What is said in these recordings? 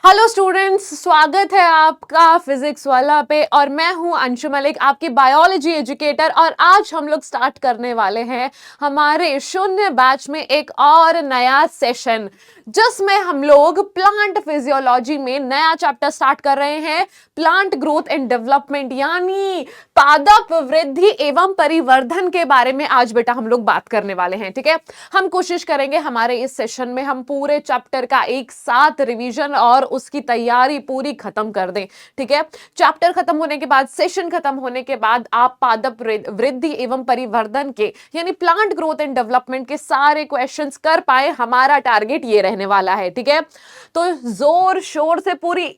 Hello students, स्वागत है आपका फिजिक्स वाला पे। और मैं हूं अंशु मलिक, आपकी बायोलॉजी एजुकेटर। और आज हम लोग स्टार्ट करने वाले हैं हमारे शून्य बैच में एक और नया सेशन, जिसमें हम लोग प्लांट फिजियोलॉजी में नया चैप्टर स्टार्ट कर रहे हैं, प्लांट ग्रोथ एंड डेवलपमेंट, यानी पादप वृद्धि एवं परिवर्धन के बारे में आज बेटा हम लोग बात करने वाले हैं। ठीक है, हम कोशिश करेंगे हमारे इस सेशन में हम पूरे चैप्टर का एक साथ रिवीजन और उसकी तैयारी पूरी खत्म कर दें। ठीक है, चैप्टर खत्म होने के बाद, सेशन खत्म होने के बाद आप पादप वृद्धि एवं परिवर्धन के यानी प्लांट ग्रोथ एंड डेवलपमेंट के सारे क्वेश्चंस कर पाए, हमारा टारगेट ये रहने वाला है। ठीक है, तो जोर शोर से, पूरी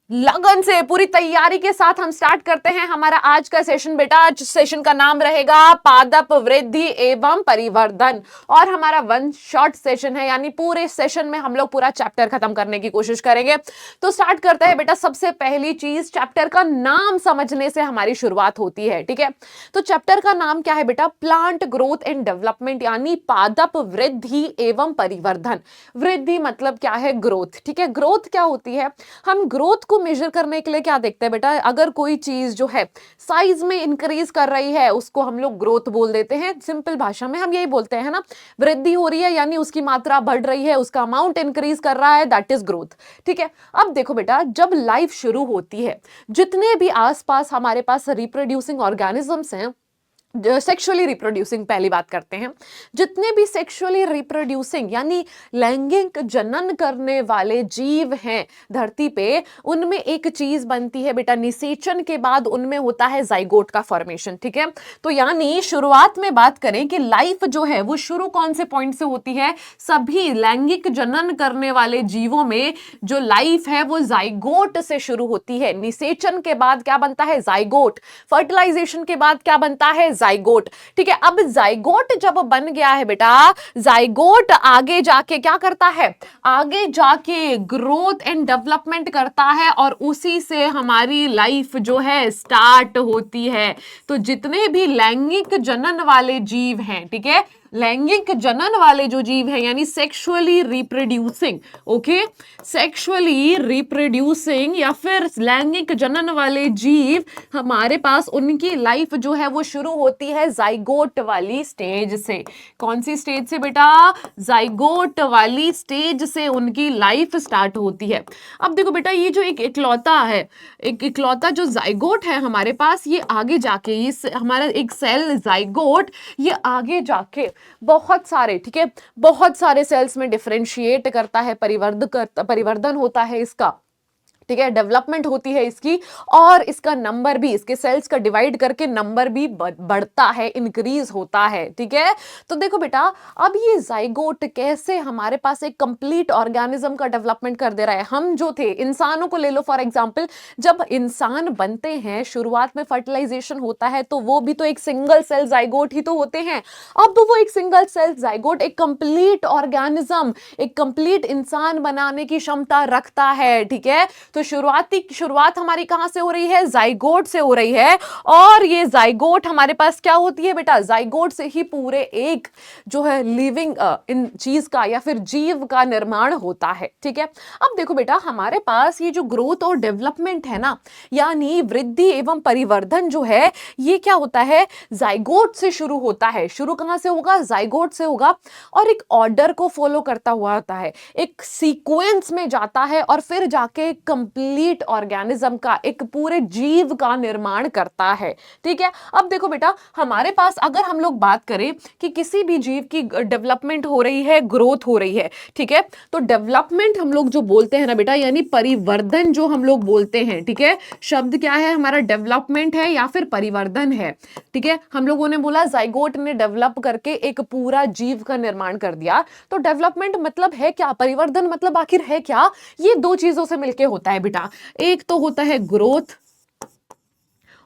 लगन से, पूरी तैयारी के साथ हम स्टार्ट करते हैं हमारा आज का सेशन। बेटा आज सेशन का नाम रहेगा पादप वृद्धि एवं परिवर्धन, और हमारा वन शॉट सेशन है, यानी पूरे सेशन में हम लोग पूरा चैप्टर खत्म करने की कोशिश करेंगे। तो स्टार्ट करते हैं बेटा। सबसे पहली चीज, चैप्टर का नाम समझने से हमारी शुरुआत होती है। ठीक है, तो चैप्टर का नाम क्या है बेटा? प्लांट ग्रोथ एंड डेवलपमेंट, यानी पादप वृद्धि एवं परिवर्धन। वृद्धि मतलब क्या है? ग्रोथ। ठीक है, ग्रोथ क्या होती है? हम ग्रोथ को मेजर करने के लिए क्या देखते हैं बेटा? अगर कोई चीज जो है साइज में इंक्रीज कर रही है, उसको हम लोग ग्रोथ बोल देते हैं। सिंपल भाषा में हम यही बोलते हैं ना, वृद्धि हो रही है यानी उसकी मात्रा बढ़ रही है, उसका अमाउंट इंक्रीज कर रहा है, दैट इज ग्रोथ। ठीक है, अब देखो बेटा, जब लाइफ शुरू होती है, जितने भी आसपास हमारे पास रिप्रोड्यूसिंग ऑर्गेनिजम्स हैं, सेक्सुअली रिप्रोड्यूसिंग, पहली बात करते हैं, जितने भी सेक्सुअली रिप्रोड्यूसिंग यानी लैंगिक जनन करने वाले जीव हैं धरती पे, उनमें एक चीज बनती है बेटा, निषेचन के बाद उनमें होता है जाइगोट का फॉर्मेशन। ठीक है, तो यानी शुरुआत में बात करें कि लाइफ जो है वो शुरू कौन से पॉइंट से होती है? सभी लैंगिक जनन करने वाले जीवों में जो लाइफ है वो जाइगोट से शुरू होती है। निषेचन के बाद क्या बनता है? जाइगोट। फर्टिलाइजेशन के बाद क्या बनता है? जाइगोट। ठीक है, अब जाइगोट जब बन गया है बेटा, जाइगोट आगे जाके क्या करता है? आगे जाके ग्रोथ एंड डेवलपमेंट करता है, और उसी से हमारी लाइफ जो है स्टार्ट होती है। तो जितने भी लैंगिक जनन वाले जीव हैं, ठीक है, लैंगिक जनन वाले जो जीव हैं यानी sexually reproducing, okay, sexually reproducing या फिर लैंगिक जनन वाले जीव, हमारे पास उनकी लाइफ जो है वो शुरू होती है जाइगोट वाली स्टेज से। कौन सी स्टेज से बेटा? जाइगोट वाली स्टेज से उनकी लाइफ स्टार्ट होती है। अब देखो बेटा, ये जो एक इकलौता है, एक इकलौता जो जाइगोट है हमारे पास, ये आगे जाके, इस हमारा एक सेल जाइगोट, ये आगे जाके बहुत सारे, ठीक है, बहुत सारे सेल्स में डिफरेंशिएट करता है, परिवर्धन होता है इसका। ठीक है, डेवलपमेंट होती है इसकी, और इसका नंबर भी, इसके सेल्स का डिवाइड करके नंबर भी बढ़ता है, इंक्रीज होता है। ठीक है, तो देखो बेटा, अब ये जाइगोट कैसे हमारे पास एक कंप्लीट ऑर्गेनिज्म का डेवलपमेंट कर दे रहा है। हम जो थे, इंसानों को ले लो फॉर एग्जांपल, जब इंसान बनते हैं, शुरुआत में फर्टिलाइजेशन होता है, तो वो भी तो एक सिंगल सेल जाइगोट ही तो होते हैं। अब तो वो एक सिंगल सेल जाइगोट एक कंप्लीट ऑर्गेनिज्म, एक कंप्लीट इंसान बनाने की क्षमता रखता है। ठीक है, तो शुरुआत हमारी कहां से हो रही है? जाइगोट से हो रही है। और ये जाइगोट हमारे पास क्या होती है बेटा? जाइगोट से ही पूरे एक जो है लिविंग इन चीज का या फिर जीव का निर्माण होता है। ठीक है, अब देखो बेटा, हमारे पास ये जो ग्रोथ और डेवलपमेंट है ना, यानी वृद्धि एवं परिवर्धन जो है, ये क्या होता है? जाइगोट से शुरू होता है। शुरू कहां से होगा? जाइगोट से होगा, और एक ऑर्डर को फॉलो करता हुआ होता है, एक सीक्वेंस में जाता है, और फिर जाके कंप्लीट ऑर्गेनिज्म का, एक पूरे जीव का निर्माण करता है। ठीक है, अब देखो बेटा, हमारे पास अगर हम लोग बात करें कि किसी भी जीव की डेवलपमेंट हो रही है, ग्रोथ हो रही है, ठीक है, तो डेवलपमेंट हम लोग जो बोलते हैं ना बेटा, यानी परिवर्धन जो हम लोग बोलते हैं, ठीक है, शब्द क्या है हमारा? डेवलपमेंट है या फिर परिवर्धन है। ठीक है, हम लोगों ने बोला जाइगोट ने डेवलप करके एक पूरा जीव का निर्माण कर दिया, तो डेवलपमेंट मतलब है क्या? परिवर्धन मतलब आखिर है क्या? ये दो चीजों से मिलके होता है बेटा। एक तो होता है ग्रोथ,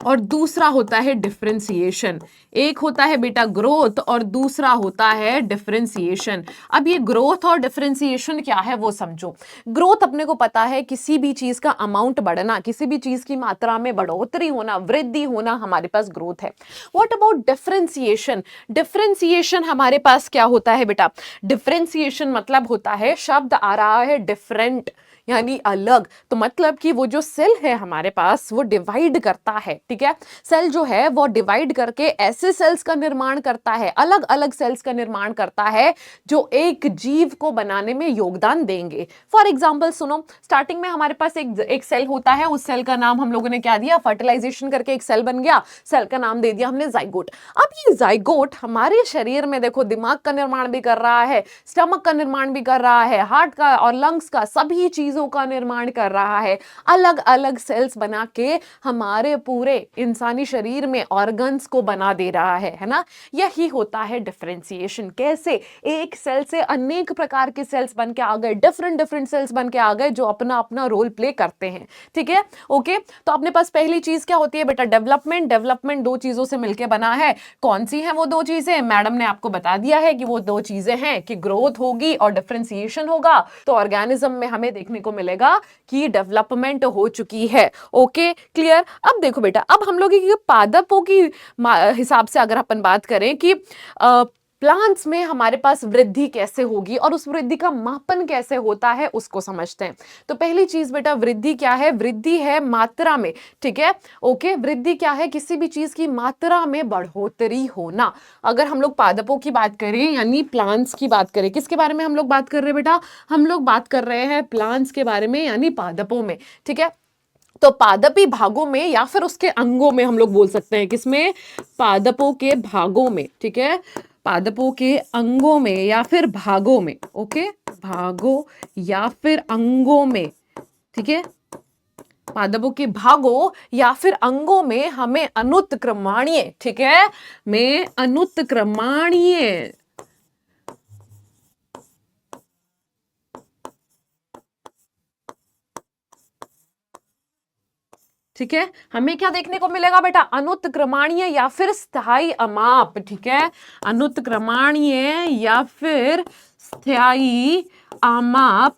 और दूसरा होता है डिफरेंशिएशन। एक होता है बेटा ग्रोथ और दूसरा होता है डिफरेंशिएशन। अब ये ग्रोथ और डिफरेंशिएशन क्या है वो समझो। ग्रोथ अपने को पता है किसी भी चीज का अमाउंट बढ़ना, किसी भी चीज की मात्रा में बढ़ोतरी होना, वृद्धि होना, हमारे पास ग्रोथ है। What about differentiation? डिफरेंशिएशन हमारे पास क्या होता है बेटा? डिफरेंशिएशन मतलब होता है, शब्द आ रहा है डिफरेंट यानी अलग, तो मतलब कि वो जो सेल है हमारे पास वो डिवाइड करता है, ठीक है। सेल जो है वो डिवाइड करके ऐसे सेल्स का निर्माण करता है, अलग अलग सेल्स का निर्माण करता है जो एक जीव को बनाने में योगदान देंगे। फॉर एग्जाम्पल सुनो, स्टार्टिंग में हमारे पास एक सेल होता है, उस सेल का नाम हम लोगों ने क्या दिया? फर्टिलाइजेशन करके एक सेल बन गया, सेल का नाम दे दिया हमने जाइगोट। अब ये जाइगोट हमारे शरीर में देखो दिमाग का निर्माण भी कर रहा है, स्टमक का निर्माण भी कर रहा है, हार्ट का और लंग्स का, सभी चीजों का निर्माण कर रहा है। अलग अलग सेल्स बना के हमारे पूरे इंसानी शरीर में ऑर्गन्स को बना दे रहा है ना। यही होता है डिफरेंशिएशन। कैसे? एक सेल से अनेक प्रकार के सेल्स बन के आ गए, डिफरेंट डिफरेंट सेल्स बन के आ गए जो अपना अपना रोल प्ले करते हैं, ठीक है। ओके, तो अपने पास पहली चीज क्या होती है बेटा? डेवलपमेंट। डेवलपमेंट दो चीजों से मिलकर बना है। कौन सी है वो दो चीजें? मैडम ने आपको बता दिया है कि वो दो चीजें हैं कि ग्रोथ होगी और डिफरेंशिएशन होगा। तो ऑर्गेनिज्म में हमें देखने को मिलेगा कि डेवलपमेंट हो चुकी है। Okay, clear. अब देखो बेटा, अब हम लोग पादपों की हिसाब से अगर अपन बात करें कि प्लांट्स में हमारे पास वृद्धि कैसे होगी और उस वृद्धि का मापन कैसे होता है उसको समझते हैं। तो पहली चीज बेटा, वृद्धि क्या है? वृद्धि है मात्रा में, ठीक है। ओके, वृद्धि क्या है? किसी भी चीज की मात्रा में बढ़ोतरी होना। अगर हम लोग पादपों की बात करें यानी प्लांट्स की बात करें, किसके बारे में हम लोग बात कर रहे हैं बेटा? हम लोग बात कर रहे हैं प्लांट्स के बारे में यानी पादपों में, ठीक है। तो पादपी भागों में या फिर उसके अंगों में हम लोग बोल सकते हैं, किसमें? पादपों के भागों में, ठीक है। पादपों के अंगों में या फिर भागों में, ओके, भागों या फिर अंगों में, ठीक है। पादपों के भागों या फिर अंगों में हमें अनुत्क्रमणीय, ठीक है, में अनुत्क्रमणीय ठीक है, हमें क्या देखने को मिलेगा बेटा? अनुत्क्रमणीय या फिर स्थायी अमाप, ठीक है। अनुत्क्रमणीय या फिर स्थायी अमाप,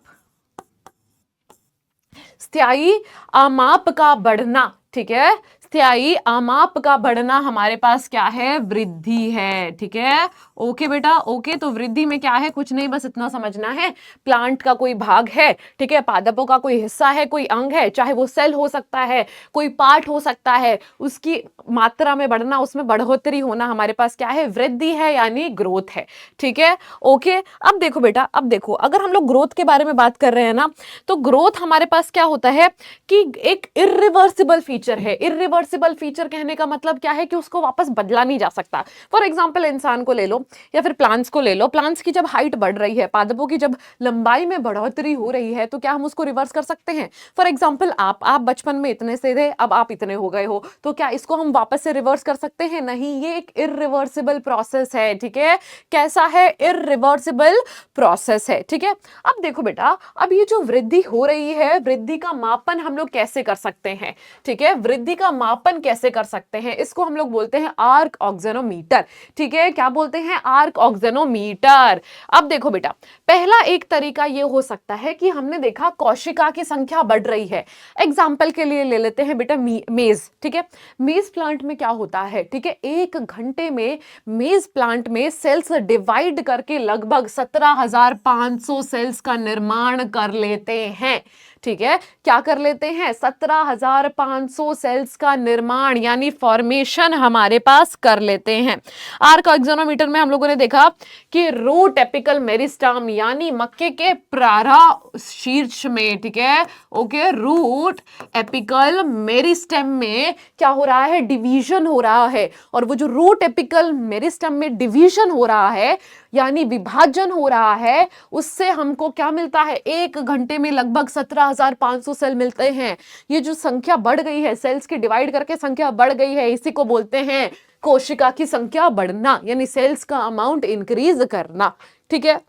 स्थायी अमाप का बढ़ना, ठीक है। स्थायी अमाप का बढ़ना हमारे पास क्या है? वृद्धि है, ठीक है। ओके बेटा, ओके। तो वृद्धि में क्या है? कुछ नहीं, बस इतना समझना है, प्लांट का कोई भाग है, ठीक है, पादपों का कोई हिस्सा है, कोई अंग है, चाहे वो सेल हो सकता है, कोई पार्ट हो सकता है, उसकी मात्रा में बढ़ना, उसमें बढ़ोतरी होना हमारे पास क्या है? वृद्धि है यानी ग्रोथ है, ठीक है। ओके, अब देखो बेटा, अब देखो, अगर हम लोग ग्रोथ के बारे में बात कर रहे हैं ना, तो ग्रोथ हमारे पास क्या होता है कि एक इरिवर्सिबल फीचर है। इरिवर्सिबल फीचर कहने का मतलब क्या है? कि उसको वापस बदला नहीं जा सकता। फॉर एग्जाम्पल इंसान को ले लो या फिर प्लांट्स को ले लो, प्लांट्स की जब हाइट बढ़ रही है, पादपों की जब लंबाई में बढ़ोतरी हो रही है, तो क्या हम उसको रिवर्स कर सकते हैं? फॉर एग्जाम्पल आप बचपन में इतने से थे, अब आप इतने हो गए हो, तो क्या इसको हम वापस से रिवर्स कर सकते हैं? नहीं, ये एक इरिवर्सिबल प्रोसेस है, ठीक है। कैसा है? इरिवर्सिबल प्रोसेस है, ठीक है। अब देखो बेटा, अब ये जो वृद्धि हो रही है, वृद्धि का मापन हम लोग कैसे कर सकते हैं? ठीक है, वृद्धि का मापन कैसे कर सकते हैं? इसको हम लोग बोलते हैं आर्क ऑक्सेनोमीटर, ठीक है। क्या बोलते हैं? आर्क ऑक्सेनोमीटर। अब देखो बेटा, पहला एक तरीका ये हो सकता है कि हमने देखा कोशिका की संख्या बढ़ रही है। एग्जाम्पल के लिए ले लेते हैं बेटा मेज, ठीक है। मेज प्लांट में क्या होता है? ठीक है, 1 घंटे में मेज प्लांट में सेल्स डिवाइड करके लगभग 17,500 सेल्स का निर्माण कर लेते हैं, ठीक है। क्या कर लेते हैं? 17,500 सेल्स का निर्माण यानी फॉर्मेशन हमारे पास कर लेते हैं। आर्क ऑक्सेनोमीटर में हम लोगों ने देखा कि रूट एपिकल मेरिस्टम यानी मक्के के प्रारंभ शीर्ष में, ठीक है, ओके, रूट एपिकल मेरिस्टम में क्या हो रहा है? डिवीजन हो रहा है। और वो जो रूट एपिकल मेरिस्टम में डिवीजन हो रहा है यानी विभाजन हो रहा है, उससे हमको क्या मिलता है? 1 घंटे में लगभग 17,500 सेल मिलते हैं। ये जो संख्या बढ़ गई है, सेल्स की डिवाइड करके संख्या बढ़ गई है, इसी को बोलते हैं कोशिका की संख्या बढ़ना यानी सेल्स का अमाउंट इंक्रीज करना, ठीक है।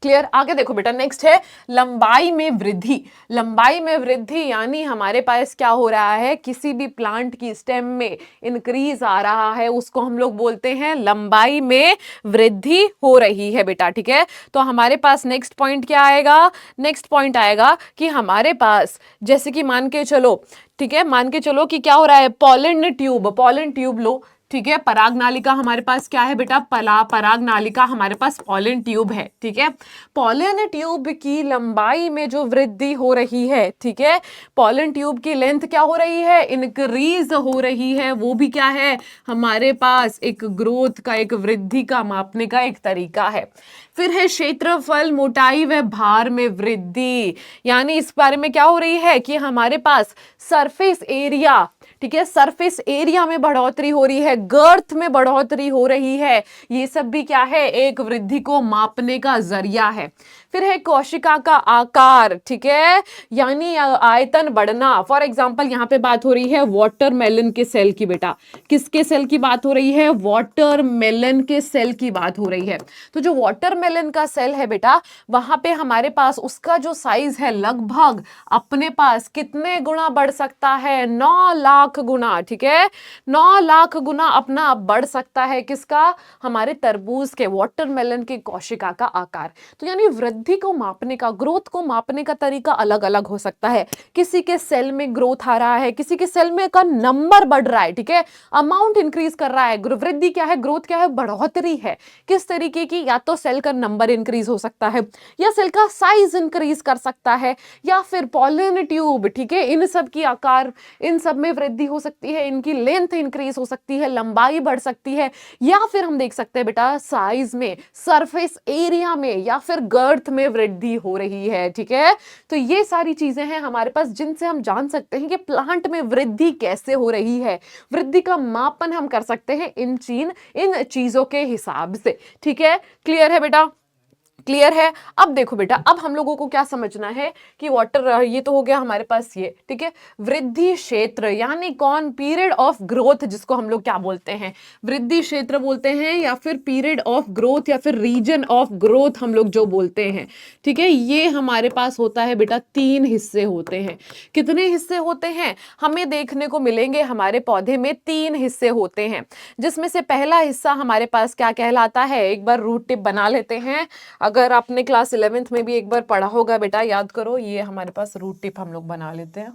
क्लियर। आगे देखो बेटा, नेक्स्ट है लंबाई में वृद्धि। लंबाई में वृद्धि यानी हमारे पास क्या हो रहा है, किसी भी प्लांट की स्टेम में इंक्रीज आ रहा है, उसको हम लोग बोलते हैं लंबाई में वृद्धि हो रही है बेटा। ठीक है, तो हमारे पास नेक्स्ट पॉइंट क्या आएगा, नेक्स्ट पॉइंट आएगा कि हमारे पास जैसे कि मान के चलो, ठीक है, मान के चलो कि क्या हो रहा है, पॉलन ट्यूब, पॉलन ट्यूब लो, ठीक है, पराग नालिका हमारे पास क्या है बेटा, पराग नालिका हमारे पास पॉलन ट्यूब है। ठीक है, पॉलन ट्यूब की लंबाई में जो वृद्धि हो रही है, ठीक है, पॉलन ट्यूब की लेंथ क्या हो रही है, इंक्रीज हो रही है, वो भी क्या है हमारे पास एक ग्रोथ का, एक वृद्धि का मापने का एक तरीका है। फिर है क्षेत्रफल, मोटाई व भार में वृद्धि, यानी इस बारे में क्या हो रही है कि हमारे पास सरफेस एरिया, ठीक है, सरफेस एरिया में बढ़ोतरी हो रही है, गर्थ में बढ़ोतरी हो रही है, ये सब भी क्या है, एक वृद्धि को मापने का जरिया है। फिर है कोशिका का आकार, ठीक है, यानी आयतन बढ़ना। फॉर एग्जांपल यहां पे बात हो रही है वाटरमेलन के सेल की बेटा, किसके सेल की बात हो रही है, वाटरमेलन के सेल की बात हो रही है। तो जो वाटरमेलन का सेल है बेटा, वहां पे हमारे पास उसका जो साइज है लगभग अपने पास कितने गुना बढ़ सकता है, 9 लाख गुना। ठीक है, 9 लाख गुना अपना बढ़ सकता है, किसका, हमारे तरबूज के, वाटरमेलन के कोशिका का आकार। तो यानी वृद्धि को मापने का, ग्रोथ को मापने का तरीका अलग अलग हो सकता है। किसी के सेल में ग्रोथ आ रहा है, किसी के सेल में का नंबर बढ़ रहा है, ठीक है, अमाउंट इंक्रीज कर रहा है। वृद्धि क्या है, ग्रोथ क्या है, बढ़ोतरी है। किस तरीके की, या तो सेल का नंबर इंक्रीज हो सकता है, या सेल का साइज इंक्रीज कर सकता है, या फिर पॉलन ट्यूब, ठीक है, इन सब की आकार, इन सब में वृद्धि हो सकती है, इनकी लेंथ इंक्रीज हो सकती है, लंबाई बढ़ सकती है, या फिर हम देख सकते हैं बेटा साइज में, सरफेस एरिया में, या फिर गर्थ में वृद्धि हो रही है। ठीक है, तो ये सारी चीजें हैं हमारे पास जिनसे हम जान सकते हैं कि प्लांट में वृद्धि कैसे हो रही है। वृद्धि का मापन हम कर सकते हैं इन चीजों के हिसाब से। ठीक है, क्लियर है बेटा, क्लियर है। अब देखो बेटा, अब हम लोगों को क्या समझना है कि वाटर, ये तो हो गया हमारे पास ये, ठीक है, वृद्धि क्षेत्र यानी कौन, पीरियड ऑफ ग्रोथ, जिसको हम लोग क्या बोलते हैं, वृद्धि क्षेत्र बोलते हैं, या फिर पीरियड ऑफ ग्रोथ, या फिर रीजन ऑफ ग्रोथ हम लोग जो बोलते हैं। ठीक है, ये हमारे पास होता है बेटा 3 हिस्से होते हैं। कितने हिस्से होते हैं, हमें देखने को मिलेंगे हमारे पौधे में 3 हिस्से होते हैं, जिसमें से पहला हिस्सा हमारे पास क्या कहलाता है, एक बार रूट टिप बना लेते हैं। अगर आपने क्लास 11th में भी एक बार पढ़ा होगा बेटा, याद करो, ये हमारे पास रूट टिप हम लोग बना लेते हैं।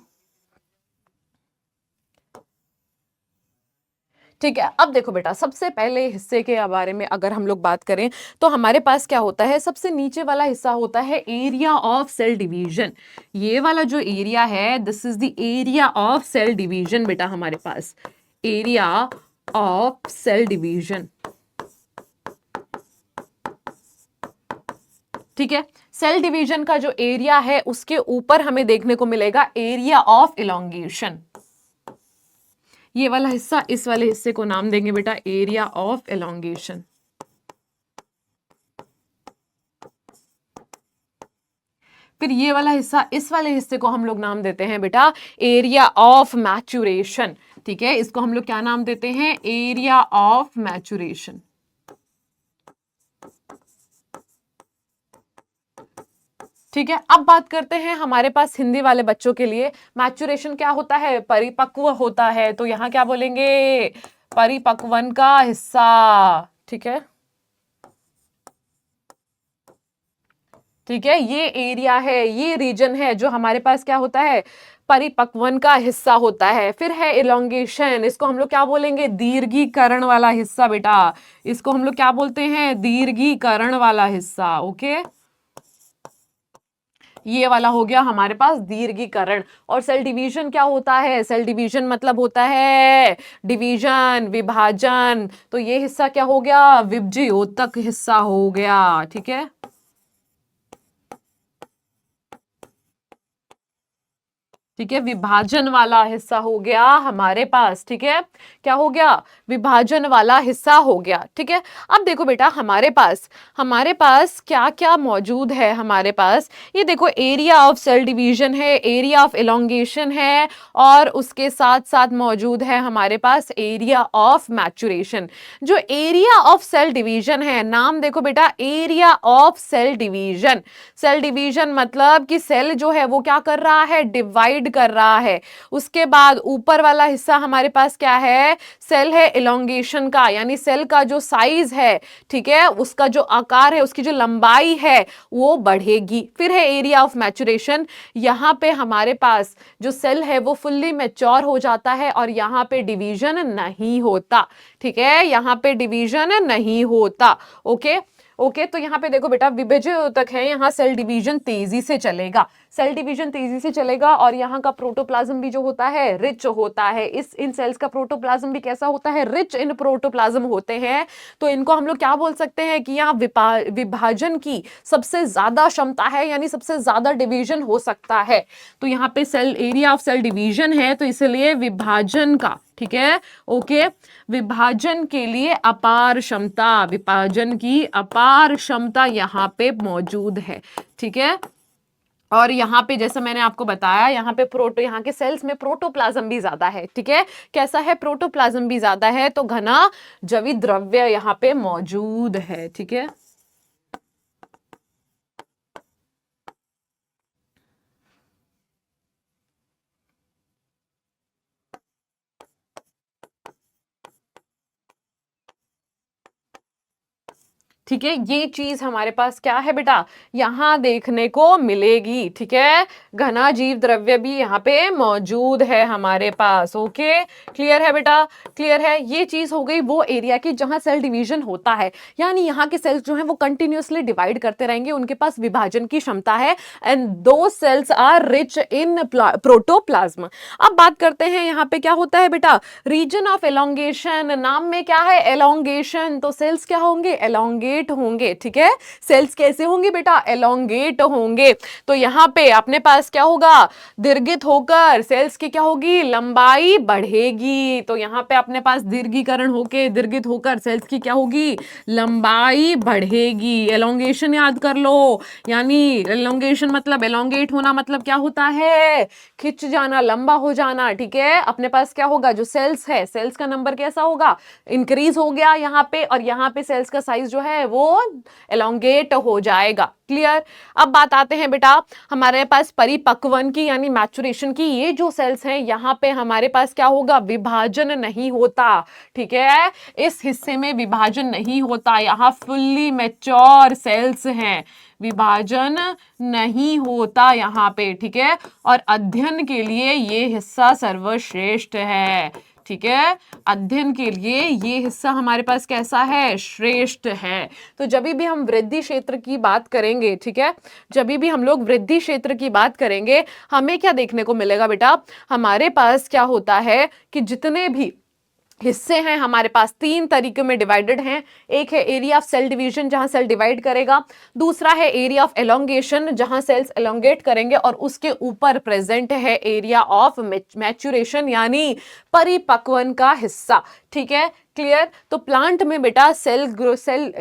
ठीक है, अब देखो बेटा, सबसे पहले हिस्से के बारे में अगर हम लोग बात करें तो हमारे पास क्या होता है, सबसे नीचे वाला हिस्सा होता है एरिया ऑफ सेल डिवीजन। ये वाला जो एरिया है, this is the area of cell division बेटा, हमारे पास एरिया ऑफ सेल डिवीजन। ठीक है, सेल डिवीजन का जो एरिया है उसके ऊपर हमें देखने को मिलेगा एरिया ऑफ इलोंगेशन। ये वाला हिस्सा, इस वाले हिस्से को नाम देंगे बेटा एरिया ऑफ इलोंगेशन। फिर ये वाला हिस्सा, इस वाले हिस्से को हम लोग नाम देते हैं बेटा एरिया ऑफ मैचुरेशन। ठीक है, इसको हम लोग क्या नाम देते हैं, एरिया ऑफ मैचुरेशन। ठीक है, अब बात करते हैं हमारे पास हिंदी वाले बच्चों के लिए, मैचुरेशन क्या होता है, परिपक्व होता है, तो यहां क्या बोलेंगे, परिपक्वन का हिस्सा। ठीक है, ठीक है, ये एरिया है, ये रीजन है जो हमारे पास क्या होता है, परिपक्वन का हिस्सा होता है। फिर है इलोंगेशन, इसको हम लोग क्या बोलेंगे, दीर्घीकरण वाला हिस्सा बेटा, इसको हम लोग क्या बोलते हैं, दीर्घीकरण वाला हिस्सा। ओके, ये वाला हो गया हमारे पास दीर्घीकरण। और सेल डिवीजन क्या होता है, सेल डिवीजन मतलब होता है डिवीजन, विभाजन, तो ये हिस्सा क्या हो गया, विभज्योतक हिस्सा हो गया। ठीक है, ठीक है, विभाजन वाला हिस्सा हो गया हमारे पास। ठीक है, क्या हो गया, विभाजन वाला हिस्सा हो गया। ठीक है, अब देखो बेटा हमारे पास क्या क्या मौजूद है। हमारे पास ये देखो, एरिया ऑफ सेल डिवीजन है, एरिया ऑफ एलोंगेशन है, और उसके साथ साथ मौजूद है हमारे पास एरिया ऑफ मैचुरेशन। जो एरिया ऑफ सेल डिवीजन है, नाम देखो बेटा, area of cell division. Cell division मतलब कि सेल जो है वो क्या कर रहा है, डिवाइड कर रहा है। उसके बाद ऊपर वाला हिस्सा हमारे पास क्या है, सेल है एलोंगेशन का, यानी सेल का जो साइज है, ठीक है, उसका जो आकार है, उसकी जो लंबाई है वो बढ़ेगी। फिर है एरिया ऑफ मैचुरेशन, यहां पे हमारे पास जो सेल है वो फुल्ली मैच्योर हो जाता है और यहां पे डिवीजन नहीं होता। ठीक है, यहां पे डिवीजन नहीं होता। ओके ओके, तो यहाँ पे देखो बेटा, विभाजन तक है, यहाँ सेल डिवीजन तेजी से चलेगा, सेल डिवीजन तेजी से चलेगा, और यहाँ का प्रोटोप्लाज्म भी जो होता है रिच होता है। इन सेल्स का प्रोटोप्लाज्म भी कैसा होता है, रिच इन प्रोटोप्लाज्म होते हैं। तो इनको हम लोग क्या बोल सकते हैं कि यहाँ विभाजन की सबसे ज्यादा क्षमता है, यानी सबसे ज्यादा डिवीजन हो सकता है। तो यहाँ पे cell area of cell division है, तो इसलिए विभाजन का, ठीक है, ओके, विभाजन के लिए अपार क्षमता, विभाजन की अपार क्षमता यहाँ पे मौजूद है। ठीक है, और यहाँ पे जैसा मैंने आपको बताया, यहाँ पे यहाँ के सेल्स में प्रोटोप्लाज्म भी ज्यादा है। ठीक है, कैसा है, प्रोटोप्लाज्म भी ज्यादा है, तो घना जवित द्रव्य यहाँ पे मौजूद है। ठीक है, ठीक है, ये चीज हमारे पास क्या है बेटा, यहां देखने को मिलेगी। ठीक है, घना जीव द्रव्य भी यहाँ पे मौजूद है हमारे पास। ओके, क्लियर है बेटा, क्लियर है। ये चीज हो गई वो एरिया की जहां सेल डिवीजन होता है, यानी यहाँ के सेल्स जो है वो कंटिन्यूअसली डिवाइड करते रहेंगे, उनके पास विभाजन की क्षमता है, एंड दो cells are rich in protoplasm. अब बात करते हैं यहाँ पे क्या होता है बेटा, रीजन ऑफ एलोंगेशन। नाम में क्या है, एलोंगेशन, तो सेल्स क्या होंगे, एलोंगेट होंगे। ठीक है, सेल्स कैसे होंगे बेटा, एलोंगेट होंगे। तो यहां पे अपने पास क्या होगा, दीर्घित होकर सेल्स की क्या होगी, लंबाई बढ़ेगी। तो यहां पे अपने पास दीर्घीकरण होके, दीर्घित होकर सेल्स की क्या होगी, लंबाई बढ़ेगी। एलोंगेशन याद कर लो, यानी एलोंगेशन मतलब, एलोंगेट होना मतलब क्या होता है, खिंच जाना, लंबा हो जाना। ठीक है, अपने पास क्या होगा, जो सेल्स है, सेल्स का नंबर कैसा होगा, इंक्रीज हो गया यहां पे, और यहां पे सेल्स का साइज जो है वो एलोंगेट हो जाएगा। क्लियर। अब बात आते हैं बेटा हमारे पास परिपक्वन की, यानी मैचुरेशन की। ये जो सेल्स हैं यहां पे हमारे पास क्या होगा, विभाजन नहीं होता। ठीक है, इस हिस्से में विभाजन नहीं होता, यहां फुल्ली मैच्योर सेल्स हैं, विभाजन नहीं होता यहां पे। ठीक है, और अध्ययन के लिए ये हिस्सा सर्वश्रेष्ठ है। ठीक है, अध्ययन के लिए ये हिस्सा हमारे पास कैसा है, श्रेष्ठ है। तो जब भी हम वृद्धि क्षेत्र की बात करेंगे, ठीक है, जब भी हम लोग वृद्धि क्षेत्र की बात करेंगे, हमें क्या देखने को मिलेगा बेटा, हमारे पास क्या होता है कि जितने भी हिस्से हैं हमारे पास तीन तरीके में डिवाइडेड हैं। एक है एरिया ऑफ सेल डिवीजन, जहां सेल डिवाइड करेगा। दूसरा है एरिया ऑफ एलोंगेशन, जहां सेल्स एलोंगेट करेंगे। और उसके ऊपर प्रेजेंट है एरिया ऑफ मैचुरेशन, यानी परिपक्वन का हिस्सा। ठीक है, क्लियर। तो प्लांट में बेटा सेल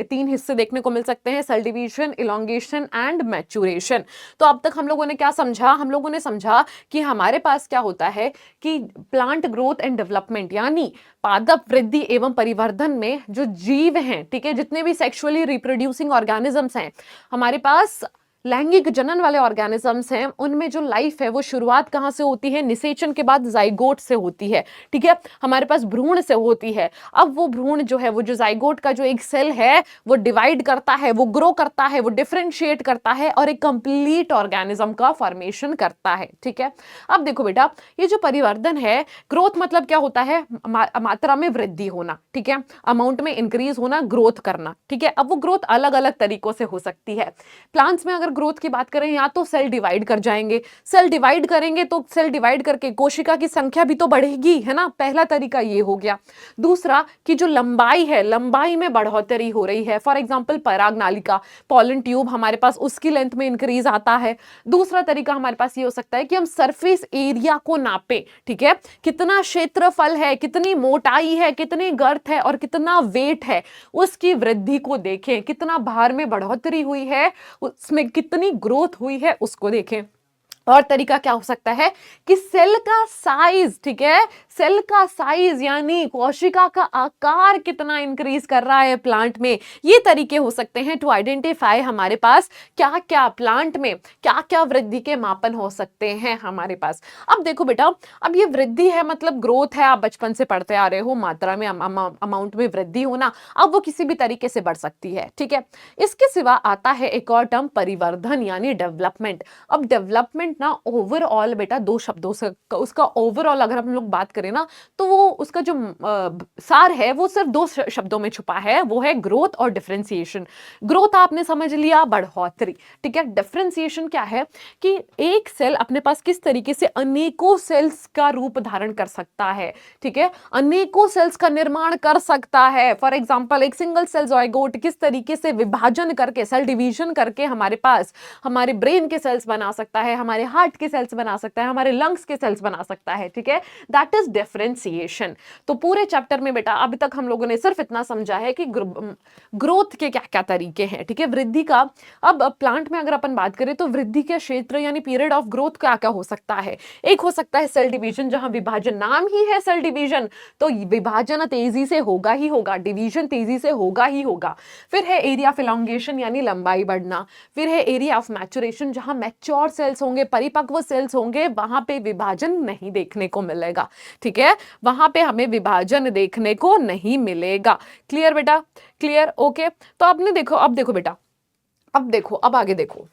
तीन हिस्से देखने को मिल सकते हैं, cell division, elongation and maturation. तो अब तक हम लोगों ने क्या समझा, हम लोगों ने समझा कि हमारे पास क्या होता है कि प्लांट ग्रोथ एंड डेवलपमेंट, यानी पादप वृद्धि एवं परिवर्धन में जो जीव हैं, ठीक है, जितने भी सेक्सुअली रिप्रोड्यूसिंग ऑर्गेनिजम्स हैं हमारे पास, लैंगिक जनन वाले ऑर्गेनिजम्स हैं, उनमें जो लाइफ है वो शुरुआत कहां से होती है, निषेचन के बाद जाइगोट से होती है। ठीक है, हमारे पास भ्रूण से होती है। अब वो भ्रूण जो है, वो जो जाइगोट का जो एक सेल है वो डिवाइड करता है, वो ग्रो करता है, वो डिफरेंशिएट करता है और एक कंप्लीट ऑर्गेनिज्म का फॉर्मेशन करता है। ठीक है, अब देखो बेटा, ये जो परिवर्धन है, ग्रोथ मतलब क्या होता है, मात्रा में वृद्धि होना। ठीक है, अमाउंट में इंक्रीज होना, ग्रोथ करना। ठीक है, अब वो ग्रोथ अलग अलग तरीकों से हो सकती है। प्लांट्स में अगर ग्रोथ की बात करें, या तो सेल डिवाइड कर जाएंगे, सेल डिवाइड करेंगे तो सेल डिवाइड करके कोशिका की संख्या भी तो बढ़ेगी, है ना, पहला तरीका ये हो गया। दूसरा कि जो लंबाई है, लंबाई में बढ़ोतरी हो रही है, फॉर एग्जांपल पराग नालिका, पॉलन ट्यूब हमारे पास उसकी लेंथ में इंक्रीज आता है। दूसरा तरीका हमारे पास ये हो सकता है कि हम सरफेस एरिया को नापें, ठीक है, कितना क्षेत्रफल है, कितनी मोटाई है, कितनी गर्थ है और कितना वेट है, उसकी वृद्धि को देखें, कितना भार में बढ़ोतरी हुई है, उसमें कितनी ग्रोथ हुई है उसको देखें। और तरीका क्या हो सकता है कि सेल का साइज, ठीक है, सेल का साइज यानी कोशिका का आकार कितना इंक्रीज कर रहा है प्लांट में, ये तरीके हो सकते हैं टू आइडेंटिफाई हमारे पास क्या क्या प्लांट में क्या क्या वृद्धि के मापन हो सकते हैं हमारे पास। अब देखो बेटा, अब ये वृद्धि है मतलब ग्रोथ है, आप बचपन से पढ़ते आ रहे हो, मात्रा में अमाउंट में वृद्धि होना, अब वो किसी भी तरीके से बढ़ सकती है, ठीक है। इसके सिवा आता है एक और टर्म परिवर्धन यानी डेवलपमेंट। अब डेवलपमेंट ना ओवरऑल बेटा दो शब्दों से, उसका ओवरऑल अगर हम लोग बात करें ना तो वो उसका जो सार है वो सिर्फ दो शब्दों में छुपा है, वो है ग्रोथ और डिफरेंशिएशन। ग्रोथ आपने समझ लिया, बढ़ोतरी, ठीक है। डिफरेंशिएशन क्या है कि एक सेल अपने पास किस तरीके से अनेकों सेल्स का रूप धारण कर सकता है, ठीक है, अनेकों सेल्स का निर्माण कर सकता है। फॉर एग्जांपल एक सिंगल सेल ज़ायगोट किस तरीके से विभाजन करके, सेल डिवीजन करके हमारे पास हमारे ब्रेन के सेल्स बना सकता है, हमारे हार्ट के सेल्स बना सकता है, हमारे लंग्स के सेल्स बना सकता है, ठीक है, दैट इज डिफरेंशिएशन। तो पूरे चैप्टर में बेटा अभी तक हम लोगों ने सिर्फ इतना समझा है कि ग्रोथ के क्या क्या तरीके हैं, ठीक है, वृद्धि का। अब प्लांट में अगर अपन बात करें तो वृद्धि के क्षेत्र यानी पीरियड ऑफ ग्रोथ क्या क्या हो सकता है। एक हो सकता है सेल डिवीजन, जहां विभाजन, नाम ही है सेल डिवीजन, तो विभाजन तेजी से होगा ही होगा, डिवीजन तेजी से होगा ही होगा। फिर है एरिया ऑफ एलोंगेशन यानी लंबाई बढ़ना। फिर है एरिया ऑफ मैचुरेशन, जहां मैच्योर सेल्स होंगे, परिपक्व सेल्स होंगे, वहां पे विभाजन नहीं देखने को मिलेगा, ठीक है, वहां पे हमें विभाजन देखने को नहीं मिलेगा। क्लियर बेटा, क्लियर, ओके। तो आपने देखो, अब देखो बेटा, अब देखो, अब आगे देखो,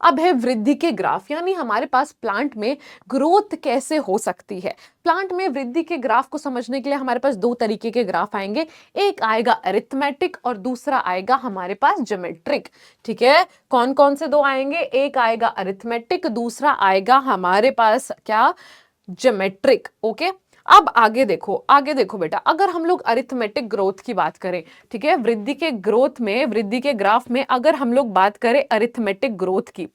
अब है वृद्धि के ग्राफ, यानी हमारे पास प्लांट में ग्रोथ कैसे हो सकती है। प्लांट में वृद्धि के ग्राफ को समझने के लिए हमारे पास दो तरीके के ग्राफ आएंगे, एक आएगा अरिथमेटिक और दूसरा आएगा हमारे पास ज्योमेट्रिक, ठीक है। कौन कौन से दो आएंगे, एक आएगा अरिथमेटिक, दूसरा आएगा हमारे पास क्या, ज्योमेट्रिक, ओके। अब आगे देखो, आगे देखो बेटा, अगर हम लोग अरिथमेटिक ग्रोथ की बात करें, ठीक है, वृद्धि के ग्रोथ में, वृद्धि के ग्राफ में अगर हम लोग बात करें अरिथमेटिक ग्रोथ की,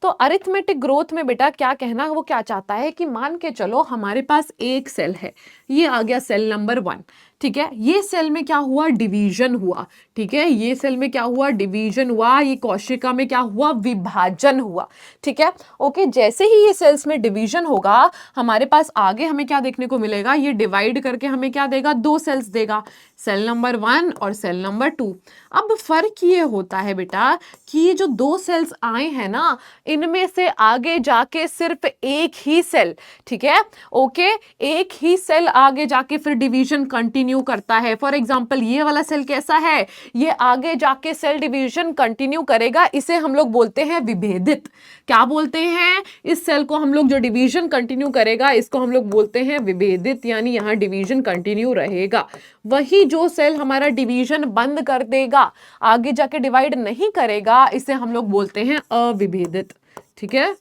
तो अरिथमेटिक ग्रोथ में बेटा क्या कहना, वो क्या चाहता है कि मान के चलो हमारे पास एक सेल है, ये आ गया सेल नंबर 1, ठीक है, ये सेल में क्या हुआ, डिवीजन हुआ, ठीक है, ये सेल में क्या हुआ, डिवीजन हुआ, ये कोशिका में क्या हुआ, विभाजन हुआ, ठीक है, ओके। जैसे ही ये सेल्स में डिवीजन होगा हमारे पास आगे हमें क्या देखने को मिलेगा, ये डिवाइड करके हमें क्या देगा, दो सेल्स देगा, सेल नंबर 1 और सेल नंबर 2। अब फर्क ये होता है बेटा कि ये जो दो सेल्स आए हैं ना, इनमें से आगे जाके सिर्फ एक ही सेल, ठीक है, ओके, एक ही सेल आगे जाके फिर डिवीजन कंटिन्यू करता है। फॉर एग्जांपल ये वाला सेल कैसा है, ये आगे जाके सेल डिवीजन कंटिन्यू करेगा, इसे हम लोग बोलते हैं विभेदित। क्या बोलते हैं, इस सेल को हम लोग जो डिवीजन कंटिन्यू करेगा इसको हम लोग बोलते हैं विभेदित, यानी यहां डिवीजन कंटिन्यू रहेगा। वही जो सेल हमारा डिवीजन बंद कर देगा, आगे जाके डिवाइड नहीं करेगा, इसे हम लोग बोलते हैं अविभेदित, ठीक है,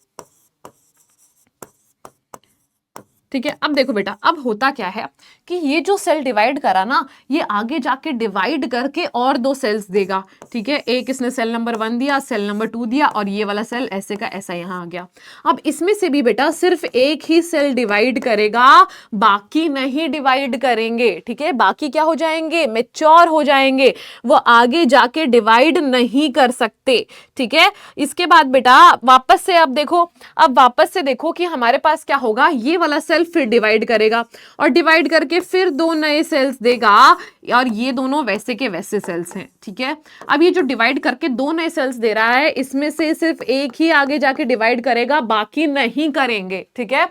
ठीक है। अब देखो बेटा, अब होता क्या है कि ये जो सेल डिवाइड करा ना, ये आगे जाके डिवाइड करके और दो सेल्स देगा, ठीक है, एक इसने सेल नंबर 1 दिया, सेल नंबर 2 दिया, और ये वाला सेल ऐसे का ऐसा यहां आ गया। अब इसमें से भी बेटा सिर्फ एक ही सेल डिवाइड करेगा, बाकी नहीं डिवाइड करेंगे, ठीक है, बाकी क्या हो जाएंगे, मैच्योर हो जाएंगे, वो आगे जाके डिवाइड नहीं कर सकते, ठीक है। इसके बाद बेटा वापस से अब देखो, अब वापस से देखो कि हमारे पास क्या होगा, ये वाला सेल फिर डिवाइड करेगा और डिवाइड करके फिर दो नए सेल्स देगा, और ये दोनों वैसे के वैसे सेल्स हैं, ठीक है। अब ये जो डिवाइड करके दो नए सेल्स दे रहा है, इसमें से सिर्फ एक ही आगे जाके डिवाइड करेगा, बाकी नहीं करेंगे, ठीक है।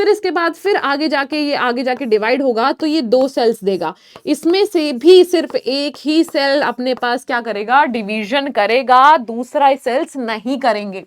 फिर इसके बाद फिर आगे जाके डिवाइड होगा तो ये 2 सेल्स देगा। इसमें से भी सिर्फ एक ही सेल अपने पास क्या करेगा, डिवीजन करेगा, दूसरा सेल्स नहीं करेंगे।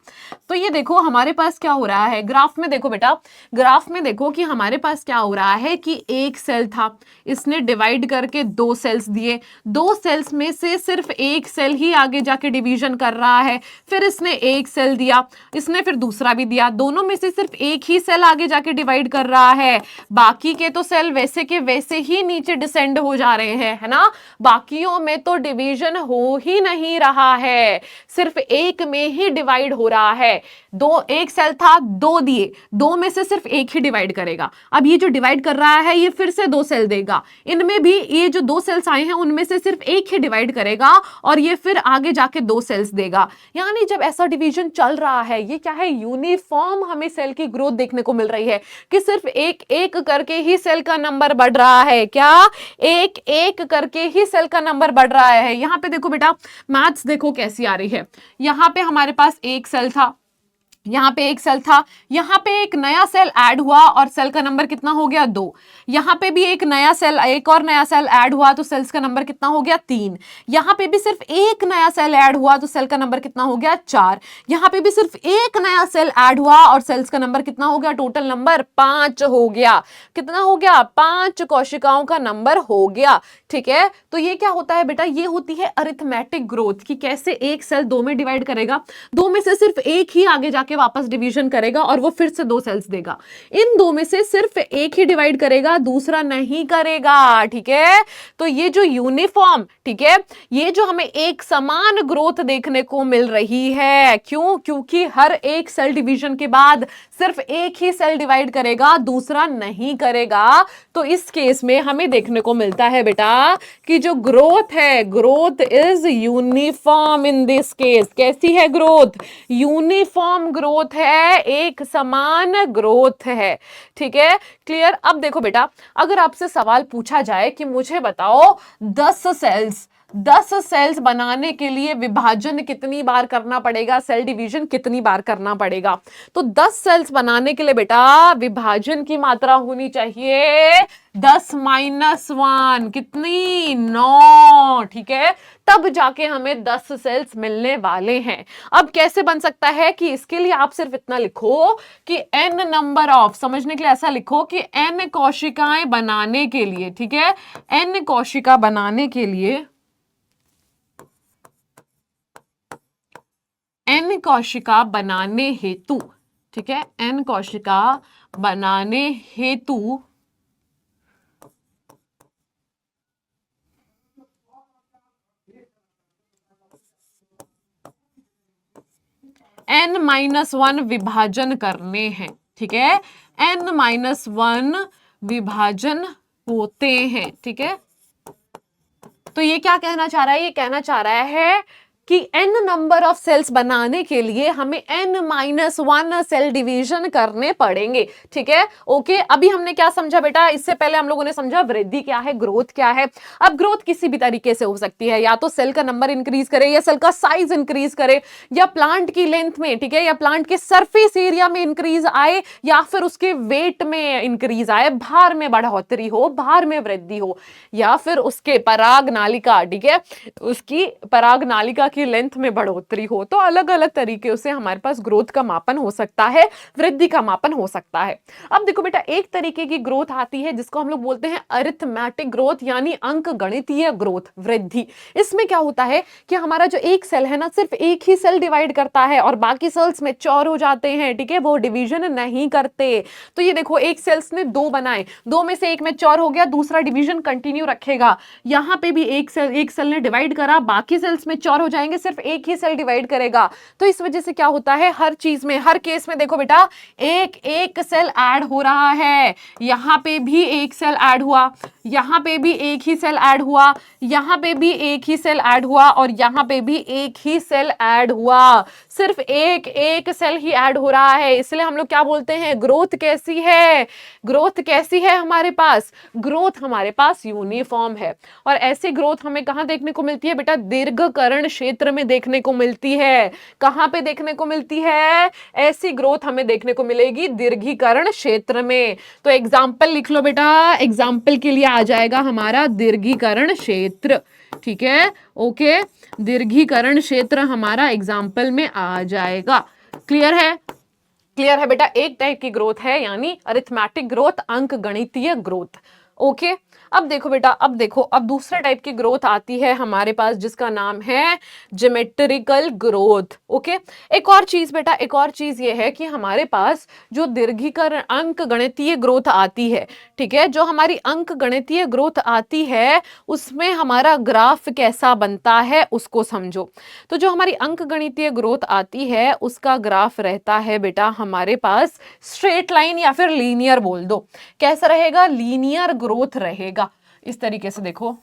तो ये देखो हमारे पास क्या हो रहा है, ग्राफ में देखो बेटा, ग्राफ में देखो कि हमारे पास क्या हो रहा है कि एक सेल था, इसने डिवाइड करके 2 सेल्स दिए, 2 सेल्स में से सिर्फ एक सेल ही आगे जाके डिवीजन कर रहा है, फिर इसने एक सेल दिया, इसने फिर दूसरा भी दिया, दोनों में से सिर्फ एक ही सेल आगे जाके डिवाइड कर रहा है, बाकी के तो सेल वैसे के वैसे ही नीचे डिसेंड हो जा रहे हैं, है ना, बाकियों में तो डिवीजन हो ही नहीं रहा है, सिर्फ एक में ही डिवाइड हो रहा है। एक सेल था, 2 दिए, 2 में से सिर्फ एक ही डिवाइड करेगा। अब ये जो डिवाइड कर रहा है ये फिर से 2 सेल देगा, इनमें भी ये जो 2 सेल्स आए हैं उनमें से सिर्फ एक ही डिवाइड करेगा और ये फिर आगे जाके 2 सेल्स देगा। यानी जब ऐसा डिवीजन चल रहा है, ये क्या है, यूनिफॉर्म हमें सेल की ग्रोथ देखने को मिल रही है कि सिर्फ एक एक करके ही सेल का नंबर बढ़ रहा है। क्या, एक एक करके ही सेल का नंबर बढ़ रहा है। यहां पे देखो बेटा, मैथ्स देखो कैसी आ रही है, यहां पे हमारे पास एक सेल था, यहां पे एक सेल था, यहां पे एक नया सेल ऐड हुआ और सेल का नंबर कितना हो गया, 2। यहां पे भी एक नया सेल, एक और नया सेल ऐड हुआ तो सेल्स का नंबर कितना हो गया, 3। यहां पे भी सिर्फ एक नया सेल ऐड हुआ तो सेल का नंबर कितना हो गया, 4। यहां पे भी सिर्फ एक नया सेल ऐड हुआ और सेल्स का नंबर कितना हो गया, टोटल नंबर 5 हो गया। कितना हो गया, 5 कोशिकाओं का नंबर हो गया। ठीक है, तो ये क्या होता है बेटा, ये होती है अरिथमेटिक ग्रोथ, कि कैसे एक सेल 2 में डिवाइड करेगा, 2 में से सिर्फ एक ही आगे जाके वापस डिवीजन करेगा और वो फिर से 2 सेल्स देगा, इन 2 में से सिर्फ एक ही डिवाइड करेगा, दूसरा नहीं करेगा। ठीक है, तो ये जो यूनिफॉर्म, ठीक है, ये जो हमें एक समान ग्रोथ देखने को मिल रही है, क्यों, क्योंकि हर एक सेल डिवीजन के बाद सिर्फ एक ही सेल डिवाइड करेगा, दूसरा नहीं करेगा। तो इस केस में हमें देखने को मिलता है बेटा कि जो ग्रोथ है, growth is uniform in this case. कैसी है ग्रोथ, यूनिफॉर्म ग्रोथ है, एक समान ग्रोथ है। ठीक है, क्लियर। अब देखो बेटा, अगर आपसे सवाल पूछा जाए कि मुझे बताओ 10 सेल्स बनाने के लिए विभाजन कितनी बार करना पड़ेगा, सेल डिवीजन कितनी बार करना पड़ेगा, तो 10 सेल्स बनाने के लिए बेटा विभाजन की मात्रा होनी चाहिए 10-1, कितनी, 9। ठीक है, तब जाके हमें 10 सेल्स मिलने वाले हैं। अब कैसे बन सकता है, कि इसके लिए आप सिर्फ इतना लिखो कि n नंबर ऑफ, समझने के लिए ऐसा लिखो कि n कोशिकाएं बनाने के लिए, ठीक है, n कोशिका बनाने के लिए, n कोशिका बनाने हेतु, ठीक है, n कोशिका बनाने हेतु n-1 विभाजन करने हैं। ठीक है, n-1 विभाजन होते हैं। ठीक है, तो ये क्या कहना चाह रहा है, ये कहना चाह रहा है कि n नंबर ऑफ सेल्स बनाने के लिए हमें n-1 सेल डिवीजन करने पड़ेंगे। ठीक है, ओके। अभी हमने क्या समझा बेटा, इससे पहले हम लोगों ने समझा वृद्धि क्या है, ग्रोथ क्या है। अब ग्रोथ किसी भी तरीके से हो सकती है, या तो सेल का नंबर इंक्रीज करे, या सेल का साइज इंक्रीज करे, या प्लांट की लेंथ में, ठीक है, या प्लांट के सरफेस एरिया में इंक्रीज आए, या फिर उसके वेट में इंक्रीज आए, भार में बढ़ोतरी हो, भार में वृद्धि हो, या फिर उसके पराग नालिका, ठीक है, उसकी पराग नालिका की लेंथ में बढ़ोतरी हो। तो अलग अलग तरीके से हमारे पास ग्रोथ का मापन हो सकता है, वृद्धि का मापन हो सकता है। अब देखो बेटा, एक तरीके की ग्रोथ आती है जिसको हम लोग बोलते हैं अरिथमेटिक ग्रोथ, यानी अंक गणितीय ग्रोथ, वृद्धि। इसमें क्या होता है कि हमारा जो एक सेल है ना, सिर्फ एक ही सेल डिवाइड करता है और बाकी सेल्स मैच्योर हो जाते हैं। ठीक है, वो डिवीजन नहीं करते। तो ये देखो, एक सेल्स ने 2 बनाए, 2 में से एक मैच्योर हो गया, दूसरा डिवीजन कंटिन्यू रखेगा। यहां पे भी एक सेल ने डिवाइड करा, बाकी सेल्स मैच्योर हो जाएंगे, सिर्फ एक ही सेल डिवाइड करेगा। तो इस वजह से क्या होता है, हर चीज में, हर केस में देखो बेटा, एक एक सेल ऐड हो रहा है। यहां पे भी एक सेल ऐड हुआ, यहां पे भी एक ही सेल ऐड हुआ, यहां पे भी एक ही सेल ऐड हुआ, और यहां पे भी एक ही सेल ऐड हुआ। सिर्फ एक एक सेल ही ऐड हो रहा है, इसलिए हम लोग क्या बोलते हैं, ग्रोथ कैसी है, ग्रोथ कैसी है हमारे पास, ग्रोथ हमारे पास यूनिफॉर्म है। और ऐसी ग्रोथ हमें कहां देखने को मिलती है बेटा, दीर्घकरण क्षेत्र क्षेत्र में देखने को मिलती है। कहां पे देखने को मिलती है? ऐसी ग्रोथ हमें देखने को मिलेगी दीर्घीकरण क्षेत्र में। तो एग्जाम्पल लिख लो बेटा, एग्जाम्पल के लिए आ जाएगा हमारा दीर्घीकरण क्षेत्र। ठीक है, ओके, दीर्घीकरण क्षेत्र हमारा एग्जाम्पल में आ जाएगा। क्लियर है? क्लियर है बेटा? एक टाइप की ग्रोथ है यानी अरिथमेटिक ग्रोथ, अंक गणितीय ग्रोथ। ओके, अब देखो बेटा, अब देखो, अब दूसरे टाइप की ग्रोथ आती है हमारे पास जिसका नाम है ज्योमेट्रिकल ग्रोथ। ओके, एक और चीज बेटा, एक और चीज ये है कि हमारे पास जो दीर्घीकरण अंक गणितीय ग्रोथ आती है, ठीक है, जो हमारी अंक गणितीय ग्रोथ आती है उसमें हमारा ग्राफ कैसा बनता है उसको समझो। तो जो हमारी अंक गणितीय ग्रोथ आती है उसका ग्राफ रहता है बेटा हमारे पास स्ट्रेट लाइन या फिर लीनियर बोल दो। कैसा रहेगा? लीनियर ग्रोथ रहेगा। इस तरीके से देखो,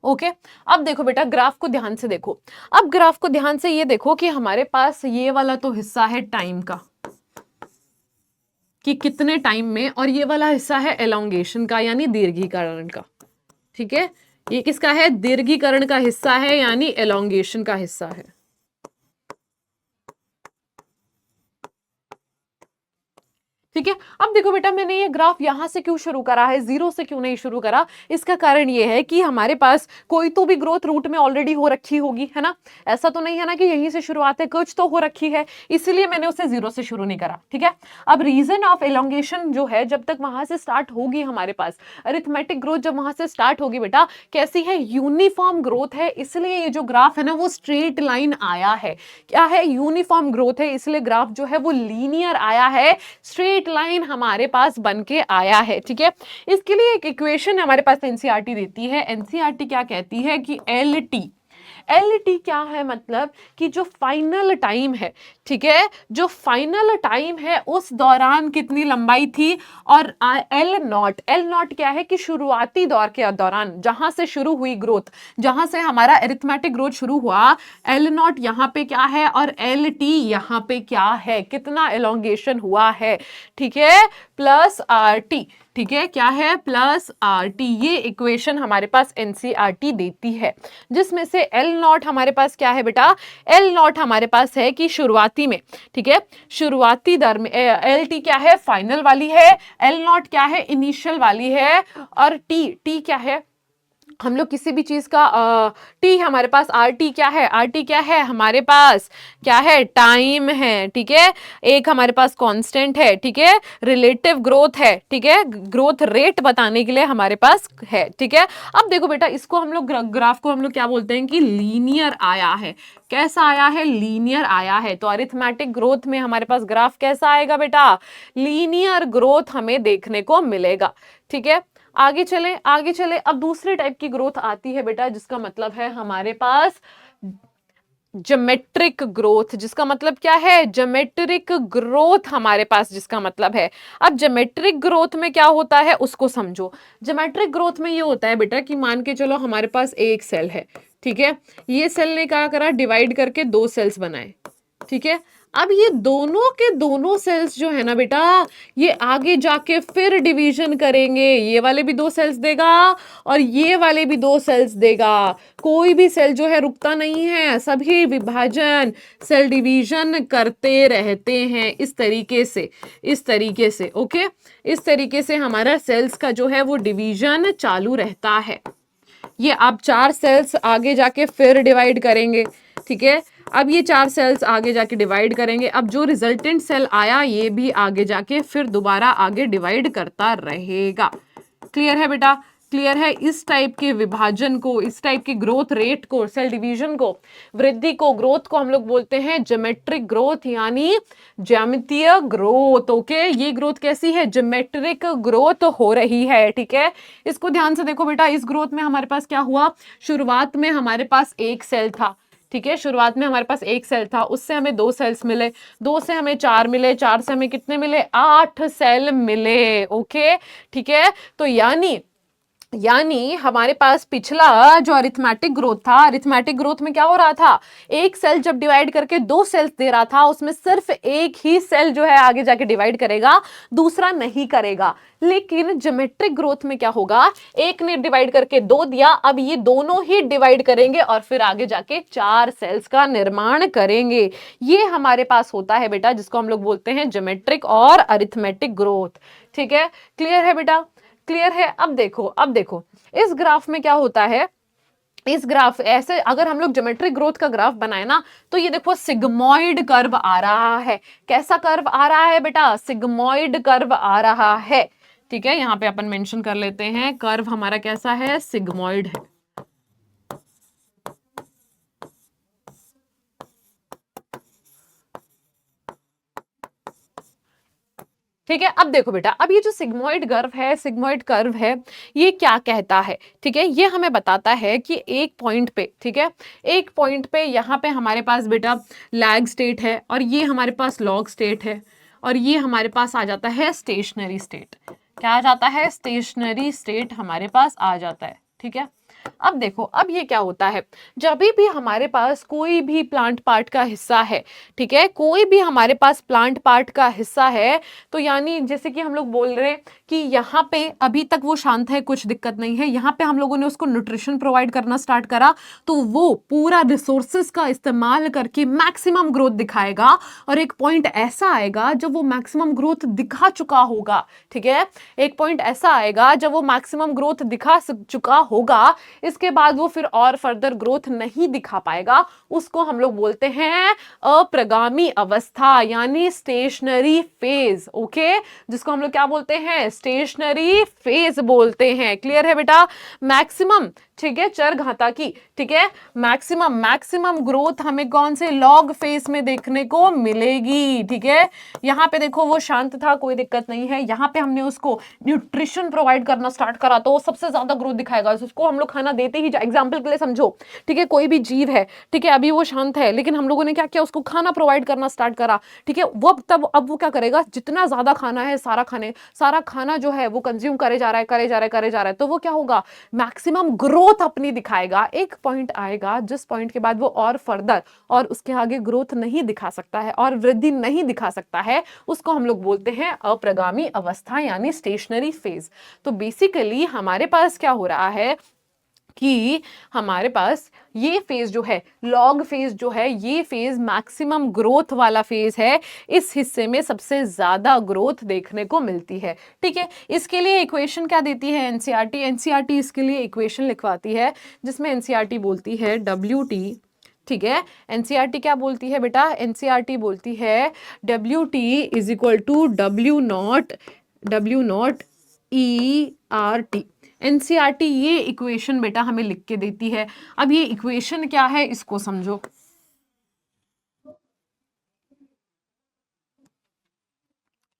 ओके। अब देखो बेटा, ग्राफ को ध्यान से देखो। अब ग्राफ को ध्यान से ये देखो कि हमारे पास ये वाला तो हिस्सा है टाइम का, कि कितने टाइम में, और ये वाला हिस्सा है एलोंगेशन का यानी दीर्घीकरण का। ठीक है, ये किसका है? दीर्घीकरण का हिस्सा है यानी एलोंगेशन का हिस्सा है। ठीक है, अब देखो बेटा, मैंने ये ग्राफ यहां से क्यों शुरू करा है, जीरो से क्यों नहीं शुरू करा? इसका कारण ये है कि हमारे पास कोई तो भी ग्रोथ रूट में ऑलरेडी हो रखी होगी, है ना? ऐसा तो नहीं है ना कि यहीं से शुरुआत है, कुछ तो हो रखी है, इसलिए मैंने उसे जीरो से शुरू नहीं करा। ठीक है, अब रीजन ऑफ एलोंगेशन जो है, जब तक वहां से स्टार्ट होगी हमारे पास अरिथमेटिक ग्रोथ, जब वहां से स्टार्ट होगी बेटा, कैसी है? यूनिफॉर्म ग्रोथ है, इसलिए ये जो ग्राफ है ना वो स्ट्रेट लाइन आया है। क्या है? यूनिफॉर्म ग्रोथ है, इसलिए ग्राफ जो है वो लीनियर आया है, स्ट्रेट लाइन हमारे पास बन के आया है। ठीक है, इसके लिए एक इक्वेशन हमारे पास एनसीईआरटी देती है। एनसीईआरटी क्या कहती है कि एल टी, एल टी क्या है? मतलब कि जो फाइनल टाइम है, ठीक है, जो फाइनल टाइम है उस दौरान कितनी लंबाई थी, और एल नॉट, एल नॉट क्या है कि शुरुआती दौर के दौरान जहां से शुरू हुई ग्रोथ, जहां से हमारा एरिथमेटिक ग्रोथ शुरू हुआ, एल नॉट यहाँ पे क्या है और एल टी यहाँ पे क्या है, कितना एलोंगेशन हुआ है। ठीक है, प्लस आर टी। ठीक है, क्या है? Plus R T. ये इक्वेशन हमारे पास एनसीईआरटी देती है, जिसमें से एल नॉट हमारे पास क्या है बेटा? एल नॉट हमारे पास है कि शुरुआती में, ठीक है, शुरुआती दर में एल टी क्या है? फाइनल वाली है, एल नॉट क्या है? इनिशियल वाली है, और टी, टी क्या है? हम लोग किसी भी चीज का टी हमारे पास, आर टी क्या है? आर टी क्या है हमारे पास? क्या है? टाइम है। ठीक है, एक हमारे पास कांस्टेंट है, ठीक है, रिलेटिव ग्रोथ है, ठीक है, ग्रोथ रेट बताने के लिए हमारे पास है। ठीक है, अब देखो बेटा, इसको हम लोग ग्राफ को हम लोग क्या बोलते हैं कि लीनियर आया है। कैसा आया है? लीनियर आया है। तो अरिथमेटिक ग्रोथ में हमारे पास ग्राफ कैसा आएगा बेटा? लीनियर ग्रोथ हमें देखने को मिलेगा। ठीक है, आगे चले, आगे चले। अब दूसरे टाइप की ग्रोथ आती है बेटा, जिसका मतलब है हमारे पास ज्योमेट्रिक ग्रोथ, जिसका मतलब क्या है? ज्योमेट्रिक ग्रोथ हमारे पास जिसका मतलब है। अब ज्योमेट्रिक ग्रोथ में क्या होता है उसको समझो। ज्योमेट्रिक ग्रोथ में ये होता है बेटा कि मान के चलो हमारे पास एक सेल है, ठीक है, ये सेल ने क्या करा? डिवाइड करके दो सेल्स बनाए। ठीक है, अब ये दोनों के दोनों सेल्स जो है ना बेटा, ये आगे जाके फिर डिवीजन करेंगे। ये वाले भी दो सेल्स देगा और ये वाले भी दो सेल्स देगा। कोई भी सेल जो है रुकता नहीं है, सभी विभाजन सेल डिवीजन करते रहते हैं इस तरीके से, इस तरीके से। ओके, इस तरीके से हमारा सेल्स का जो है वो डिवीजन चालू रहता है। ये अब चार सेल्स आगे जाके फिर डिवाइड करेंगे। ठीक है, अब ये चार सेल्स आगे जाके डिवाइड करेंगे। अब जो रिजल्टेंट सेल आया ये भी आगे जाके फिर दोबारा आगे डिवाइड करता रहेगा। क्लियर है बेटा? क्लियर है? इस टाइप के विभाजन को, इस टाइप की ग्रोथ रेट को, सेल डिवीजन को, वृद्धि को, ग्रोथ को हम लोग बोलते हैं ज्योमेट्रिक ग्रोथ यानी ज्यामितीय ग्रोथ। ओके, ये ग्रोथ कैसी है? ज्योमेट्रिक ग्रोथ हो रही है। ठीक है, इसको ध्यान से देखो बेटा। इस ग्रोथ में हमारे पास क्या हुआ? शुरुआत में हमारे पास एक सेल था, ठीक है, शुरुआत में हमारे पास एक सेल था, उससे हमें दो सेल्स मिले, दो से हमें चार मिले, चार से हमें कितने मिले? 8 सेल मिले। ओके, ठीक है, तो यानी यानी हमारे पास पिछला जो अरिथमेटिक ग्रोथ था, अरिथमेटिक ग्रोथ में क्या हो रहा था, एक सेल जब डिवाइड करके दो सेल्स दे रहा था, उसमें सिर्फ एक ही सेल जो है आगे जाके डिवाइड करेगा, दूसरा नहीं करेगा। लेकिन ज्योमेट्रिक ग्रोथ में क्या होगा, एक ने डिवाइड करके दो दिया, अब ये दोनों ही डिवाइड करेंगे और फिर आगे जाके चार सेल्स का निर्माण करेंगे। ये हमारे पास होता है बेटा, जिसको हम लोग बोलते हैं ज्योमेट्रिक और अरिथमेटिक ग्रोथ। ठीक है, क्लियर है बेटा, क्लियर है। अब देखो इस ग्राफ में क्या होता है, इस ग्राफ ऐसे अगर हम लोग ज्योमेट्रिक ग्रोथ का ग्राफ बनाए ना, तो ये देखो सिग्मोइड कर्व आ रहा है। कैसा कर्व आ रहा है बेटा, सिग्मोइड कर्व आ रहा है। ठीक है, यहां पे अपन मेंशन कर लेते हैं, कर्व हमारा कैसा है, सिग्मोइड है। ठीक है, अब देखो बेटा, अब ये जो सिग्मोइड कर्व है, सिग्मोइड कर्व है, ये क्या कहता है, ठीक है, ये हमें बताता है कि एक पॉइंट पे, ठीक है, एक पॉइंट पे यहाँ पे हमारे पास बेटा लैग स्टेट है, और ये हमारे पास लॉग स्टेट है, और ये हमारे पास आ जाता है स्टेशनरी स्टेट। क्या आ जाता है, स्टेशनरी स्टेट हमारे पास आ जाता है। ठीक है, अब देखो, अब ये क्या होता है, जब भी हमारे पास कोई भी प्लांट पार्ट का हिस्सा है, ठीक है, कोई भी हमारे पास प्लांट पार्ट का हिस्सा है, तो यानी जैसे कि हम लोग बोल रहे हैं कि यहाँ पे अभी तक वो शांत है, कुछ दिक्कत नहीं है, यहाँ पे हम लोगों ने उसको न्यूट्रिशन प्रोवाइड करना स्टार्ट करा, तो वो पूरा रिसोर्सेस का इस्तेमाल करके मैक्सिमम ग्रोथ दिखाएगा, और एक पॉइंट ऐसा आएगा जब वो मैक्सिमम ग्रोथ दिखा चुका होगा। ठीक है, एक पॉइंट ऐसा आएगा जब वो मैक्सिमम ग्रोथ दिखा चुका होगा, इसके बाद वो फिर और फर्दर ग्रोथ नहीं दिखा पाएगा, उसको हम लोग बोलते हैं अप्रगामी अवस्था, यानी स्टेशनरी फेज। ओके, जिसको हम लोग क्या बोलते हैं, स्टेशनरी फेज बोलते हैं। क्लियर है बेटा, मैक्सिमम, ठीक है, चरघाता की, ठीक है, मैक्सिमम ग्रोथ हमें कौन से लॉग फेज में देखने को मिलेगी। ठीक है, यहाँ पे देखो वो शांत था, कोई दिक्कत नहीं है, यहाँ पे हमने उसको न्यूट्रिशन प्रोवाइड करना स्टार्ट करा तो वो सबसे ज्यादा ग्रोथ दिखाएगा, उसको हम लोग खाना देते ही, एग्जाम्पल के लिए समझो, ठीक है, कोई भी जीव है, ठीक है, अभी वो शांत है, लेकिन हम लोगों ने क्या किया, उसको खाना प्रोवाइड करना स्टार्ट करा। ठीक है, वो तब अब वो क्या करेगा, जितना ज्यादा खाना है, सारा खाना जो है वो कंज्यूम करे जा रहा है, तो वो क्या होगा, मैक्सिमम ग्रोथ अपनी दिखाएगा। एक पॉइंट आएगा जिस पॉइंट के बाद वो और फर्दर और उसके आगे ग्रोथ नहीं दिखा सकता है और वृद्धि नहीं दिखा सकता है, उसको हम लोग बोलते हैं अप्रगामी अवस्था, यानी स्टेशनरी फेज। तो बेसिकली हमारे पास क्या हो रहा है कि हमारे पास ये फेज जो है, लॉग फेज जो है, ये फेज मैक्सिमम ग्रोथ वाला फेज है, इस हिस्से में सबसे ज्यादा ग्रोथ देखने को मिलती है। ठीक है, इसके लिए इक्वेशन क्या देती है एनसीईआरटी, एनसीईआरटी इसके लिए इक्वेशन लिखवाती है, जिसमें एनसीईआरटी बोलती है WT, ठीक है, एनसीईआरटी क्या बोलती है बेटा, एनसीईआरटी बोलती है WT is equal to W not ERT। NCERT ये इक्वेशन बेटा हमें लिख के देती है। अब ये इक्वेशन क्या है, इसको समझो।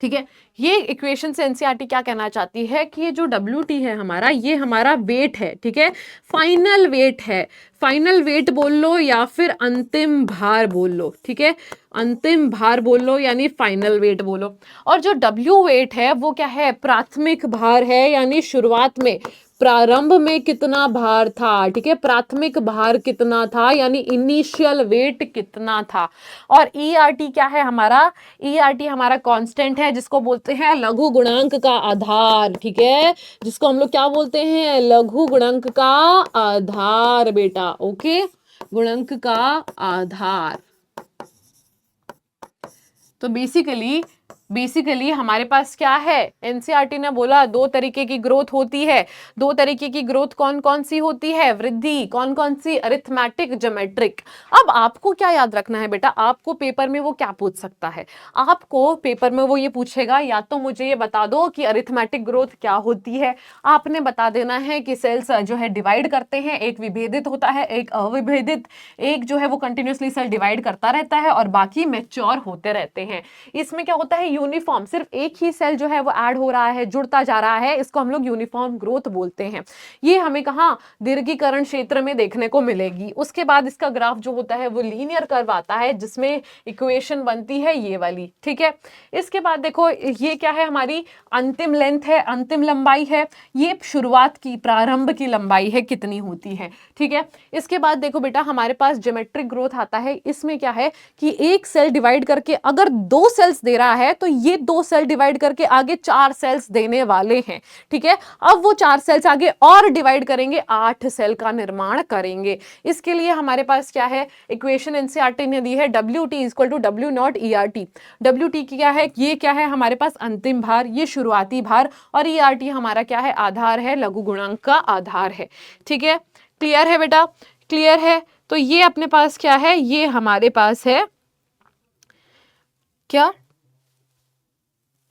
ठीक है, ये इक्वेशन से एनसीईआरटी क्या कहना चाहती है कि ये जो WT है हमारा, ये हमारा वेट है। ठीक है, फाइनल वेट है, फाइनल वेट बोल लो या फिर अंतिम भार बोल लो। ठीक है, अंतिम भार बोल लो यानी फाइनल वेट बोलो। और जो W वेट है वो क्या है, प्राथमिक भार है, यानी शुरुआत में, प्रारंभ में कितना भार था। ठीक है, प्राथमिक भार कितना था, यानी इनिशियल वेट कितना था। और ERT क्या है हमारा, ERT हमारा कांस्टेंट है, जिसको बोलते हैं लघु गुणांक का आधार। ठीक है, जिसको हम लोग क्या बोलते हैं, लघु गुणांक का आधार बेटा। ओके, गुणांक का आधार। तो बेसिकली हमारे पास क्या है, एनसीईआरटी ने बोला दो तरीके की ग्रोथ होती है। दो तरीके की ग्रोथ कौन कौन सी होती है, वृद्धि कौन कौन सी, अरिथमेटिक, ज्योमेट्रिक। अब आपको क्या याद रखना है बेटा, आपको पेपर में वो क्या पूछ सकता है, आपको पेपर में वो ये पूछेगा, या तो मुझे ये बता दो कि अरिथमेटिक ग्रोथ क्या होती है, आपने बता देना है कि सेल्स जो है डिवाइड करते हैं, एक विभेदित होता है, एक अविभेदित, एक जो है वो कंटिन्यूसली सेल डिवाइड करता रहता है और बाकी मैच्योर होते रहते हैं। इसमें क्या होता है, यूनिफॉर्म, सिर्फ एक ही सेल जो है वो ऐड हो रहा है, जुड़ता जा रहा है, इसको हम लोग यूनिफॉर्म ग्रोथ बोलते हैं। ये हमें कहाँ, दीर्घीकरण क्षेत्र में देखने को मिलेगी। उसके बाद इसका ग्राफ जो होता है वो लीनियर कर्व आता है, जिसमें इक्वेशन बनती है ये वाली, ठीक है। इसके बाद देखो ये क्या है, हमारी अंतिम लेंथ है, अंतिम लंबाई है, ये शुरुआत की, प्रारंभ की लंबाई है कितनी होती है, ठीक है। इसके बाद देखो बेटा हमारे पास ज्योमेट्रिक ग्रोथ आता है। इसमें क्या है कि एक सेल डिवाइड करके अगर 2 सेल्स दे रहा है तो ये 2 सेल डिवाइड करके आगे 4 सेल्स देने वाले हैं, ठीक है। अब वो 4 सेल्स आगे और डिवाइड करेंगे, 8 सेल का निर्माण करेंगे। इसके लिए हमारे पास क्या है, इक्वेशन एनसीईआरटी ने दी है, WT equal to W not ERT। WT क्या है, ये क्या है हमारे पास अंतिम भार, ये शुरुआती भार, और ERT हमारा क्या है, आधार है, लघु गुणांक का आधार है, ठीक है। क्लियर है बेटा, क्लियर है। तो ये अपने पास क्या है, ये हमारे पास है क्या,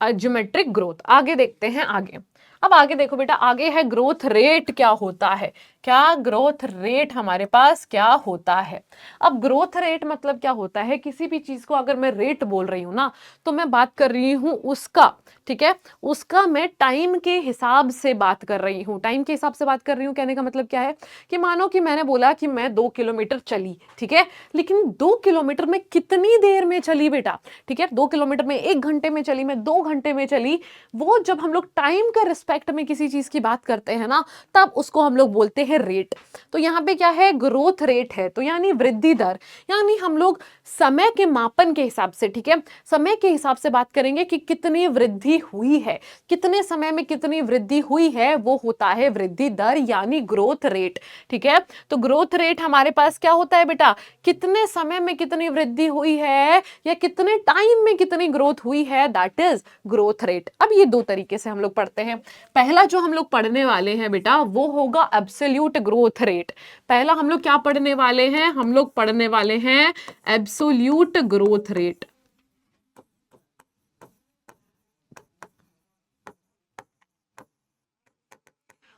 ज्योमेट्रिक ग्रोथ। आगे देखते हैं आगे। अब आगे देखो बेटा, आगे है ग्रोथ रेट क्या होता है, क्या ग्रोथ रेट हमारे पास क्या होता है। अब ग्रोथ रेट मतलब क्या होता है, किसी भी चीज को अगर मैं रेट बोल रही हूं ना, तो मैं बात कर रही हूं उसका, ठीक है, उसका मैं टाइम के हिसाब से बात कर रही हूं, टाइम के हिसाब से बात कर रही हूं। कहने का मतलब क्या है कि मानो कि मैंने बोला कि मैं 2 किलोमीटर चली, ठीक है, लेकिन 2 किलोमीटर में कितनी देर में चली बेटा, ठीक है, 2 किलोमीटर में 1 घंटे में चली, मैं 2 घंटे में चली, वो जब हम लोग टाइम के रिस्पेक्ट में किसी चीज की बात करते हैं ना, तब उसको हम लोग बोलते हैं रेट। तो यहाँ पे क्या है, ग्रोथ रेट है, तो यानी वृद्धि दर, यानी हम लोग समय के मापन के हिसाब से, ठीक है, समय के हिसाब से बात करेंगे कि कितनी वृद्धि हुई है, कितने समय में कितनी वृद्धि हुई है, वो होता है वृद्धि दर यानी ग्रोथ रेट, ठीक है। तो ग्रोथ रेट हमारे पास क्या होता है बेटा, कितने समय में कितनी वृद्धि हुई है या कितने टाइम में कितनी ग्रोथ हुई है, दैट इज ग्रोथ रेट। अब ये 2 तरीके से हम लोग पढ़ते हैं। पहला जो हम लोग पढ़ने वाले हैं बेटा वो होगा एब्सोल्यूट ग्रोथ रेट। पहला हम लोग क्या पढ़ने वाले हैं, हम लोग पढ़ने वाले हैं एब्सोल्यूट ग्रोथ रेट।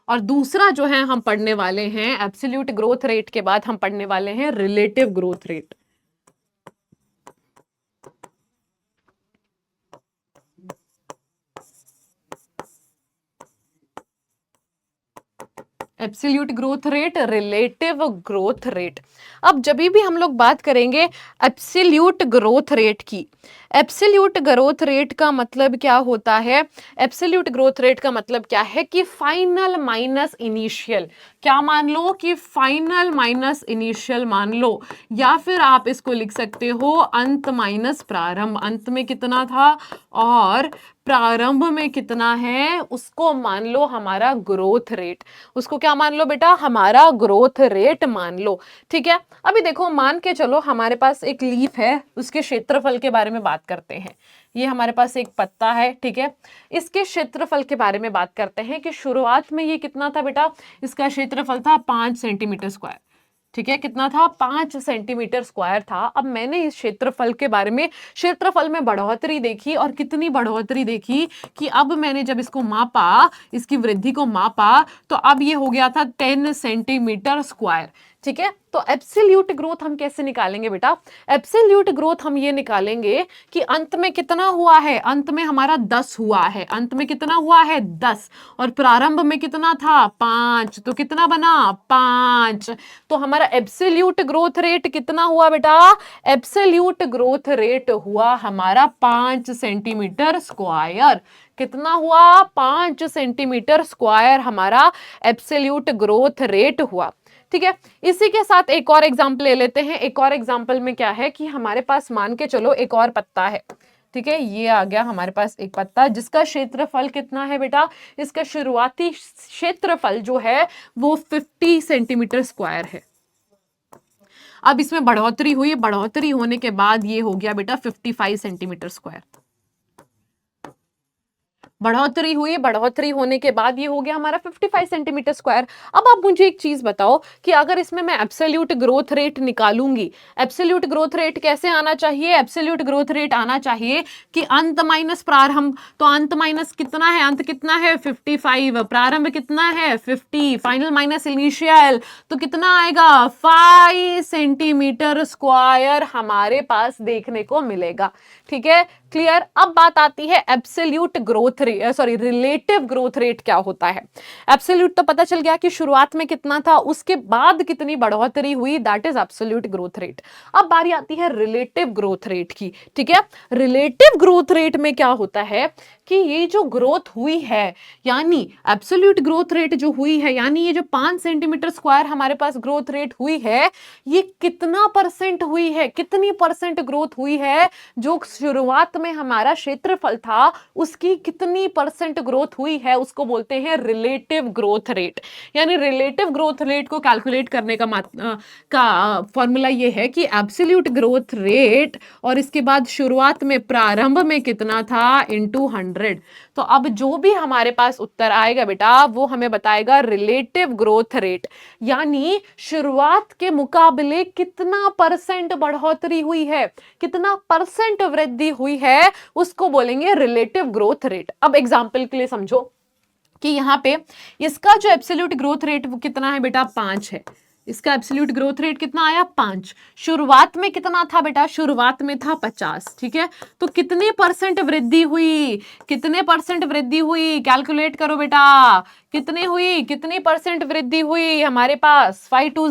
और दूसरा जो है हम पढ़ने वाले हैं एब्सोल्यूट ग्रोथ रेट के बाद हम पढ़ने वाले हैं relative growth rate. Absolute growth rate, relative growth rate. अब जब भी हम लोग बात करेंगे एब्सोल्यूट ग्रोथ रेट की, एब्सोल्यूट ग्रोथ रेट का मतलब क्या होता है, एब्सोल्यूट ग्रोथ रेट का मतलब क्या है कि फाइनल माइनस इनिशियल। क्या मान लो कि फाइनल माइनस इनिशियल मान लो, या फिर आप इसको लिख सकते हो अंत माइनस प्रारंभ। अंत में कितना था और प्रारंभ में कितना है, उसको मान लो हमारा ग्रोथ रेट। उसको क्या मान लो बेटा, हमारा ग्रोथ रेट मान लो, ठीक है। अभी देखो मान के चलो हमारे पास एक लीफ है, उसके क्षेत्रफल के बारे में बात करते हैं। ये हमारे पास एक पत्ता है, ठीक है, इसके क्षेत्रफल के बारे में बात करते हैं कि शुरुआत में ये कितना था बेटा, इसका क्षेत्रफल था 5 सेंटीमीटर स्क्वायर, ठीक है, कितना था, 5 सेंटीमीटर स्क्वायर था। अब मैंने इस क्षेत्रफल के बारे में, क्षेत्रफल में बढ़ोतरी देखी, और कितनी बढ़ोतरी देखी कि अब मैंने जब इसको मापा, इसकी वृद्धि को मापा, तो अब ये हो गया था 10 सेंटीमीटर स्क्वायर, ठीक है। तो एब्सोल्यूट ग्रोथ हम कैसे निकालेंगे बेटा, एब्सोल्यूट ग्रोथ हम ये निकालेंगे कि अंत में कितना हुआ है, अंत में हमारा 10 हुआ है, अंत में कितना हुआ है 10, और प्रारंभ में कितना था 5, तो कितना बना 5। तो हमारा एब्सोल्यूट ग्रोथ रेट कितना हुआ बेटा, एब्सोल्यूट ग्रोथ रेट हुआ हमारा 5 सेंटीमीटर स्क्वायर। कितना हुआ, 5 सेंटीमीटर स्क्वायर हमारा एब्सोल्यूट ग्रोथ रेट हुआ, ठीक है। इसी के साथ एक और एग्जांपल ले लेते हैं। एक और एग्जांपल में क्या है कि हमारे पास मान के चलो एक और पत्ता है, ठीक है, ये आ गया हमारे पास एक पत्ता, जिसका क्षेत्रफल कितना है बेटा, इसका शुरुआती क्षेत्रफल जो है वो 50 सेंटीमीटर स्क्वायर है। अब इसमें बढ़ोतरी हुई, बढ़ोतरी होने के बाद ये हो गया बेटा 55 सेंटीमीटर स्क्वायर। बढ़ोतरी हुई, बढ़ोतरी होने के बाद ये हो गया हमारा 55 सेंटीमीटर स्क्वायर। अब आप मुझे एक चीज बताओ कि अगर इसमें मैं एब्सोल्यूट ग्रोथ रेट निकालूंगी, एब्सोल्यूट ग्रोथ रेट कैसे आना चाहिए, एब्सोल्यूट ग्रोथ रेट आना चाहिए कि अंत माइनस प्रारंभ। तो अंत माइनस कितना है, अंत कितना है 55, प्रारंभ कितना है 50, फाइनल माइनस इनिशियल, तो कितना आएगा 5 सेंटीमीटर स्क्वायर हमारे पास देखने को मिलेगा, ठीक है। क्लियर। अब बात आती है absolute growth rate, sorry relative growth rate क्या होता है। एब्सोल्यूट तो पता चल गया कि शुरुआत में कितना था, उसके बाद कितनी बढ़ोतरी हुई, that is absolute growth rate. अब बारी आती है रिलेटिव ग्रोथ रेट की, ठीक है। रिलेटिव ग्रोथ रेट में क्या होता है कि ये जो ग्रोथ हुई है, यानी एब्सोल्यूट ग्रोथ रेट जो हुई है, यानी ये जो 5 सेंटीमीटर स्क्वायर हमारे पास ग्रोथ रेट हुई है, ये कितना परसेंट हुई है, कितनी परसेंट ग्रोथ हुई है, जो शुरुआत में हमारा क्षेत्रफल था उसकी कितनी परसेंट ग्रोथ हुई है, उसको बोलते हैं रिलेटिव ग्रोथ रेट। यानी रिलेटिव ग्रोथ रेट को कैलकुलेट करने का फॉर्मूला ये है कि एब्सोल्यूट ग्रोथ रेट और इसके बाद शुरुआत में प्रारंभ में कितना था इनटू 100। तो अब जो भी हमारे पास उत्तर आएगा बेटा वो हमें बताएगा रिलेटिव ग्रोथ रेट, यानी शुरुआत के मुकाबले कितना परसेंट बढ़ोतरी हुई है, कितना परसेंट वृद्धि हुई है, उसको बोलेंगे रिलेटिव ग्रोथ रेट। अब एग्जांपल के लिए समझो कि यहाँ पे इसका जो एब्सोल्यूट ग्रोथ रेट वो कितना है बेटा 5 है। इसका एब्सोल्यूट ग्रोथ रेट कितना आया 5। शुरुआत में कितना था बेटा, शुरुआत में था 50, ठीक है। तो कितने परसेंट वृद्धि हुई, कितने परसेंट वृद्धि हुई, कैलकुलेट करो बेटा, कितनी हुई, कितनी परसेंट वृद्धि हुई हमारे पास, 5 2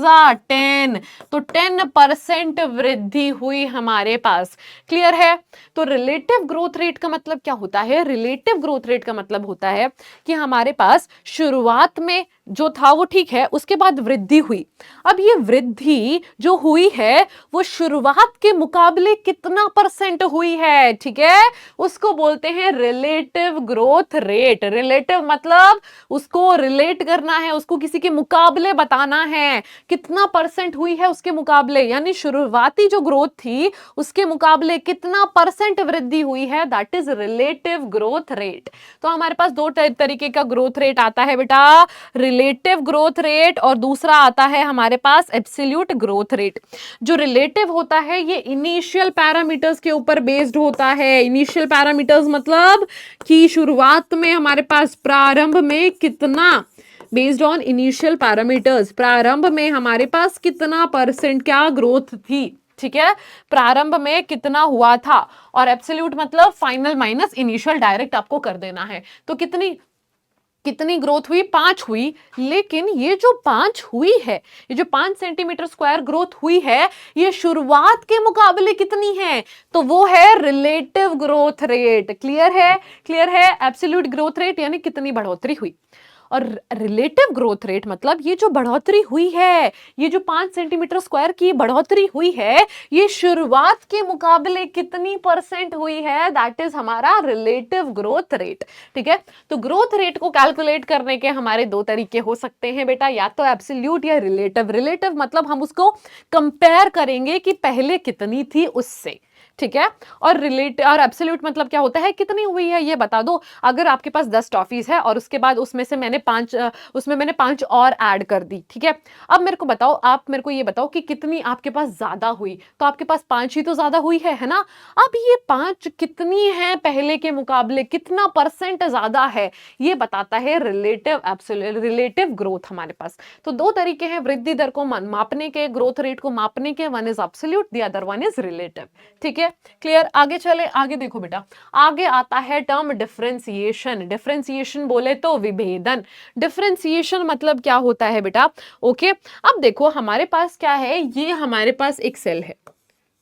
10, तो 10% वृद्धि हुई हमारे पास। क्लियर है। तो रिलेटिव ग्रोथ रेट का मतलब क्या होता है, रिलेटिव ग्रोथ रेट का मतलब होता है कि हमारे पास शुरुआत में जो था वो ठीक है, उसके बाद वृद्धि हुई। अब ये वृद्धि जो हुई है वो शुरुआत के मुकाबले कितना परसेंट हुई है, ठीक है, उसको बोलते हैं रिलेटिव ग्रोथ रेट। रिलेटिव मतलब उसको रिलेट करना है, उसको किसी के मुकाबले बताना है, कितना परसेंट हुई है उसके मुकाबले, यानी शुरुआती जो ग्रोथ थी उसके मुकाबले कितना परसेंट वृद्धि हुई है, that is relative growth rate. तो हमारे पास दो तरीके का ग्रोथ रेट आता है बेटा, रिलेटिव ग्रोथ रेट और दूसरा आता है हमारे पास एब्सोल्यूट ग्रोथ रेट। जो रिलेटिव होता है ये इनिशियल पैरामीटर्स के ऊपर बेस्ड होता है। इनिशियल पैरामीटर्स मतलब कि शुरुआत में हमारे पास प्रारंभ में कितना, बेस्ड ऑन इनिशियल पैरामीटर्स, प्रारंभ में हमारे पास कितना परसेंट क्या ग्रोथ थी, ठीक है, प्रारंभ में कितना हुआ था। और एब्सोल्यूट मतलब फाइनल माइनस इनिशियल, डायरेक्ट आपको कर देना है। तो कितनी ग्रोथ हुई, 5 हुई, लेकिन ये जो 5 हुई है, ये जो 5 सेंटीमीटर स्क्वायर ग्रोथ हुई है, ये शुरुआत के मुकाबले कितनी है, तो वो है रिलेटिव ग्रोथ रेट। क्लियर है, क्लियर है। एब्सोल्यूट ग्रोथ रेट यानी कितनी बढ़ोतरी हुई, और रिलेटिव ग्रोथ रेट मतलब ये जो बढ़ोतरी हुई है, ये जो 5 सेंटीमीटर स्क्वायर की बढ़ोतरी हुई है, ये शुरुआत के मुकाबले कितनी परसेंट हुई है, दैट इज हमारा रिलेटिव ग्रोथ रेट। ठीक है, तो ग्रोथ रेट को कैलकुलेट करने के हमारे दो तरीके हो सकते हैं बेटा, या तो एब्सोल्यूट या रिलेटिव। रिलेटिव मतलब हम उसको कंपेयर करेंगे कि पहले कितनी थी उससे, ठीक है, और एब्सोल्यूट मतलब क्या होता है, कितनी हुई है ये बता दो। अगर आपके पास 10 टॉफीज है और उसके बाद उसमें मैंने 5 और ऐड कर दी, ठीक है, अब मेरे को बताओ, आप मेरे को ये बताओ कि कितनी आपके पास ज्यादा हुई, तो आपके पास 5 ही तो ज्यादा हुई है ना। अब ये 5 कितनी है पहले के मुकाबले, कितना परसेंट ज्यादा है, ये बताता है रिलेटिव ग्रोथ हमारे पास। तो दो तरीके हैं वृद्धि दर को मापने के, ग्रोथ रेट को मापने के, one is absolute, the other one is relative. ठीक है, क्लियर। आगे चले, आगे देखो बेटा, आगे आता है टर्म डिफरेंशिएशन। डिफरेंशिएशन बोले तो विभेदन। डिफरेंशिएशन मतलब क्या होता है बेटा, ओके। अब देखो हमारे पास क्या है, ये हमारे पास एक सेल है,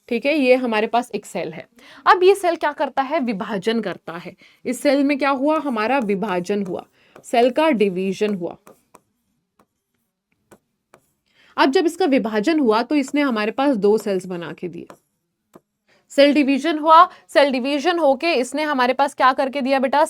ठीक है, ये हमारे पास एक सेल है। अब ये सेल क्या करता है, विभाजन करता है। इस सेल में क्या हुआ, हमारा विभाजन हुआ, सेल का डिवीजन हुआ। अब जब इसका विभाजन हुआ तो इसने हमारे पास 2 सेल्स बना के दिए। सेल डिवीजन हुआ, सेल डिवीजन होके इसने हमारे पास क्या करके दिया बेटा,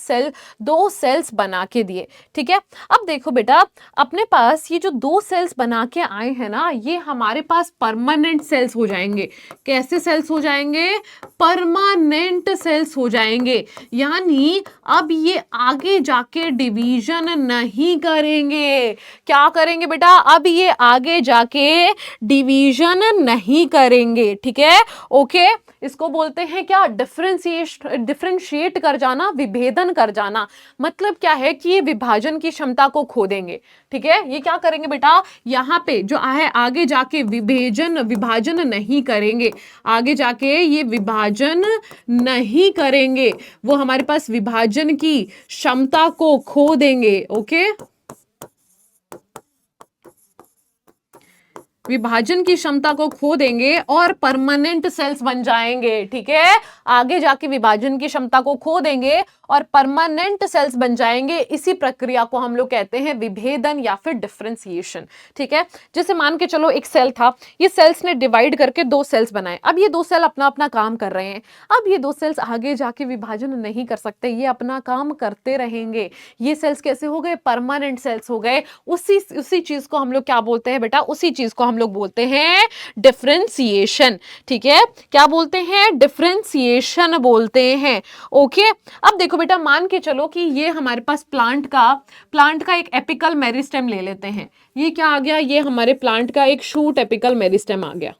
2 सेल्स बना के दिए। ठीक है, अब देखो बेटा, अपने पास ये जो 2 सेल्स बना के आए हैं ना, ये हमारे पास परमानेंट सेल्स हो जाएंगे। कैसे सेल्स हो जाएंगे, परमानेंट सेल्स हो जाएंगे। यानी अब ये आगे जाके डिवीजन नहीं करेंगे। क्या करेंगे बेटा, अब ये आगे जाके डिवीजन नहीं करेंगे। ठीक है, ओके, इसको बोलते हैं क्या, डिफरेंशिएट कर जाना, विभेदन कर जाना। मतलब क्या है कि ये विभाजन की क्षमता को खो देंगे। ठीक है, ये क्या करेंगे बेटा, यहाँ पे जो है आगे जाके विभाजन नहीं करेंगे, आगे जाके ये विभाजन नहीं करेंगे, वो हमारे पास विभाजन की क्षमता को खो देंगे। ओके, विभाजन की क्षमता को खो देंगे और परमानेंट सेल्स बन जाएंगे। ठीक है, आगे जाके विभाजन की क्षमता को खो देंगे और परमानेंट सेल्स बन जाएंगे। इसी प्रक्रिया को हम लोग कहते हैं विभेदन या फिर डिफरेंशिएशन। ठीक है, जैसे मान के चलो एक सेल था, ये सेल्स ने डिवाइड करके दो सेल्स बनाए। अब ये दो सेल अपना अपना काम कर रहे हैं। अब ये दो सेल्स आगे जाके विभाजन नहीं कर सकते, ये अपना काम करते रहेंगे। ये सेल्स कैसे हो गए, परमानेंट सेल्स हो गए। उसी चीज को हम लोग क्या बोलते हैं बेटा, उसी चीज को हम लोग बोलते हैं डिफरेंशिएशन। ठीक है, क्या बोलते हैं, डिफरेंशिएशन बोलते हैं। ओके, अब देखो बेटा, मान के चलो कि ये हमारे पास प्लांट का एक एपिकल मेरिस्टेम ले लेते हैं। ये क्या आ गया, ये हमारे प्लांट का एक शूट एपिकल मेरिस्टेम आ गया।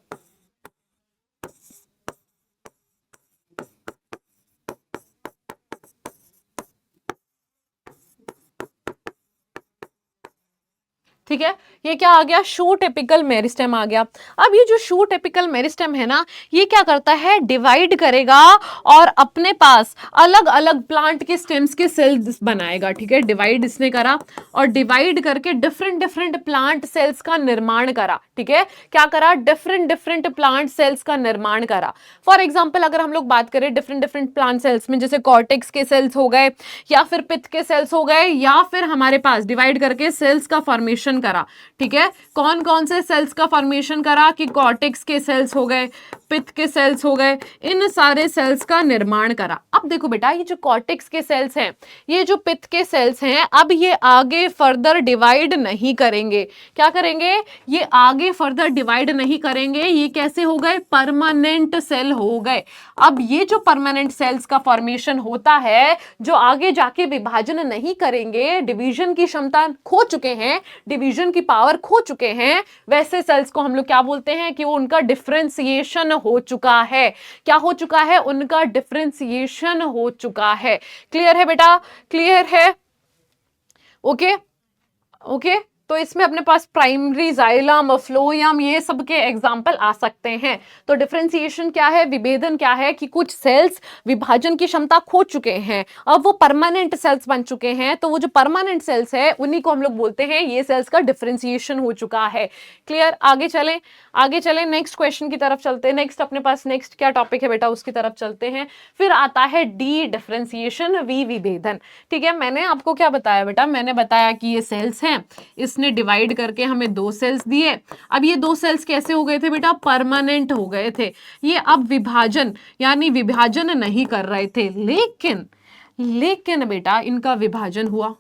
ठीक है, ये क्या आ गया, शूट एपिकल मेरिस्टेम आ गया। अब ये जो शूट एपिकल मेरिस्टेम है ना, ये क्या करता है, डिवाइड करेगा और अपने पास अलग अलग प्लांट के स्टेम्स के सेल्स बनाएगा। ठीक है, डिवाइड इसने करा और डिवाइड करके डिफरेंट डिफरेंट प्लांट सेल्स का निर्माण करा। ठीक है, क्या करा, डिफरेंट डिफरेंट प्लांट सेल्स का निर्माण करा। फॉर एग्जाम्पल अगर हम लोग बात करें डिफरेंट डिफरेंट प्लांट सेल्स में, जैसे कॉर्टेक्स के सेल्स हो गए या फिर पित्त के सेल्स हो गए, या फिर हमारे पास डिवाइड करके सेल्स का फॉर्मेशन करा। ठीक है, कौन कौन से सेल्स का फॉर्मेशन करा, कि कॉर्टेक्स के सेल्स हो गए, पित्त के सेल्स हो गए, इन सारे सेल्स का निर्माण करा। अब देखो बेटा, ये जो कॉर्टेक्स के सेल्स हैं, ये जो पित्त के सेल्स हैं, अब ये आगे फर्दर डिवाइड नहीं करेंगे। क्या करेंगे, ये आगे फर्दर डिवाइड नहीं करेंगे। ये कैसे हो गए, परमानेंट सेल हो गए। अब ये जो परमानेंट सेल्स का फॉर्मेशन होता है, जो आगे जाके विभाजन नहीं करेंगे, डिवीजन की क्षमता खो चुके हैं, डिवीजन की पावर खो चुके हैं, वैसे सेल्स को हम लोग क्या बोलते हैं, कि वो उनका डिफरेंशिएशन हो चुका है। क्या हो चुका है, उनका डिफरेंशिएशन हो चुका है। क्लियर है बेटा, क्लियर है। ओके ओके, तो इसमें अपने पास प्राइमरी, जाइलम, फ्लोएम, ये सब के एग्जाम्पल आ सकते हैं। तो डिफरेंशिएशन क्या है, विभेदन क्या है, कि कुछ सेल्स विभाजन की क्षमता खो चुके हैं, अब वो परमानेंट सेल्स बन चुके हैं। तो वो जो परमानेंट सेल्स है, उन्हीं को हम लोग बोलते हैं ये सेल्स का डिफरेंशिएशन हो चुका है। क्लियर, आगे चलें, आगे चलें, नेक्स्ट क्वेश्चन की तरफ चलते हैं। नेक्स्ट अपने पास नेक्स्ट क्या टॉपिक है बेटा, उसकी तरफ चलते हैं। फिर आता है डी डिफरेंशिएशन, विभेदन। ठीक है, मैंने आपको क्या बताया बेटा, मैंने बताया कि ये सेल्स हैं, इसने डिवाइड करके हमें दो सेल्स दिए। अब ये दो सेल्स कैसे हो गए थे बेटा, परमानेंट हो गए थे। ये अब विभाजन यानी विभाजन नहीं कर रहे थे, लेकिन बेटा इनका विभाजन हुआ।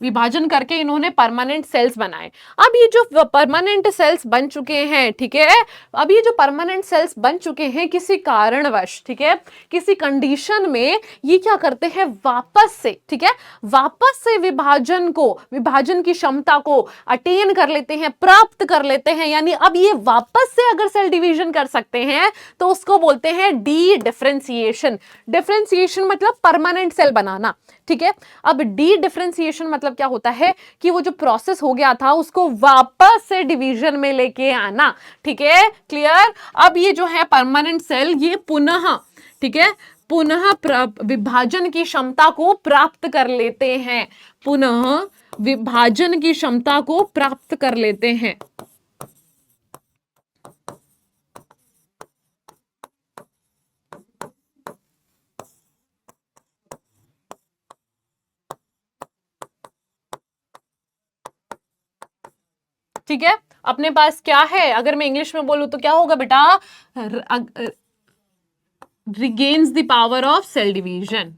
विभाजन करके इन्होंने परमानेंट सेल्स बनाए। अब ये जो परमानेंट सेल्स बन चुके हैं, ठीक है, अब ये जो परमानेंट सेल्स बन चुके हैं किसी कारणवश, ठीक है, किसी कंडीशन में, ये क्या करते हैं, वापस से, ठीक है, वापस से विभाजन की क्षमता को अटेन कर लेते हैं, प्राप्त कर लेते हैं। यानी अब ये वापस से अगर सेल डिवीजन कर सकते हैं तो उसको बोलते हैं डी डिफरेंशिएशन। डिफरेंशिएशन मतलब परमानेंट सेल बनाना। ठीक है, अब डी डिफरेंशिएशन मतलब क्या होता है, कि वो जो प्रोसेस हो गया था उसको वापस से डिवीजन में लेके आना। ठीक है, क्लियर। अब ये जो है परमानेंट सेल, ये पुनः, ठीक है, पुनः विभाजन की क्षमता को प्राप्त कर लेते हैं, पुनः विभाजन की क्षमता को प्राप्त कर लेते हैं। ठीक है, अपने पास क्या है, अगर मैं इंग्लिश में बोलूं तो क्या होगा बेटा, regains the power of cell division.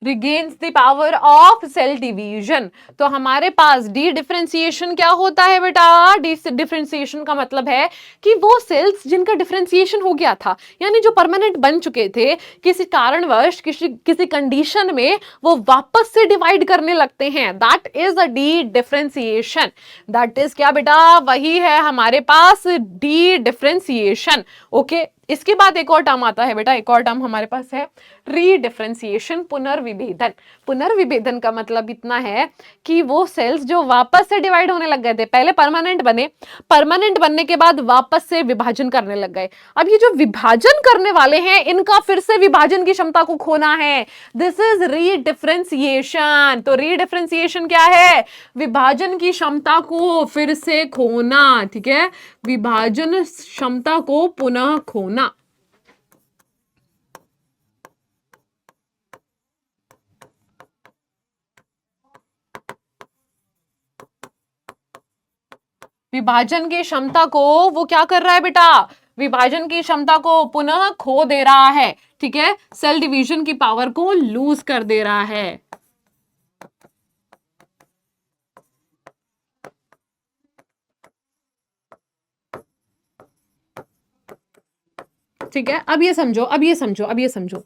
Regains the power of cell division. तो हमारे पास डी डिफरेंशिएशन क्या होता है बेटा? डी डिफरेंशिएशन का मतलब है कि वो सेल्स जिनका डिफरेंशिएशन हो गया था, यानी जो परमानेंट बन चुके थे, किसी कारणवश किसी किसी कंडीशन में वो वापस से डिवाइड करने लगते हैं, that is a D differentiation. That is क्या बेटा? वही है हमारे पास डी डिफरेंशिएशन। ओके, इसके बाद एक और टर्म आता है बेटा, एक और टर्म हमारे पास है रीडिफरेंशिएशन, पुनर्विभेदन। पुनर्विभेदन का मतलब इतना है कि वो सेल्स जो वापस से डिवाइड होने लग गए थे, पहले परमानेंट बने, परमानेंट बनने के बाद वापस से विभाजन करने लग गए, अब ये जो विभाजन करने वाले हैं इनका फिर से विभाजन की क्षमता को खोना है, दिस इज रीडिफरेंशिएशन। तो रीडिफरेंशिएशन क्या है? विभाजन की क्षमता को फिर से खोना, ठीक है, विभाजन क्षमता को पुनः खोना। विभाजन की क्षमता को वो क्या कर रहा है बेटा? विभाजन की क्षमता को पुनः खो दे रहा है, ठीक है, सेल डिवीजन की पावर को लूज कर दे रहा है। ठीक है, अब ये समझो, अब ये समझो, अब ये समझो,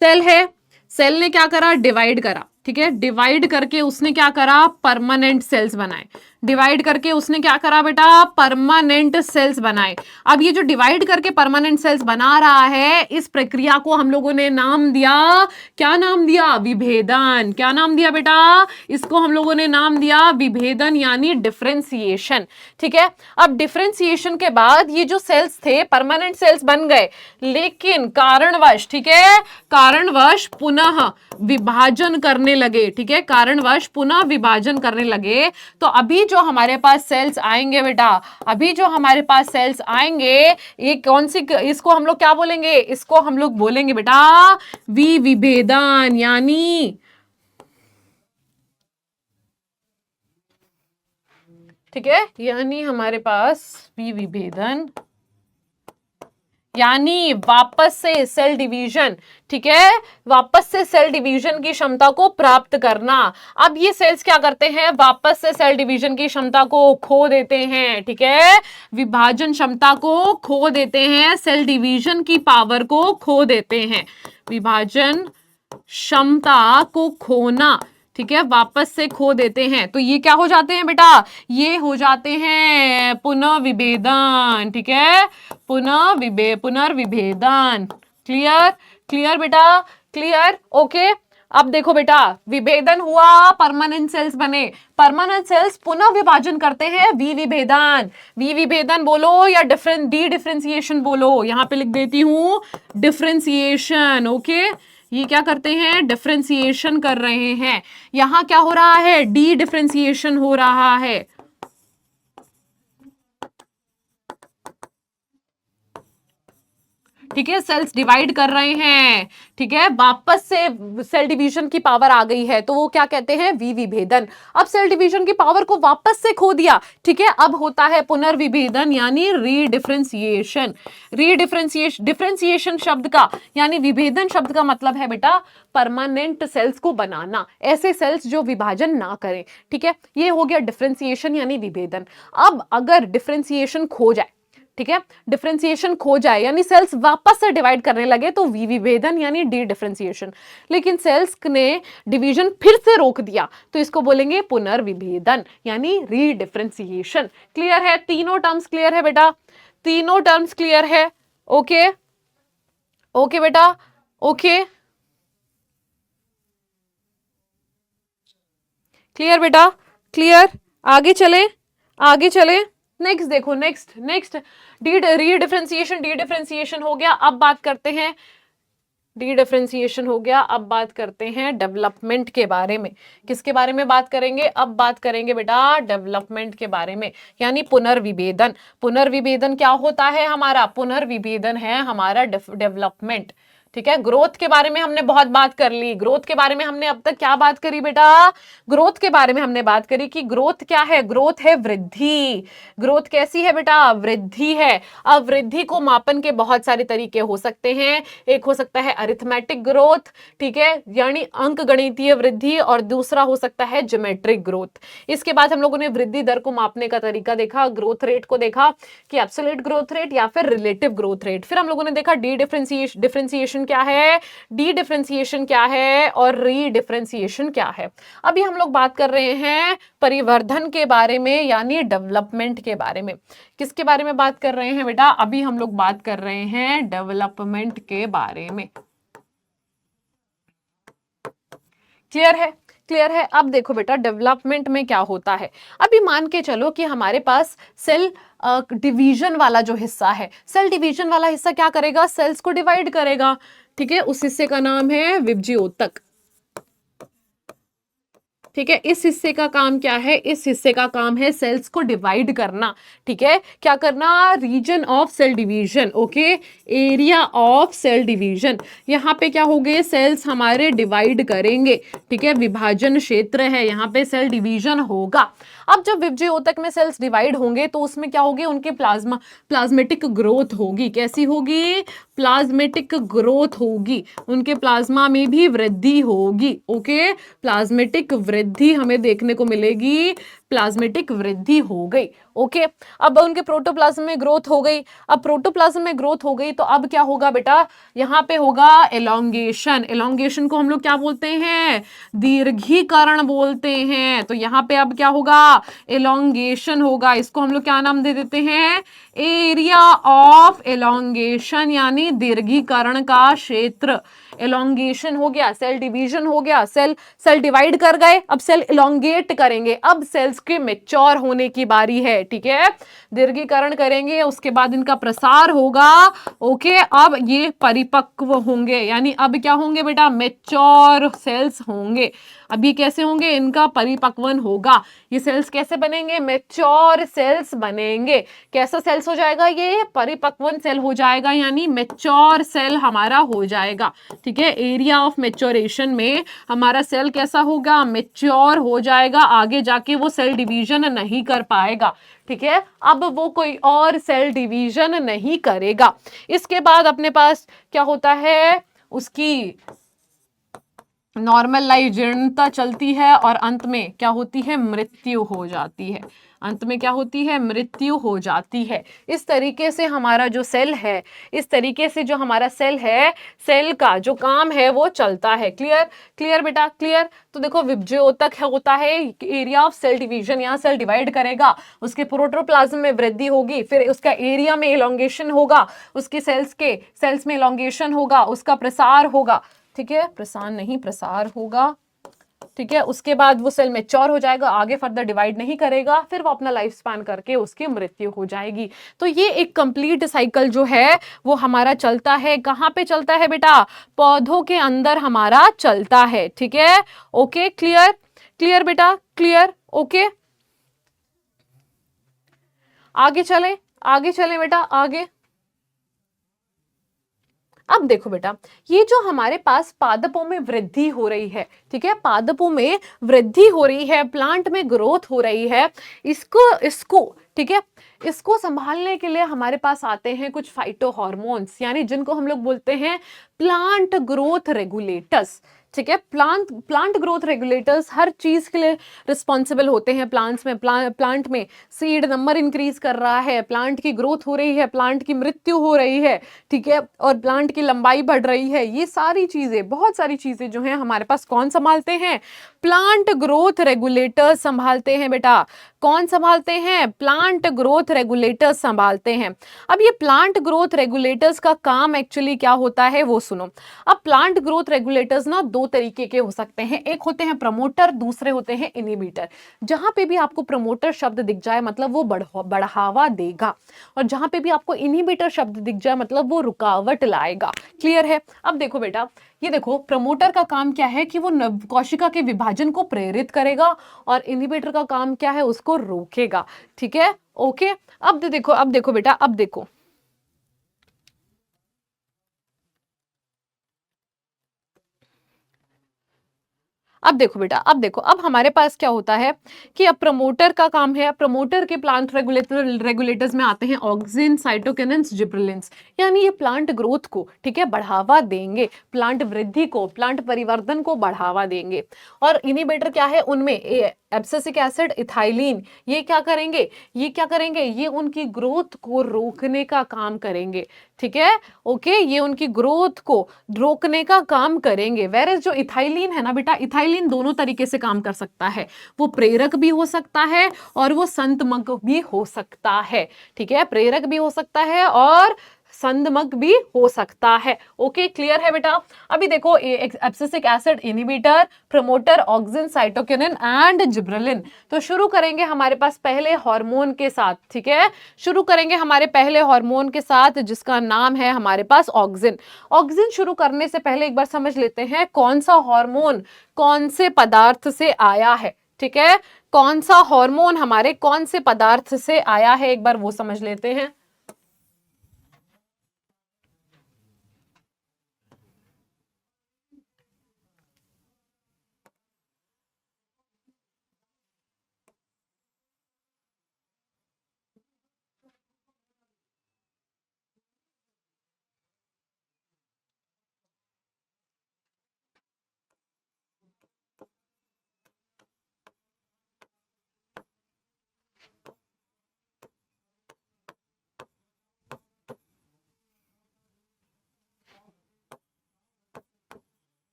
सेल है, सेल ने क्या करा? डिवाइड करा, ठीक है, डिवाइड करके उसने क्या करा? परमानेंट सेल्स बनाए। डिवाइड करके उसने क्या करा बेटा? परमानेंट सेल्स बनाए। अब ये जो डिवाइड करके परमानेंट सेल्स बना रहा है, इस प्रक्रिया को हम लोगों ने नाम दिया, क्या नाम दिया? विभेदन। क्या नाम दिया बेटा? इसको हम लोगों ने नाम दिया विभेदन, यानी डिफरेंशिएशन। ठीक है, अब डिफरेंशिएशन के बाद ये जो सेल्स थे परमानेंट सेल्स बन गए, लेकिन कारणवश, ठीक है, कारणवश पुनः विभाजन करने लगे, ठीक है, कारणवश पुनः विभाजन करने लगे। तो अभी जो हमारे पास सेल्स आएंगे बेटा, अभी जो हमारे पास सेल्स आएंगे, ये कौन सी, इसको हम लोग क्या बोलेंगे? इसको हम लोग बोलेंगे बेटा विभेदन, यानी, ठीक है, यानी हमारे पास विभेदन यानी वापस से सेल डिवीजन, ठीक है, वापस से सेल डिवीजन की क्षमता को प्राप्त करना। अब ये सेल्स क्या करते हैं? वापस से सेल डिवीजन की क्षमता को खो देते हैं, ठीक है, विभाजन क्षमता को खो देते हैं, सेल डिवीजन की पावर को खो देते हैं, विभाजन क्षमता को खोना, ठीक है, वापस से खो देते हैं। तो ये क्या हो जाते हैं बेटा? ये हो जाते हैं पुनर्विभेदन, ठीक है, पुनर्विभेदन। क्लियर? क्लियर बेटा? क्लियर? ओके। अब देखो बेटा, विभेदन हुआ, परमानेंट सेल्स बने, परमानेंट सेल्स पुनः विभाजन करते हैं, विभेदन। विभेदन बोलो या डी डिफरेंशिएशन बोलो, यहां पे लिख देती हूं डिफरेंशिएशन। ओके, ये क्या करते हैं? डिफरेंशिएशन कर रहे हैं। यहां क्या हो रहा है? डी डिफरेंशिएशन हो रहा है। ठीक है, सेल्स डिवाइड कर रहे हैं, ठीक है, वापस से सेल डिवीजन की पावर आ गई है, तो वो क्या कहते हैं? विभेदन। अब सेल डिवीजन की पावर को वापस से खो दिया, ठीक है, अब होता है पुनर्विभेदन, यानी रीडिफरेंशिएशन। रीडिफरेंशिएशन, डिफरेंशिएशन शब्द का यानी विभेदन शब्द का मतलब है बेटा परमानेंट सेल्स को बनाना, ऐसे सेल्स जो विभाजन ना करें, ठीक है, ये हो गया डिफरेंशिएशन यानी विभेदन। अब अगर डिफरेंशिएशन खो जाए, ठीक है, डिफरेंशिएशन खो जाए यानी सेल्स वापस से डिवाइड करने लगे, तो विभेदन यानी डी डिफरेंशिएशन। लेकिन सेल्स ने डिवीजन फिर से रोक दिया, तो इसको बोलेंगे पुनर्विभेदन यानी रीडिफरेंशिएशन। क्लियर है? तीनों टर्म्स क्लियर है बेटा? तीनों टर्म्स क्लियर है? ओके, ओके बेटा, ओके, क्लियर बेटा? क्लियर? आगे चले, आगे चले। नेक्स्ट देखो, next D differentiation, D differentiation हो गया। अब बात करते हैं, डी डिफरेंशिएशन हो गया, अब बात करते हैं डेवलपमेंट के बारे में। किसके बारे में बात करेंगे? अब बात करेंगे बेटा डेवलपमेंट के बारे में, यानी पुनर्विभेदन। पुनर्विभेदन क्या होता है हमारा? पुनर्विभेदन है हमारा डेवलपमेंट, ठीक है, ग्रोथ के बारे में हमने बहुत बात कर ली। ग्रोथ के बारे में हमने अब तक क्या बात करी बेटा? ग्रोथ के बारे में हमने बात करी कि ग्रोथ क्या है? ग्रोथ है वृद्धि। ग्रोथ कैसी है बेटा? वृद्धि है। अब वृद्धि को मापन के बहुत सारे तरीके हो सकते हैं। एक हो सकता है अरिथमेटिक ग्रोथ, ठीक है, यानी अंक गणितीय वृद्धि, और दूसरा हो सकता है ज्योमेट्रिक ग्रोथ। इसके बाद हम लोगों ने वृद्धि दर को मापने का तरीका देखा, ग्रोथ रेट को देखा कि एब्सोल्यूट ग्रोथ रेट या फिर रिलेटिव ग्रोथ रेट। फिर हम लोगों ने देखा डी डिफरेंशिएशन क्या है, डी डिफरेंशिएशन क्या है, और री डिफरेंशिएशन क्या है। अभी हम लोग बात कर रहे हैं परिवर्धन के बारे में, यानी डेवलपमेंट के बारे में। किसके बारे में बात कर रहे हैं बेटा? अभी हम लोग बात कर रहे हैं डेवलपमेंट के बारे में। क्लियर है? क्लियर है? अब देखो बेटा डेवलपमेंट में क्या होता है। अभी मान के चलो कि हमारे पास सेल डिवीजन वाला जो हिस्सा है, सेल डिवीजन वाला हिस्सा क्या करेगा? सेल्स को डिवाइड करेगा, ठीक है, उस हिस्से का नाम है विभज्योतक। ठीक है, इस हिस्से का काम क्या है? इस हिस्से का काम है सेल्स को डिवाइड करना। ठीक है, क्या करना? Region of cell division, okay, area of cell division. यहाँ पे क्या हो गए? सेल्स हमारे डिवाइड करेंगे, ठीक है, विभाजन क्षेत्र है, यहाँ पे सेल डिवीजन होगा। अब जब विभज्योतक में सेल्स डिवाइड होंगे तो उसमें क्या होगी? उनके प्लाज्मेटिक ग्रोथ होगी। कैसी होगी? प्लाज्मेटिक ग्रोथ होगी, उनके प्लाज्मा में भी वृद्धि होगी। ओके, प्लाज्मेटिक वृद्धि हमें देखने को मिलेगी, प्लाज्मेटिक वृद्धि हो गई। ओके, अब उनके प्रोटोप्लाज्म में ग्रोथ हो गई। अब प्रोटोप्लाज्म में ग्रोथ हो गई तो अब क्या होगा बेटा? यहाँ पे होगा एलोंगेशन। एलोंगेशन को हम लोग क्या बोलते हैं? दीर्घीकरण बोलते हैं। तो यहाँ पे अब क्या होगा? एलोंगेशन होगा। इसको हम लोग क्या नाम दे देते हैं? एरिया ऑफ एलोंगेशन, यानी दीर्घीकरण का क्षेत्र। एलोंगेशन हो गया, सेल डिवीजन हो गया, सेल डिवाइड कर गए, अब सेल एलोंगेट करेंगे। अब सेल्स के मैच्योर होने की बारी है, ठीक है, दीर्घीकरण करेंगे, उसके बाद इनका प्रसार होगा। ओके, अब ये परिपक्व होंगे, यानी अब क्या होंगे बेटा? मैच्योर सेल्स होंगे। अभी कैसे होंगे? इनका परिपक्वन होगा। ये सेल्स कैसे बनेंगे? मैच्योर सेल्स बनेंगे। कैसा सेल्स हो जाएगा? ये परिपक्वन सेल हो जाएगा, यानी मैच्योर सेल हमारा हो जाएगा। ठीक है, एरिया ऑफ मैच्योरेशन में हमारा सेल कैसा होगा? मैच्योर हो जाएगा। आगे जाके वो सेल डिवीजन नहीं कर पाएगा। ठीक है, अब वो कोई और सेल डिवीजन नहीं करेगा। इसके बाद अपने पास क्या होता है? उसकी नॉर्मल लाइफ, जीर्णता चलती है, और अंत में क्या होती है? मृत्यु हो जाती है। अंत में क्या होती है? मृत्यु हो जाती है। इस तरीके से हमारा जो सेल है, इस तरीके से जो हमारा सेल है, सेल का जो काम है वो चलता है। क्लियर? क्लियर बेटा? क्लियर? तो देखो विभज्योतक है, होता है एरिया ऑफ सेल डिवीजन, यहाँ सेल डिवाइड करेगा, उसके प्रोटोप्लाज्म में वृद्धि होगी, फिर उसका एरिया में एलोंगेशन होगा, उसके सेल्स में एलोंगेशन होगा, उसका प्रसार होगा। ठीक है, प्रसार नहीं, प्रसार होगा। ठीक है, उसके बाद वो सेल मैच्योर हो जाएगा, आगे फर्दर डिवाइड नहीं करेगा, फिर वो अपना लाइफ स्पैन करके उसकी मृत्यु हो जाएगी। तो ये एक कंप्लीट साइकिल जो है वो हमारा चलता है। कहाँ पे चलता है बेटा? पौधों के अंदर हमारा चलता है। ठीक है, ओके, क्लियर? क्लियर बेटा? क्लियर? ओके, आगे चले, आगे चले बेटा, आगे। अब देखो बेटा, ये जो हमारे पास पादपों में वृद्धि हो रही है, ठीक है, पादपों में वृद्धि हो रही है, प्लांट में ग्रोथ हो रही है, इसको ठीक है, इसको संभालने के लिए हमारे पास आते हैं कुछ फाइटो हार्मोन्स, यानी जिनको हम लोग बोलते हैं प्लांट ग्रोथ रेगुलेटर्स। ठीक है, प्लांट ग्रोथ रेगुलेटर्स हर चीज के लिए रिस्पॉन्सिबल होते हैं। प्लांट्स में प्लांट में सीड नंबर इंक्रीज कर रहा है, प्लांट की ग्रोथ हो रही है, प्लांट की मृत्यु हो रही है, ठीक है, और प्लांट की लंबाई बढ़ रही है। ये सारी चीजें, बहुत सारी चीजें जो है हमारे पास कौन संभालते हैं? प्लांट ग्रोथ रेगुलेटर्स संभालते हैं बेटा। कौन संभालते हैं? प्लांट ग्रोथ रेगुलेटर्स संभालते हैं। अब ये प्लांट ग्रोथ रेगुलेटर्स का काम एक्चुअली क्या होता है वो सुनो। अब प्लांट ग्रोथ रेगुलेटर्स ना दो तरीके के हो सकते हैं, एक होते हैं प्रमोटर, दूसरे होते हैं इनहिबिटर। जहां पे भी आपको प्रमोटर शब्द दिख जाए मतलब वो बढ़ावा देगा, और जहां पे भी आपको इनहिबिटर शब्द दिख जाए मतलब वो रुकावट लाएगा। क्लियर है? अब देखो बेटा, ये देखो, प्रमोटर का काम क्या है कि वो कोशिका के विभाजन को प्रेरित करेगा, और इनहिबिटर का काम क्या है? उसको रोकेगा। ठीक है, ओके। अब देखो बेटा, अब देखो, अब देखो बेटा, अब देखो, अब हमारे पास क्या होता है कि अब प्रमोटर का काम है। प्रमोटर के प्लांट रेगुलेटर्स में आते हैं ऑक्सिन, साइटोकिनिन्स, जिब्रेलिन्स। यानी ये प्लांट ग्रोथ को, ठीक है, बढ़ावा देंगे, प्लांट वृद्धि को, प्लांट परिवर्तन को बढ़ावा देंगे। और इनिबिटर क्या है उनमें, एब्सिसिक एसिड, इथाइलिन, ये क्या करेंगे, ये क्या करेंगे, ये उनकी ग्रोथ को रोकने का काम करेंगे, ठीक है, ओके, ये उनकी ग्रोथ को रोकने का काम करेंगे। वेरएज जो इथाइलिन है ना बेटा, इथाइलिन दोनों तरीके से काम कर सकता है, वो प्रेरक भी हो सकता है और वो संतमक भी हो सकता है, ठीक है, प्रेरक भी हो सकता है और संदमक भी हो सकता है। ओके, क्लियर है बेटा। अभी देखो, abscisic acid inhibitor, promoter, auxin, cytokinin and gibberellin. तो शुरू करेंगे हमारे पास पहले हार्मोन के साथ, ठीक है, शुरू करेंगे हमारे पहले हार्मोन के साथ जिसका नाम है हमारे पास ऑक्सिन। ऑक्सिन शुरू करने से पहले एक बार समझ लेते हैं कौन सा हार्मोन कौन से पदार्थ से आया है, ठीक है, कौन सा हार्मोन हमारे कौन से पदार्थ से आया है, एक बार वो समझ लेते हैं।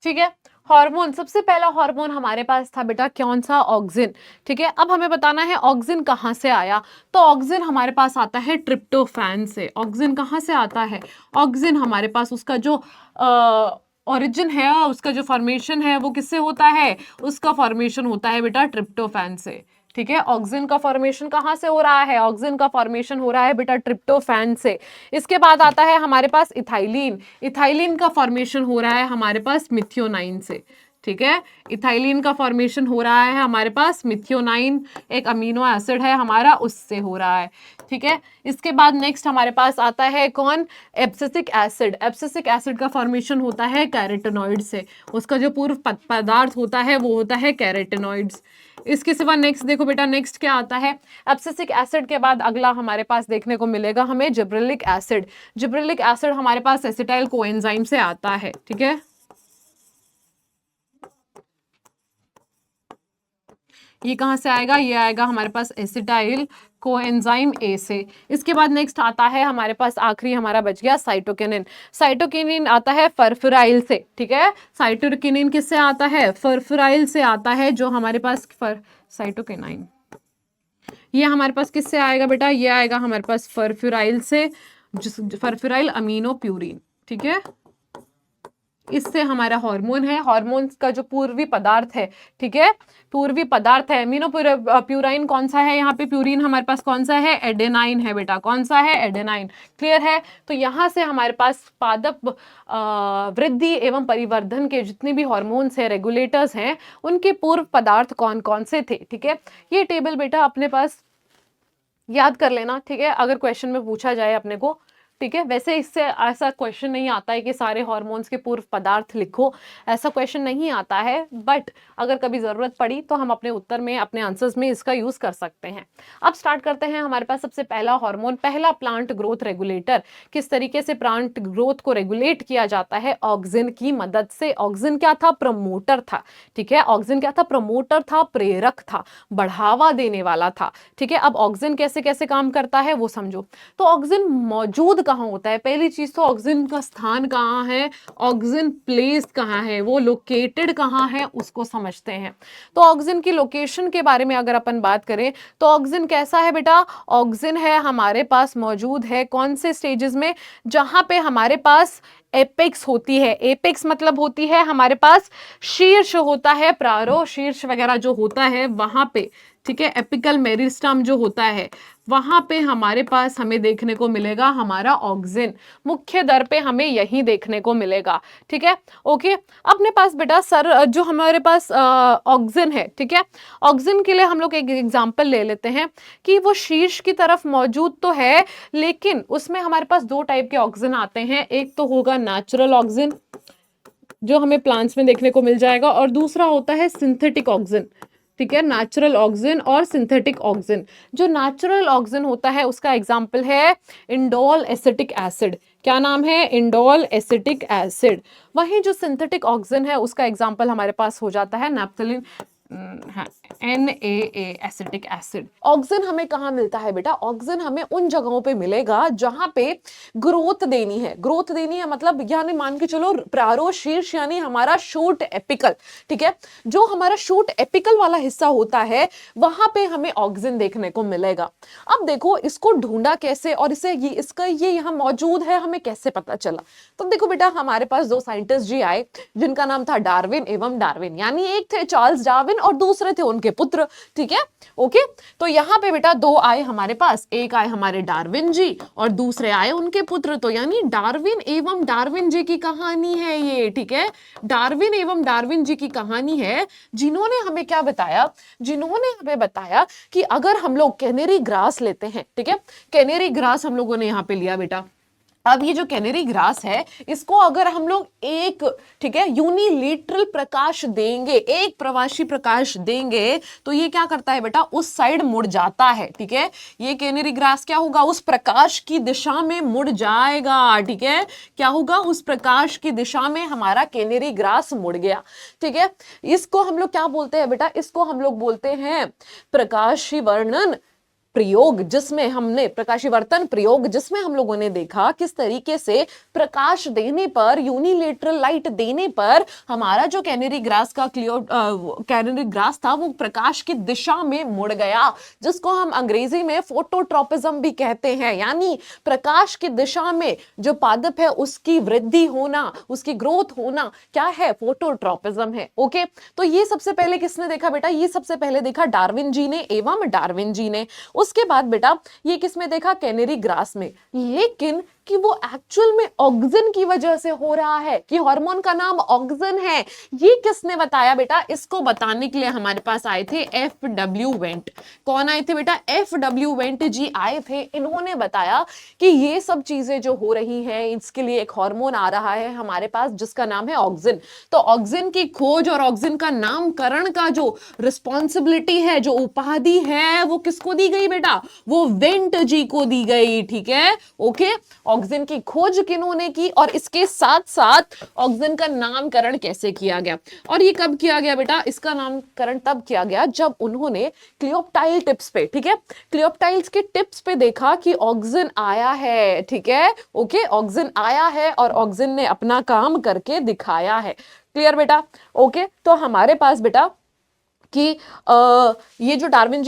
ठीक है, हार्मोन, सबसे पहला हार्मोन हमारे पास था बेटा कौन सा, ऑक्सिन, ठीक है। अब हमें बताना है ऑक्सिन कहाँ से आया। तो ऑक्सिन हमारे पास आता है ट्रिप्टोफैन से। ऑक्सिन कहाँ से आता है, ऑक्सिन हमारे पास उसका जो ओरिजिन है, उसका जो फॉर्मेशन है वो किससे होता है, उसका फॉर्मेशन होता है बेटा ट्रिप्टोफैन से, ठीक है। ऑक्सिन का फॉर्मेशन कहाँ से हो रहा है, ऑक्सिन का फॉर्मेशन हो रहा है बेटा ट्रिप्टोफैन से। इसके बाद आता है हमारे पास इथाइलिन। इथाइलिन का फॉर्मेशन हो रहा है हमारे पास मिथियोनाइन से, ठीक है। इथाइलिन का फॉर्मेशन हो रहा है हमारे पास मिथियोनाइन, एक अमीनो एसिड है हमारा, उससे हो रहा है, ठीक है। इसके बाद नेक्स्ट हमारे पास आता है कौन, एब्सिसिक एसिड। एब्सिसिक एसिड का फॉर्मेशन होता है कैरोटेनॉइड से, उसका जो पूर्व पदार्थ होता है वो होता है कैरोटेनॉइड्स। इसके सिवा नेक्स्ट देखो बेटा, नेक्स्ट क्या आता है, एब्सिसिक एसिड के बाद अगला हमारे पास देखने को मिलेगा हमें जिब्रेलिक एसिड। जिब्रेलिक एसिड हमारे पास एसिटाइल कोएंजाइम से आता है, ठीक है। ये कहाँ से आएगा, ये आएगा हमारे पास एसिटाइल कोएंजाइम ए से। इसके बाद नेक्स्ट आता है हमारे पास, आखिरी हमारा बच गया साइटोकिनिन। साइटोकिनिन आता है फरफराइल से, ठीक है। साइटोकिनिन किससे आता है, फरफराइल से आता है, जो हमारे पास साइटोकिनाइन, ये हमारे पास किससे आएगा बेटा, ये आएगा हमारे पास फरफराइल से, फरफराइल अमीनो प्यूरिन, ठीक है। इससे हमारा हार्मोन है, हार्मोन का जो पूर्वी पदार्थ है, ठीक है, पूर्वी पदार्थ है। अमीनो प्यूराइन कौन सा है, यहाँ पे प्यूरिन हमारे पास कौन सा है, एडेनाइन है बेटा, कौन सा है, एडेनाइन, क्लियर है। तो यहाँ से हमारे पास पादप वृद्धि एवं परिवर्धन के जितने भी हार्मोन्स है, रेगुलेटर्स हैं, उनके पूर्व पदार्थ कौन कौन से थे, ठीक है। ये टेबल बेटा अपने पास याद कर लेना, ठीक है, अगर क्वेश्चन में पूछा जाए अपने को, ठीक है। वैसे इससे ऐसा क्वेश्चन नहीं आता है कि सारे हार्मोन्स के पूर्व पदार्थ लिखो, ऐसा क्वेश्चन नहीं आता है, बट अगर कभी जरूरत पड़ी तो हम अपने उत्तर में, अपने आंसर्स में इसका यूज कर सकते हैं। अब स्टार्ट करते हैं। हमारे पास सबसे पहला हार्मोन, पहला प्लांट ग्रोथ रेगुलेटर, किस तरीके से प्लांट ग्रोथ को रेगुलेट किया जाता है, ऑक्सिन की मदद से। ऑक्सिन क्या था, प्रमोटर था, ठीक है। ऑक्सिन क्या था, प्रमोटर था, प्रेरक था, बढ़ावा देने वाला था, ठीक है। अब ऑक्सिन कैसे कैसे काम करता है वो समझो। तो ऑक्सिन मौजूद कहाँ होता है, पहली चीज तो ऑक्सिन का स्थान कहाँ है, ऑक्सिन प्लेस कहाँ है, वो लोकेटेड कहाँ है, उसको समझते हैं। तो ऑक्सिन की लोकेशन के बारे में अगर अपन बात करें तो ऑक्सिन कैसा है बेटा, ऑक्सिन है हमारे पास मौजूद है कौन से स्टेजेस में, जहां पे हमारे पास एपेक्स होती है। एपेक्स मतलब होती है हमारे पास शीर्ष होता है, प्रारो शीर्ष वगैरह जो होता है वहां पे, ठीक है। एपिकल मेरिस्टम जो होता है वहां पे हमारे पास हमें देखने को मिलेगा हमारा ऑक्सिन, मुख्य दर पे हमें यही देखने को मिलेगा, ठीक है। ओके, अपने पास बेटा सर जो हमारे पास ऑक्सिन है, ठीक है, ऑक्सिन के लिए हम लोग एक एग्जांपल ले लेते हैं कि वो शीर्ष की तरफ मौजूद तो है, लेकिन उसमें हमारे पास दो टाइप के ऑक्सिन आते हैं। एक तो होगा नेचुरल ऑक्सिन, जो हमें प्लांट्स में देखने को मिल जाएगा, और दूसरा होता है सिंथेटिक ऑक्सीजन, ठीक है, नेचुरल ऑक्सीजन और सिंथेटिक ऑक्सीजन। जो नेचुरल ऑक्सीजन होता है उसका एग्जांपल है इंडोल एसिटिक एसिड। क्या नाम है? Indole acetic acid. वहीं जो सिंथेटिक ऑक्सीजन है उसका एग्जांपल हमारे पास हो जाता है naphthalene, NaA acetic acid. Oxygen हमें कहाँ मिलता है बेटा? ऑक्सीजन हमें उन जगहों पे मिलेगा जहां पे ग्रोथ देनी है। ग्रोथ देनी है मतलब यानी मान के चलो प्रारो शीर्ष यानी हमारा शूट एपिकल, ठीक है, जो हमारा शूट एपिकल वाला हिस्सा होता है वहां पे हमें ऑक्सीजन देखने को मिलेगा। अब देखो इसको ढूंढा कैसे और इसे इसका ये यहाँ मौजूद है हमें कैसे पता चला? तो देखो बेटा हमारे पास दो साइंटिस्ट जी आए जिनका नाम था डार्विन एवं डार्विन, यानी एक थे चार्ल्स डार्विन और दूसरे थे उनके पुत्र, ठीक है, ओके। तो यहाँ पे बेटा दो आए हमारे पास, एक आए हमारे डार्विन जी और दूसरे आए उनके पुत्र, तो यानी डार्विन एवं डार्विन जी की कहानी है ये, ठीक है, डार्विन एवं डार्विन जी की कहानी है, जिन्होंने हमें क्या बताया? जिन्होंने हमें बताया कि अगर हम लोग कैनेरी ग्रास लेते हैं, ठीक है, कैनेरी ग्रास हम लोगों ने यहाँ पे लिया बेटा। अब ये जो कैनेरी ग्रास है इसको अगर हम लोग एक, ठीक है, यूनिलेटरल प्रकाश देंगे, एक प्रवासी प्रकाश देंगे, तो ये क्या करता है बेटा? उस साइड मुड़ जाता है, ठीक है। ये कैनेरी ग्रास क्या होगा? उस प्रकाश की दिशा में मुड़ जाएगा, ठीक है। क्या होगा? उस प्रकाश की दिशा में हमारा कैनेरी ग्रास मुड़ गया, ठीक है। इसको हम लोग क्या बोलते हैं बेटा? इसको हम लोग बोलते हैं प्रकाशीवर्णन प्रयोग, जिसमें हमने प्रकाशीवर्तन प्रयोग, जिसमें हम लोगों ने देखा किस तरीके से प्रकाश देने पर, यूनिलेटरल लाइट देने पर हमारा जो कैनेरी ग्रास का कैनेरी ग्रास था वो प्रकाश की दिशा में मुड़ गया, जिसको हम अंग्रेजी में फोटोट्रोपिज्म भी कहते हैं। यानी प्रकाश की दिशा में जो पादप है उसकी वृद्धि होना, उसकी ग्रोथ होना क्या है? फोटोट्रोपिज्म है, ओके। तो ये सबसे पहले किसने देखा बेटा? ये सबसे पहले देखा डार्विन जी ने एवं डार्विन जी ने। उसके बाद बेटा ये किसमें देखा? कैनेरी ग्रास में। लेकिन कि वो एक्चुअल में ऑक्सीजन की वजह से हो रहा है, कि हार्मोन का नाम ऑक्सीजन है, ये किसने बताया बेटा? इसको बताने के लिए हमारे पास आए थे FW वेंट। कौन आए थे बेटा? FW वेंट जी आए थे। इन्होंने बताया कि ये सब चीजें जो हो रही हैं इसके लिए एक हार्मोन आ रहा है हमारे पास जिसका नाम है ऑक्सीजन। तो ऑक्सीजन की खोज और ऑक्सीजन का नामकरण का जो रिस्पॉन्सिबिलिटी है, जो उपाधि है, वो किसको दी गई बेटा? वो वेंट जी को दी गई, ठीक है, ओके। ऑक्सीजन की खोज किन्होंने की और इसके साथ साथ ऑक्सीजन का नामकरण कैसे किया गया? और ये कब किया गया बेटा? इसका नामकरण तब किया गया जब उन्होंने क्लियोप्टाइल टिप्स पे, ठीक है, क्लियोप्टाइल्स के टिप्स पे देखा कि ऑक्सीजन आया है, ठीक है, ओके, ऑक्सीजन आया है और ऑक्सीजन ने अपना काम करके दिखाया है। क्लियर बेटा? ओके। तो हमारे पास बेटा कि ये जो डार्विन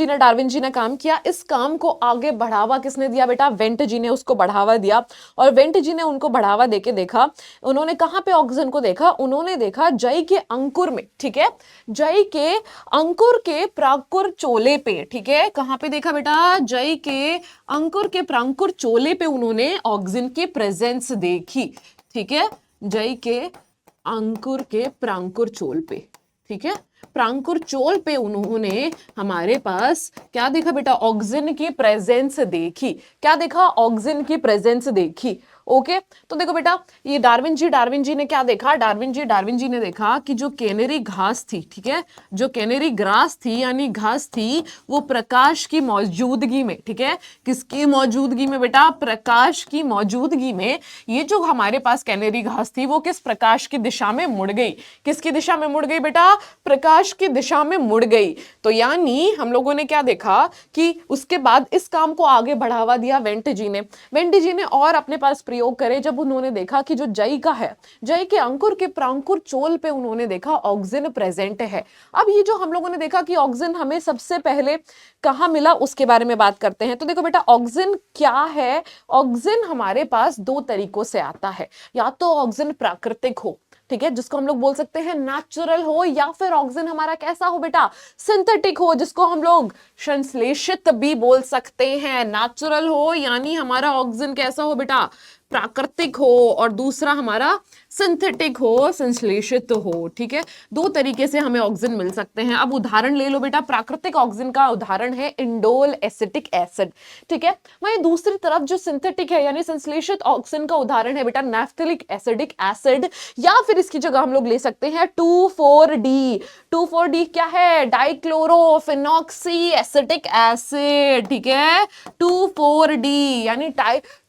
जी ने काम किया, इस काम को आगे बढ़ावा किसने दिया बेटा? वेंट जी ने उसको बढ़ावा दिया। और वेंट जी ने उनको बढ़ावा देके देखा, उन्होंने कहां पे ऑक्सीजन को देखा? उन्होंने देखा जई के अंकुर में, ठीक है, जई के अंकुर के प्रांकुर चोले पे, ठीक है। कहां पे देखा बेटा? जई के अंकुर के प्रांकुर चोले पे उन्होंने ऑक्सीजन की प्रेजेंस देखी, ठीक है, जई के अंकुर के प्रांकुर चोल पे, ठीक है, प्रांकुर चोल पे उन्होंने हमारे पास क्या देखा बेटा? ऑक्सीजन की प्रेजेंस देखी। क्या देखा? ऑक्सीजन की प्रेजेंस देखी, ओके। तो देखो बेटा ये डार्विन जी ने क्या देखा? डार्विन जी ने देखा कि जो कैनेरी घास थी, ठीक है, जो कैनेरी ग्रास थी यानी घास थी, वो प्रकाश की मौजूदगी में, ठीक है, किसकी मौजूदगी में बेटा? प्रकाश की मौजूदगी में ये जो हमारे पास कैनेरी घास थी वो किस प्रकाश की दिशा में मुड़ गई? किसकी दिशा में मुड़ गई बेटा? प्रकाश की दिशा में मुड़ गई। तो यानी हम लोगों ने क्या देखा कि उसके बाद इस काम को आगे बढ़ावा दिया वेंट जी ने और अपने पास प्रयोग करे जब उन्होंने देखा कि जो जई का है, जई के अंकुर के प्रांकुर चोल पे उन्होंने देखा ऑक्सीजन प्रेजेंट है। अब ये जो हम लोगों ने देखा कि ऑक्सीजन हमें सबसे पहले कहां मिला उसके बारे में बात करते हैं। तो देखो बेटा ऑक्सीजन क्या है? ऑक्सीजन हमारे पास दो तरीकों से आता है, या तो ऑक्सीजन प्राकृतिक हो, ठीक है, जिसको हम लोग बोल सकते हैं नेचुरल हो, या फिर ऑक्सीजन हमारा कैसा हो बेटा? सिंथेटिक हो, जिसको हम लोग संश्लेषित भी बोल सकते हैं। नेचुरल हो यानी हमारा ऑक्सीजन कैसा हो बेटा? प्राकृतिक हो और दूसरा हमारा सिंथेटिक हो, संश्लेषित हो। ठीक है, दो तरीके से हमें ऑक्सीजन मिल सकते हैं। अब उदाहरण ले लो बेटा, प्राकृतिक ऑक्सीजन का उदाहरण है इंडोल एसिटिक एसिड। ठीक है, वहीं दूसरी तरफ जो सिंथेटिक है यानी संश्लेषित ऑक्सीजन का उदाहरण है बेटा नैफ्थेलिक एसिडिक एसिड, या फिर इसकी जगह हम लोग ले सकते हैं 2,4-D। 2,4-D क्या है? Dichlorophenoxy acetic acid. ठीक है, 2,4-D यानी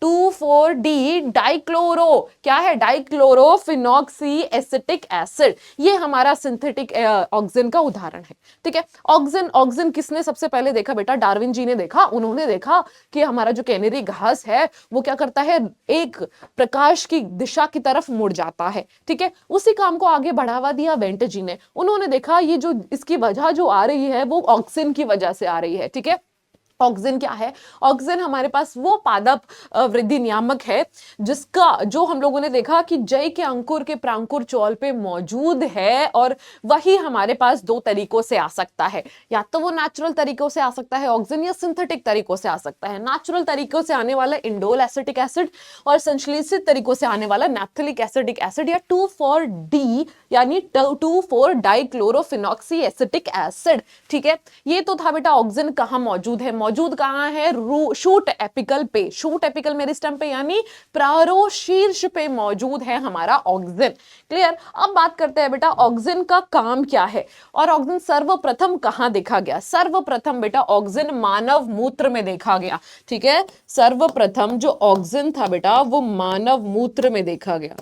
2,4-D डाइक्लोरो क्या है? Dichlorophenoxy acetic acid. ये हमारा सिंथेटिक ऑक्सीजन का उदाहरण है। ठीक है, ऑक्सीजन ऑक्सीजन किसने सबसे पहले देखा बेटा? डार्विन जी ने देखा। उन्होंने देखा कि हमारा जो कैनेरी घास है वो क्या करता है, एक प्रकाश की दिशा की तरफ मुड़ जाता है। ठीक है, उसी काम को आगे बढ़ावा दिया वेंट जी ने। उन्होंने देखा ये जो इसकी वजह जो आ रही है वो ऑक्सीजन की वजह से आ रही है। ठीक है, ऑक्सीजन क्या है? ऑक्सीजन हमारे पास वो पादप वृद्धि नियामक है जिसका जो हम लोगों ने देखा कि जई के अंकुर के प्रांकुर चौल पे मौजूद है, और वही हमारे पास दो तरीकों से आ सकता है। या तो वो नेचुरल तरीकों से आ सकता है ऑक्सीजन, या सिंथेटिक तरीकों से आ सकता है। नेचुरल तरीकों से आने वाला इंडोल एसिटिक एसिड, और संश्लेषित तरीकों से आने वाला नैप्थेलिक एसिडिक एसिड या 2,4-D यानी 2,4-डाइक्लोरोफिनॉक्सी एसिटिक एसिड। ठीक है, ये तो था बेटा ऑक्सीजन कहां मौजूद है। मौजूद कहां है? शूट एपिकल पे। शूट एपिकल मेरिस्टम पे यानी प्रारोशीर्ष पे मौजूद है हमारा ऑक्सीजन। क्लियर? अब बात करते हैं बेटा ऑक्सीजन का काम क्या है, और ऑक्सीजन सर्वप्रथम कहां देखा गया? सर्वप्रथम बेटा ऑक्सीजन मानव मूत्र में देखा गया। ठीक है, सर्वप्रथम जो ऑक्सीजन था बेटा वो मानव मूत्र में देखा गया।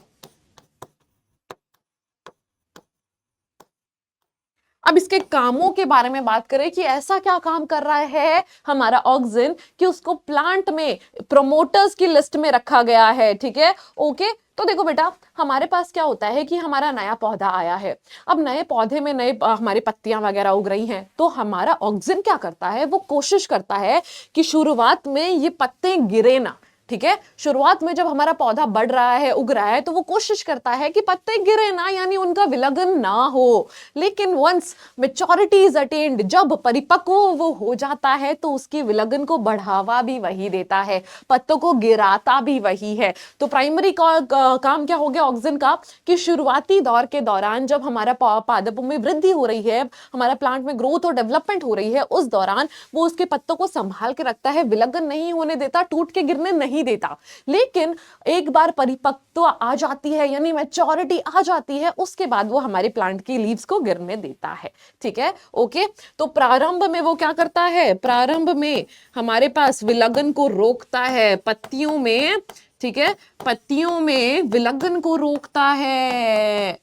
अब इसके कामों के बारे में बात करें कि ऐसा क्या काम कर रहा है हमारा ऑक्सीजन कि उसको प्लांट में प्रोमोटर्स की लिस्ट में रखा गया है। ठीक है, ओके। तो देखो बेटा, हमारे पास क्या होता है कि हमारा नया पौधा आया है। अब नए पौधे में नए हमारी पत्तियां वगैरह उग रही हैं, तो हमारा ऑक्सीजन क्या करता है? वो कोशिश करता है कि शुरुआत में ये पत्ते गिरे ना। ठीक है, शुरुआत में जब हमारा पौधा बढ़ रहा है, उग रहा है, तो वो कोशिश करता है कि पत्ते गिरे ना, यानी उनका विलगन ना हो। लेकिन वंस मेच्योरिटी इज अटेन्ड, जब परिपक्व वो हो जाता है, तो उसकी विलगन को बढ़ावा भी वही देता है, पत्तों को गिराता भी वही है। तो प्राइमरी काम क्या हो गया ऑक्सीजन का कि शुरुआती दौर के दौरान जब हमारा पादपों में वृद्धि हो रही है, हमारा प्लांट में ग्रोथ और डेवलपमेंट हो रही है, उस दौरान वो उसके पत्तों को संभाल के रखता है, विलगन नहीं होने देता, टूट के गिरने नहीं देता। लेकिन एक बार परिपक्वता आ जाती है यानी मैच्योरिटी आ जाती है, उसके बाद वो हमारे प्लांट की लीव्स को गिरने देता है। ठीक है, ओके। तो प्रारंभ में वो क्या करता है? प्रारंभ में हमारे पास विलगन को रोकता है पत्तियों में। ठीक है, पत्तियों में विलगन को रोकता है।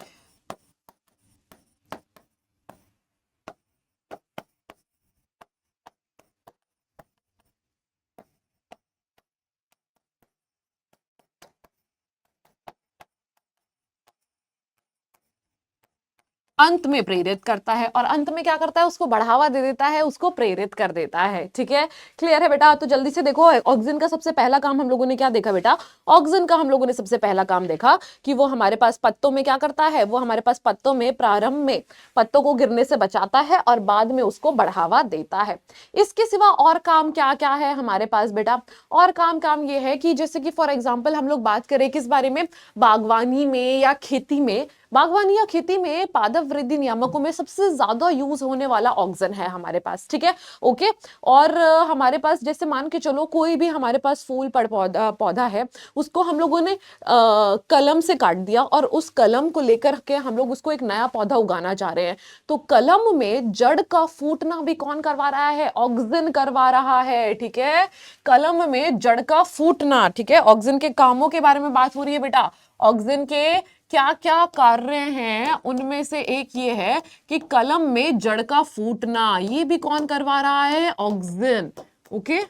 अंत में प्रेरित करता है, और अंत में क्या करता है? उसको बढ़ावा दे देता है, उसको प्रेरित कर देता है। ठीक है, क्लियर है बेटा? तो जल्दी से देखो, ऑक्सीजन का सबसे पहला काम हम लोगों ने क्या देखा बेटा? ऑक्सीजन का हम लोगों ने सबसे पहला काम देखा कि वो हमारे पास पत्तों में क्या करता है? वो हमारे पास पत्तों में प्रारंभ में पत्तों को गिरने से बचाता है और बाद में उसको बढ़ावा देता है। इसके सिवा और काम क्या क्या है हमारे पास बेटा? और काम ये है कि जैसे कि फॉर एग्जाम्पल हम लोग बात करें किस बारे में, बागवानी में या खेती में, बागवानी या खेती में पादप वृद्धि नियामकों में सबसे ज्यादा यूज होने वाला ऑक्सीजन है हमारे पास। ठीक है, ओके। और हमारे पास जैसे मान के चलो कोई भी हमारे पास फूल पर पौधा है, उसको हम लोगों ने कलम से काट दिया, और उस कलम को लेकर के हम लोग उसको एक नया पौधा उगाना चाह रहे हैं, तो कलम में जड़ का फूटना भी कौन करवा रहा है? ऑक्सीजन करवा रहा है। ठीक है, कलम में जड़ का फूटना। ठीक है, ऑक्सीजन के कामों के बारे में बात हो रही है बेटा। ऑक्सीजन के क्या क्या कार्य हैं, उनमें से एक ये है कि कलम में जड़ का फूटना, ये भी कौन करवा रहा है? ऑक्सीजन। ओके,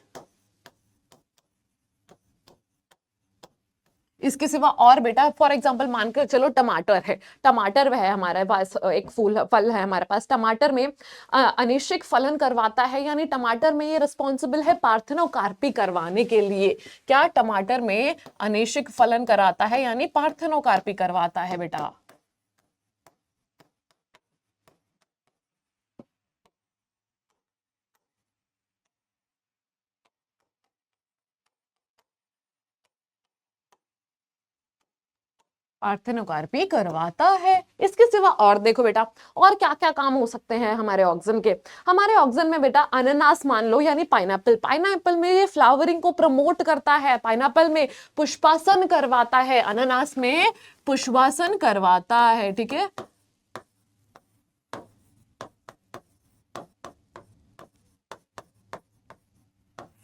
इसके सिवा और बेटा फॉर एग्जांपल मानकर चलो टमाटर है, टमाटर है हमारे पास, एक फल है हमारे पास, टमाटर में अनिश्चित फलन करवाता है, यानी टमाटर में ये रिस्पॉन्सिबल है पार्थेनोकार्पी करवाने के लिए। क्या? टमाटर में अनिश्चित फलन कराता है यानी पार्थेनोकार्पी करवाता है बेटा। पार्थेनोकार्पी करवाता है। इसके सिवा और देखो बेटा और क्या क्या काम हो सकते हैं हमारे ऑक्सीजन के। हमारे ऑक्सीजन में बेटा अनानास मान लो, यानी पाइनएप्पल, पाइनएप्पल में ये फ्लावरिंग को प्रमोट करता है, पाइनएप्पल में पुष्पासन करवाता है, अनानास में पुष्पासन करवाता है, ठीक है।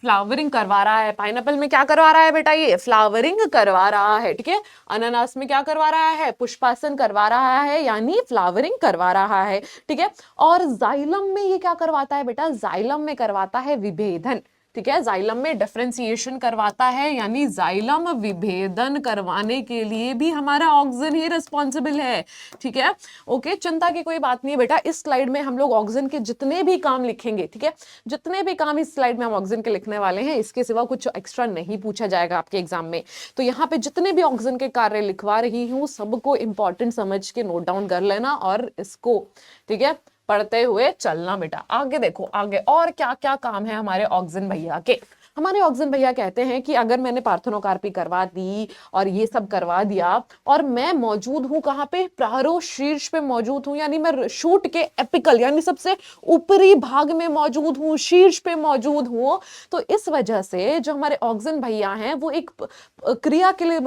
फ्लावरिंग करवा रहा है, पाइनएप्पल में क्या करवा रहा है बेटा, ये फ्लावरिंग करवा रहा है, ठीक है। अनानास में क्या करवा रहा है, पुष्पासन करवा रहा है, यानी फ्लावरिंग करवा रहा है, ठीक है। और जाइलम में ये क्या करवाता है बेटा, जाइलम में करवाता है विभेदन, ठीक है। जाइलम में डिफरेंशिएशन करवाता है, यानी जाइलम विभेदन करवाने के लिए भी हमारा ऑक्सीजन ही रिस्पॉन्सिबल है, ठीक है। ओके, चिंता की कोई बात नहीं है बेटा, इस स्लाइड में हम लोग ऑक्सीजन के जितने भी काम लिखेंगे, ठीक है, जितने भी काम इस स्लाइड में हम ऑक्सीजन के लिखने वाले हैं, इसके सिवा कुछ एक्स्ट्रा नहीं पूछा जाएगा आपके एग्जाम में। तो यहाँ पे जितने भी ऑक्सीजन के कार्य लिखवा रही हूँ, सबको इंपॉर्टेंट समझ के नोट डाउन कर लेना और इसको, ठीक है, पढ़ते हुए चलना बेटा। आगे देखो, आगे और क्या क्या काम है हमारे ऑक्सीजन भैया के। हमारे ऑक्सीजन भैया कहते हैं कि अगर मैंने पार्थेनोकार्पी करवा दी और ये सब करवा दिया और मैं मौजूद हूं कहां पे, प्रारो शीर्ष पे मौजूद हूं, यानी मैं शूट के एपिकल यानी सबसे ऊपरी भाग में मौजूद हूं, शीर्ष पे मौजूद हूं, तो इस वजह से जो हमारे ऑक्सीजन भैया हैं वो एक क्रिया के लिए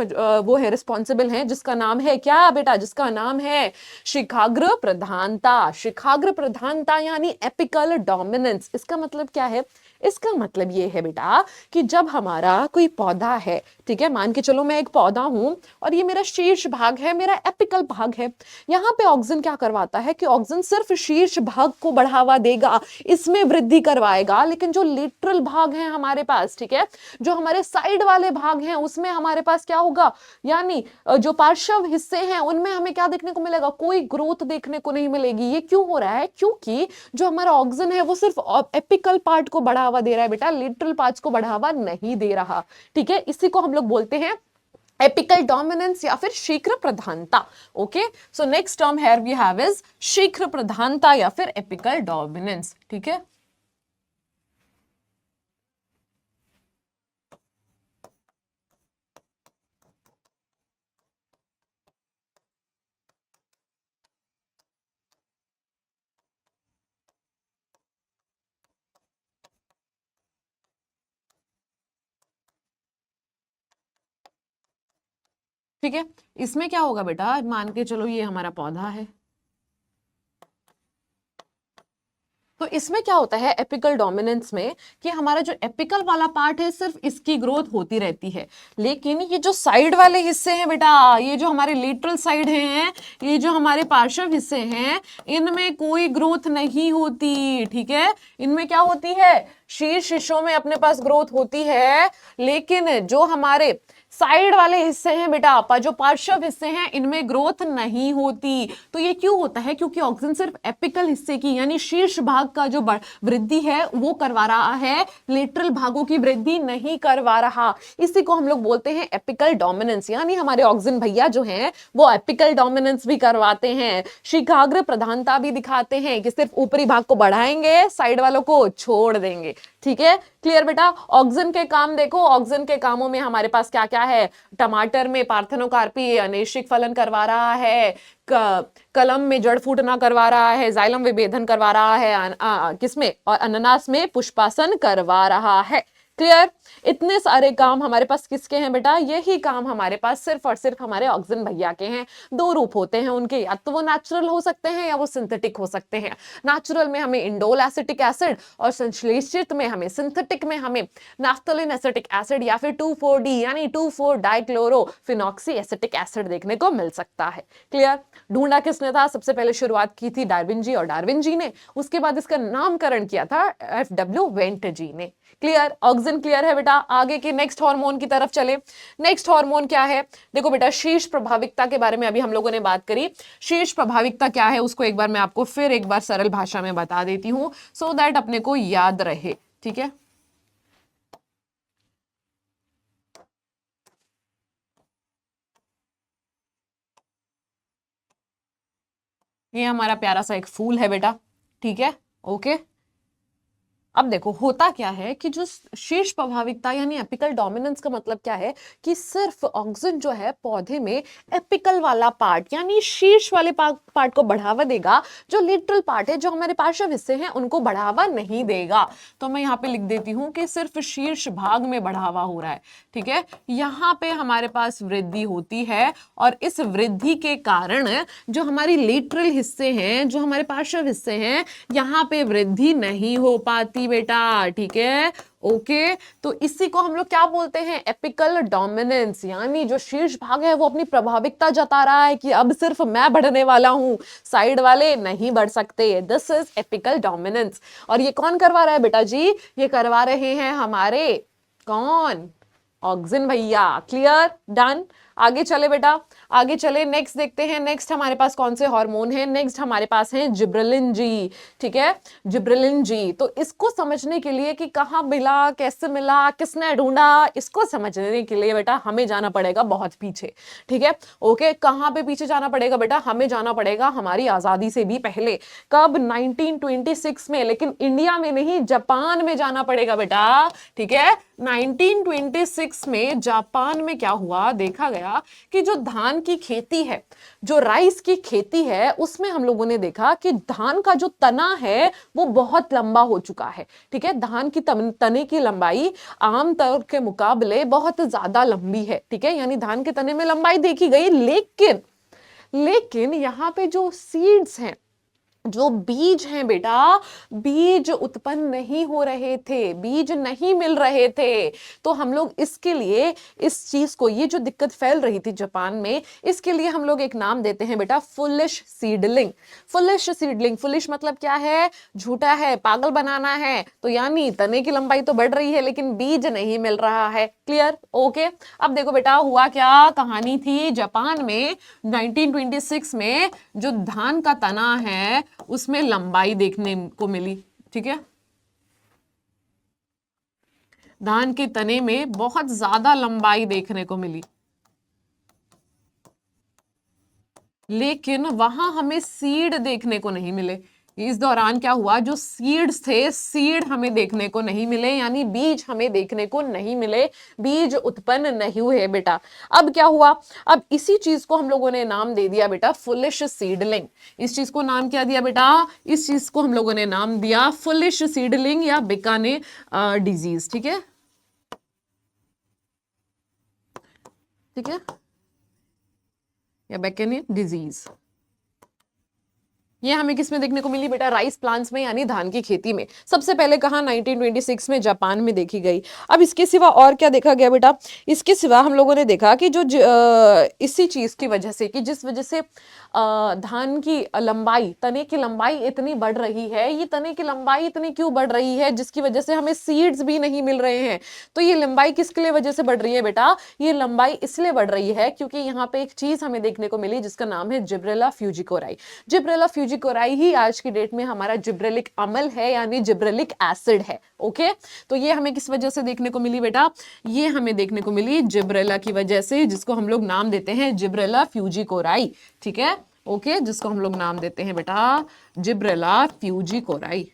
वो है रिस्पॉन्सिबल हैं, जिसका नाम है क्या बेटा, जिसका नाम है शिखाग्र प्रधानता। शिखाग्र प्रधानता यानी एपिकल डोमिनेंस। इसका मतलब क्या है, इसका मतलब ये है बेटा कि जब हमारा कोई पौधा है, ठीक है, मान के चलो मैं एक पौधा हूं और ये मेरा शीर्ष भाग है, मेरा एपिकल भाग है, यहां पे ऑक्सीजन क्या करवाता है कि ऑक्सीजन सिर्फ शीर्ष भाग को बढ़ावा देगा, इसमें वृद्धि करवाएगा, लेकिन जो लेटरल भाग है हमारे पास, ठीक है, जो हमारे साइड वाले भाग हैं, उसमें हमारे पास क्या होगा, यानी जो पार्श्व हिस्से हैं उनमें हमें क्या देखने को मिलेगा, कोई ग्रोथ देखने को नहीं मिलेगी। ये क्यों हो रहा है, क्योंकि जो हमारा ऑक्सीजन है वो सिर्फ एपिकल पार्ट को बढ़ावा दे रहा है बेटा, लेटरल पार्ट्स को बढ़ावा नहीं दे रहा, ठीक है। इसी को हम लोग बोलते हैं एपिकल डोमिनेंस या फिर शीघ्र प्रधानता। Okay, so next term here we have is शीघ्र प्रधानता या फिर एपिकल डोमिनेंस, ठीक है। ठीक है, इसमें क्या होगा बेटा, मान के चलो ये हमारा पौधा है, तो इसमें क्या होता है एपिकल डोमिनेंस में कि हमारा जो एपिकल वाला पार्ट है सिर्फ इसकी ग्रोथ होती रहती है, लेकिन ये जो साइड वाले हिस्से हैं बेटा, ये जो हमारे लेटरल साइड हैं, ये जो हमारे पार्श्व हिस्से हैं, इनमें कोई ग्रोथ नहीं होती, ठीक है। इनमें क्या होती है, शीर्ष हिस्सों में अपने पास ग्रोथ होती है, लेकिन जो हमारे साइड वाले हिस्से हैं बेटा, जो पार्श्व हिस्से हैं, इनमें ग्रोथ नहीं होती। तो ये क्यों होता है, क्योंकि ऑक्सीजन सिर्फ एपिकल हिस्से की यानी शीर्ष भाग का जो वृद्धि है वो करवा रहा है, लेटरल भागों की वृद्धि नहीं करवा रहा। इसी को हम लोग बोलते हैं एपिकल डोमिनेंस, यानी हमारे ऑक्सीजन भैया जो हैं वो एपिकल डोमिनेंस भी करवाते हैं, शीघ्राग्र प्रधानता भी दिखाते हैं कि सिर्फ ऊपरी भाग को बढ़ाएंगे, साइड वालों को छोड़ देंगे, ठीक है। क्लियर बेटा। ऑक्सीजन के काम देखो, ऑक्सीजन के कामों में हमारे पास क्या क्या है, टमाटर में पार्थेनोकार्पी अनैच्छिक फलन करवा रहा है, कलम में जड़ फूटना करवा रहा है, जाइलम विभेदन करवा रहा है, किसमें, और अनानास में पुष्पासन करवा रहा है। क्लियर। इतने सारे काम हमारे पास किसके हैं बेटा, यही काम हमारे पास सिर्फ और सिर्फ हमारे ऑक्सीजन भैया के हैं। दो रूप होते हैं उनके, या तो वो नेचुरल हो सकते हैं या वो सिंथेटिक हो सकते हैं। नेचुरल में हमें इंडोल एसिटिक एसिड और संश्लेषित में हमें, सिंथेटिक में हमें नाफ्थलीन एसिटिक एसिड या फिर 2,4-D यानी 2,4-डाइक्लोरोफिनॉक्सी एसिटिक एसिड देखने को मिल सकता है। क्लियर। ढूंढा किसने था, सबसे पहले शुरुआत की थी डार्विन जी और डार्विन जी ने, उसके बाद इसका नामकरण किया था FW वेंट जी ने। क्लियर। ऑक्सीजन क्लियर है बेटा। आगे की नेक्स्ट हार्मोन की तरफ चले। नेक्स्ट हार्मोन क्या है, देखो बेटा, शीर्ष प्रभाविकता के बारे में अभी हम लोगों ने बात करी। शीर्ष प्रभाविकता क्या है उसको एक बार मैं आपको फिर एक बार सरल भाषा में बता देती हूं, सो दैट अपने को याद रहे, ठीक है। ये हमारा प्यारा सा एक फूल है बेटा, ठीक है। ओके, अब देखो होता क्या है कि जो शीर्ष प्रभाविकता यानी एपिकल डोमिनेंस का मतलब क्या है कि सिर्फ ऑक्सिन जो है पौधे में एपिकल वाला पार्ट यानी शीर्ष वाले पार्ट को बढ़ावा देगा, जो लिटरल पार्ट है, जो हमारे पार्श्व हिस्से हैं, उनको बढ़ावा नहीं देगा। तो मैं यहाँ पे लिख देती हूँ कि सिर्फ शीर्ष भाग में बढ़ावा हो रहा है। ठीक है, यहाँ पे हमारे पास वृद्धि होती है और इस वृद्धि के कारण जो हमारी लिटरल हिस्से हैं, जो हमारे पार्श्व हिस्से हैं, यहाँ पे वृद्धि नहीं हो पाती बेटा। ठीक है, ओके। तो इसी को हम लोग क्या बोलते हैं, एपिकल डोमिनेंस, यानी जो शीर्ष भाग है वो अपनी प्रभाविकता जता रहा है कि अब सिर्फ मैं बढ़ने वाला हूं, साइड वाले नहीं बढ़ सकते। This is apical dominance. और ये कौन करवा रहा है बेटा जी, ये करवा रहे हैं हमारे कौन, ऑक्सिन भैया। Clear, done. आगे चले बेटा, आगे चले, नेक्स्ट देखते हैं। नेक्स्ट हमारे पास कौन से हार्मोन हैं, नेक्स्ट हमारे पास हैं जिब्रेलिन जी। ठीक है, जिब्रेलिन जी। तो इसको समझने के लिए कि कहाँ मिला, कैसे मिला, किसने ढूंढा, इसको समझने के लिए बेटा हमें जाना पड़ेगा बहुत पीछे। ठीक है, ओके। कहाँ पे पीछे जाना पड़ेगा बेटा, हमें जाना पड़ेगा हमारी आजादी से भी पहले। कब, 1926 में, लेकिन इंडिया में नहीं, जापान में जाना पड़ेगा बेटा। ठीक है, 1926 में जापान में क्या हुआ, देखा गया कि जो धान की खेती है, जो राइस की खेती है, उसमें हम लोगों ने देखा कि धान का जो तना है वो बहुत लंबा हो चुका है। ठीक है, धान की तने की लंबाई आमतौर के मुकाबले बहुत ज्यादा लंबी है। ठीक है, यानी धान के तने में लंबाई देखी गई, लेकिन यहाँ पे जो सीड्स हैं, जो बीज हैं बेटा, बीज उत्पन्न नहीं हो रहे थे, बीज नहीं मिल रहे थे। तो हम लोग इसके लिए, इस चीज को, ये जो दिक्कत फैल रही थी जापान में, इसके लिए हम लोग एक नाम देते हैं बेटा, foolish seedling. Foolish seedling, foolish मतलब क्या है, झूठा है, पागल बनाना है। तो यानी तने की लंबाई तो बढ़ रही है लेकिन बीज नहीं मिल रहा है। Clear, okay. अब देखो बेटा हुआ क्या, कहानी थी जापान में 1926 में, जो धान का तना है उसमें लंबाई देखने को मिली। ठीक है, धान के तने में बहुत ज्यादा लंबाई देखने को मिली, लेकिन वहां हमें सीड देखने को नहीं मिले। इस दौरान क्या हुआ, जो सीड्स थे, सीड हमें देखने को नहीं मिले, यानी बीज हमें देखने को नहीं मिले, बीज उत्पन्न नहीं हुए बेटा। अब क्या हुआ, अब इसी चीज को हम लोगों ने नाम दे दिया बेटा फुलिश सीडलिंग। इस चीज को नाम क्या दिया बेटा, इस चीज को हम लोगों ने नाम दिया फुलिश सीडलिंग या बिकाने डिजीज। ठीक है, ठीक है, या बेकेने डिजीज। ये हमें किस में देखने को मिली बेटा, राइस प्लांट्स में, यानी धान की खेती में। सबसे पहले कहा 1926 में जापान में देखी गई। अब इसके सिवा और क्या देखा गया बेटा, इसके सिवा हम लोगों ने देखा कि जो इसी चीज की वजह से, कि जिस वजह से धान की लंबाई, तने की लंबाई इतनी बढ़ रही है, ये तने की लंबाई इतनी क्यों बढ़ रही है, जिसकी वजह से हमें सीड्स भी नहीं मिल रहे हैं। तो ये लंबाई किसके लिए वजह से बढ़ रही है बेटा, ये लंबाई इसलिए बढ़ रही है क्योंकि यहाँ पे एक चीज हमें देखने को मिली जिसका नाम है जिब्रेला फ्यूजिकोराई। जिब्रेला फ्यूजिकोराई ही आज की डेट में हमारा जिब्रेलिक अम्ल है, यानी जिब्रेलिक एसिड है। ओके, तो ये हमें किस वजह से देखने को मिली बेटा, ये हमें देखने को मिली जिब्रेला की वजह से, जिसको हम लोग नाम देते हैं जिब्रेला फ्यूजिकोराई। ठीक है, ओके, जिसको हम लोग नाम देते हैं बेटा जिब्रेला फ्यूजिकोराई।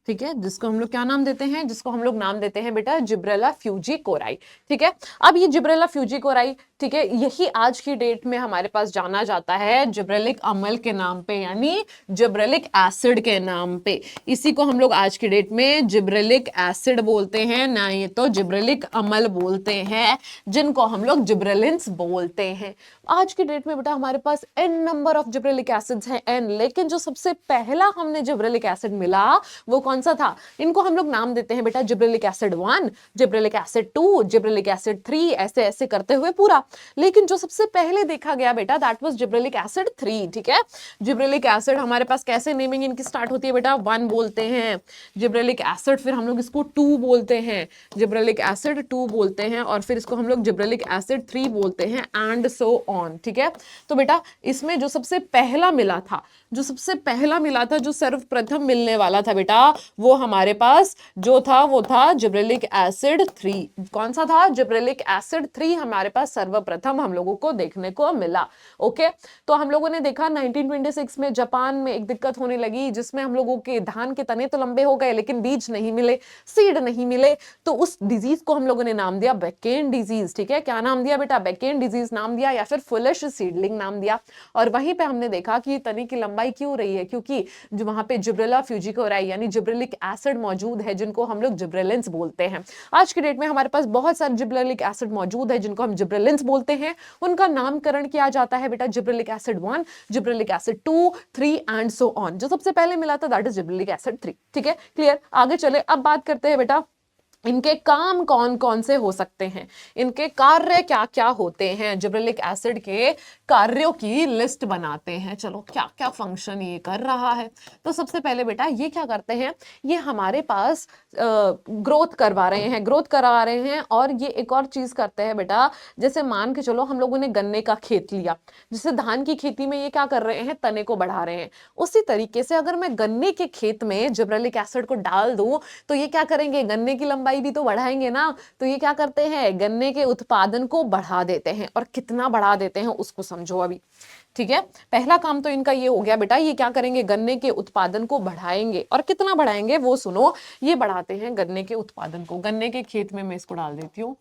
ठीक है, जिसको हम लोग क्या नाम देते हैं, जिसको हम लोग नाम देते हैं बेटा जिब्रेला फ्यूजिकोराई। ठीक है, अब ये जिब्रेला फ्यूजिकोराई, ठीक है, यही आज की डेट में हमारे पास जाना जाता है जिब्रेलिक अम्ल के नाम पे, यानी जिब्रेलिक एसिड के नाम पे। इसी को हम लोग आज की डेट में जिब्रेलिक एसिड बोलते हैं, ना ये तो जिब्रेलिक अम्ल बोलते हैं, जिनको हम लोग जिब्रेलिन्स बोलते हैं। आज की डेट में बेटा हमारे पास n number of gibberellic acids हैं, n, लेकिन जो सबसे पहला हमने जिब्रेलिक एसिड मिला वो कौन सा था, इनको हम लोग नाम देते हैं बेटा gibberellic acid 1, gibberellic acid 2, gibberellic acid 3, ऐसे ऐसे करते हुए पूरा। लेकिन जो सबसे पहले देखा गया बेटा दैट वाज जिब्रेलिक एसिड 3। ठीक है, जिब्रेलिक एसिड हमारे पास कैसे नेमिंग इनकी स्टार्ट होती है बेटा, 1 बोलते हैं जिब्रेलिक एसिड, फिर हम लोग इसको 2 बोलते हैं, जिब्रेलिक एसिड 2 बोलते हैं, और फिर इसको हम लोग जिब्रेलिक एसिड 3 बोलते हैं, एंड सो ऑन। ठीक है, तो बेटा इसमें जो सबसे पहला मिला था, जो सबसे पहला मिला था, जो सर्वप्रथम मिलने वाला था बेटा, वो हमारे पास जो था वो था जिब्रेलिक एसिड 3। कौन सा था? जिब्रेलिक एसिड 3 हमारे पास सर्वप्रथम हम लोगों को देखने को मिला। ओके, तो हम लोगों ने देखा 1926 में जापान में एक दिक्कत होने लगी, जिसमें हम लोगों के धान के तने तो लंबे हो गए लेकिन बीज नहीं मिले, सीड नहीं मिले। तो उस डिजीज को हम लोगों ने नाम दिया बेकेन डिजीज। ठीक है, क्या नाम दिया बेटा? बेकेन डिजीज नाम दिया, या फिर फुलिश सीडलिंग नाम दिया। और वहीं पे हमने देखा कि तने की लंबाई क्यों रही है, क्योंकि जो वहां पे जिब्रेला फ्यूजिकोराई यानी जिब्रेलिक एसिड मौजूद है, जिनको हम लोग जिब्रेलिन्स बोलते हैं। आज की डेट में हमारे पास बहुत सारे जिब्रेलिक एसिड मौजूद है जिनको हम जिब्रेलिन्स बोलते हैं। उनका नामकरण किया जाता है बेटा gibberellic acid 1, gibberellic acid 2, 3 and so on. जो सबसे पहले मिला था दैट इज जिब्रेलिक एसिड 3। ठीक है, क्लियर? आगे चले, अब बात करते हैं बेटा इनके काम कौन कौन से हो सकते हैं, इनके कार्य क्या क्या होते हैं। जिब्रेलिक एसिड के कार्यों की लिस्ट बनाते हैं। चलो, क्या क्या फंक्शन ये कर रहा है। तो सबसे पहले बेटा ये क्या करते हैं, ये हमारे पास ग्रोथ करवा रहे हैं, ग्रोथ करा रहे हैं। और ये एक और चीज करते हैं बेटा, जैसे मान के चलो हम लोगों ने गन्ने का खेत लिया, जैसे धान की खेती में ये क्या कर रहे हैं, तने को बढ़ा रहे हैं। उसी तरीके से अगर मैं गन्ने के खेत में जिब्रेलिक एसिड को डाल दूं तो ये क्या करेंगे, गन्ने की लंबाई भी तो बढ़ाएंगे ना। तो ये क्या करते हैं, गन्ने के उत्पादन को बढ़ा देते हैं। और कितना बढ़ा देते हैं उसको समझो अभी। ठीक है, पहला काम तो इनका ये हो गया बेटा, ये क्या करेंगे, गन्ने के उत्पादन को बढ़ाएंगे। और कितना बढ़ाएंगे वो सुनो, ये बढ़ाते हैं गन्ने के उत्पादन को। गन्ने के खेत में मैं इसको डाल देती हूँ।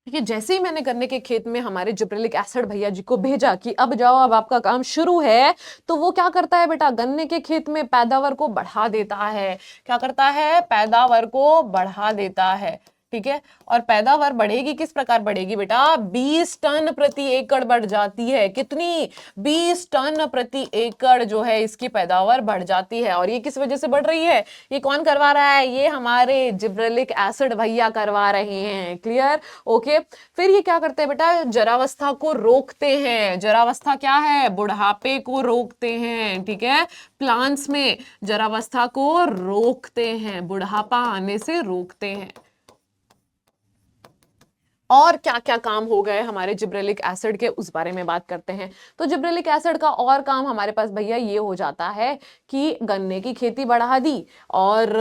देखिए, जैसे ही मैंने गन्ने के खेत में हमारे जिब्रेलिक एसिड भैया जी को भेजा कि अब जाओ, अब आपका काम शुरू है, तो वो क्या करता है बेटा, गन्ने के खेत में पैदावार को बढ़ा देता है। क्या करता है, पैदावार को बढ़ा देता है। ठीक है, और पैदावार बढ़ेगी, किस प्रकार बढ़ेगी बेटा, 20 टन प्रति एकड़ बढ़ जाती है। कितनी? 20 टन प्रति एकड़ जो है इसकी पैदावार बढ़ जाती है। और ये किस वजह से बढ़ रही है, ये कौन करवा रहा है, ये हमारे जिब्रेलिक एसिड भैया करवा रहे हैं। क्लियर? ओके, फिर ये क्या करते हैं बेटा, जरावस्था को रोकते हैं। जरावस्था क्या है, बुढ़ापे को रोकते हैं। ठीक है, प्लांट्स में जरावस्था को रोकते हैं, बुढ़ापा आने से रोकते हैं। और क्या क्या काम हो गए हमारे जिब्रेलिक एसिड के, उस बारे में बात करते हैं। तो जिब्रेलिक एसिड का और काम हमारे पास भैया ये हो जाता है कि गन्ने की खेती बढ़ा दी, और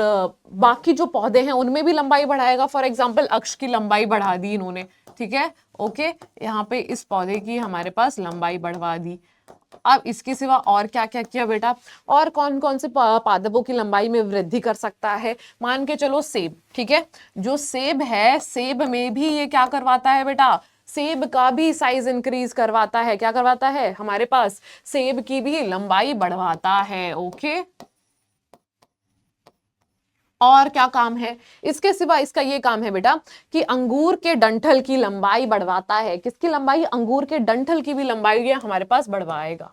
बाकी जो पौधे हैं उनमें भी लंबाई बढ़ाएगा। फॉर एग्जाम्पल अक्ष की लंबाई बढ़ा दी इन्होंने। ठीक है, ओके, यहाँ पे इस पौधे की हमारे पास लंबाई बढ़वा दी। अब इसके सिवा और क्या क्या किया बेटा, और कौन कौन से पादपों की लंबाई में वृद्धि कर सकता है। मान के चलो सेब। ठीक है, जो सेब है, सेब में भी ये क्या करवाता है बेटा, सेब का भी साइज इंक्रीज करवाता है। क्या करवाता है, हमारे पास सेब की भी लंबाई बढ़वाता है। ओके, और क्या काम है इसके सिवा, इसका ये काम है बेटा कि अंगूर के डंठल की लंबाई बढ़वाता है। किसकी लंबाई, अंगूर के डंठल की भी लंबाई ये हमारे पास बढ़वाएगा।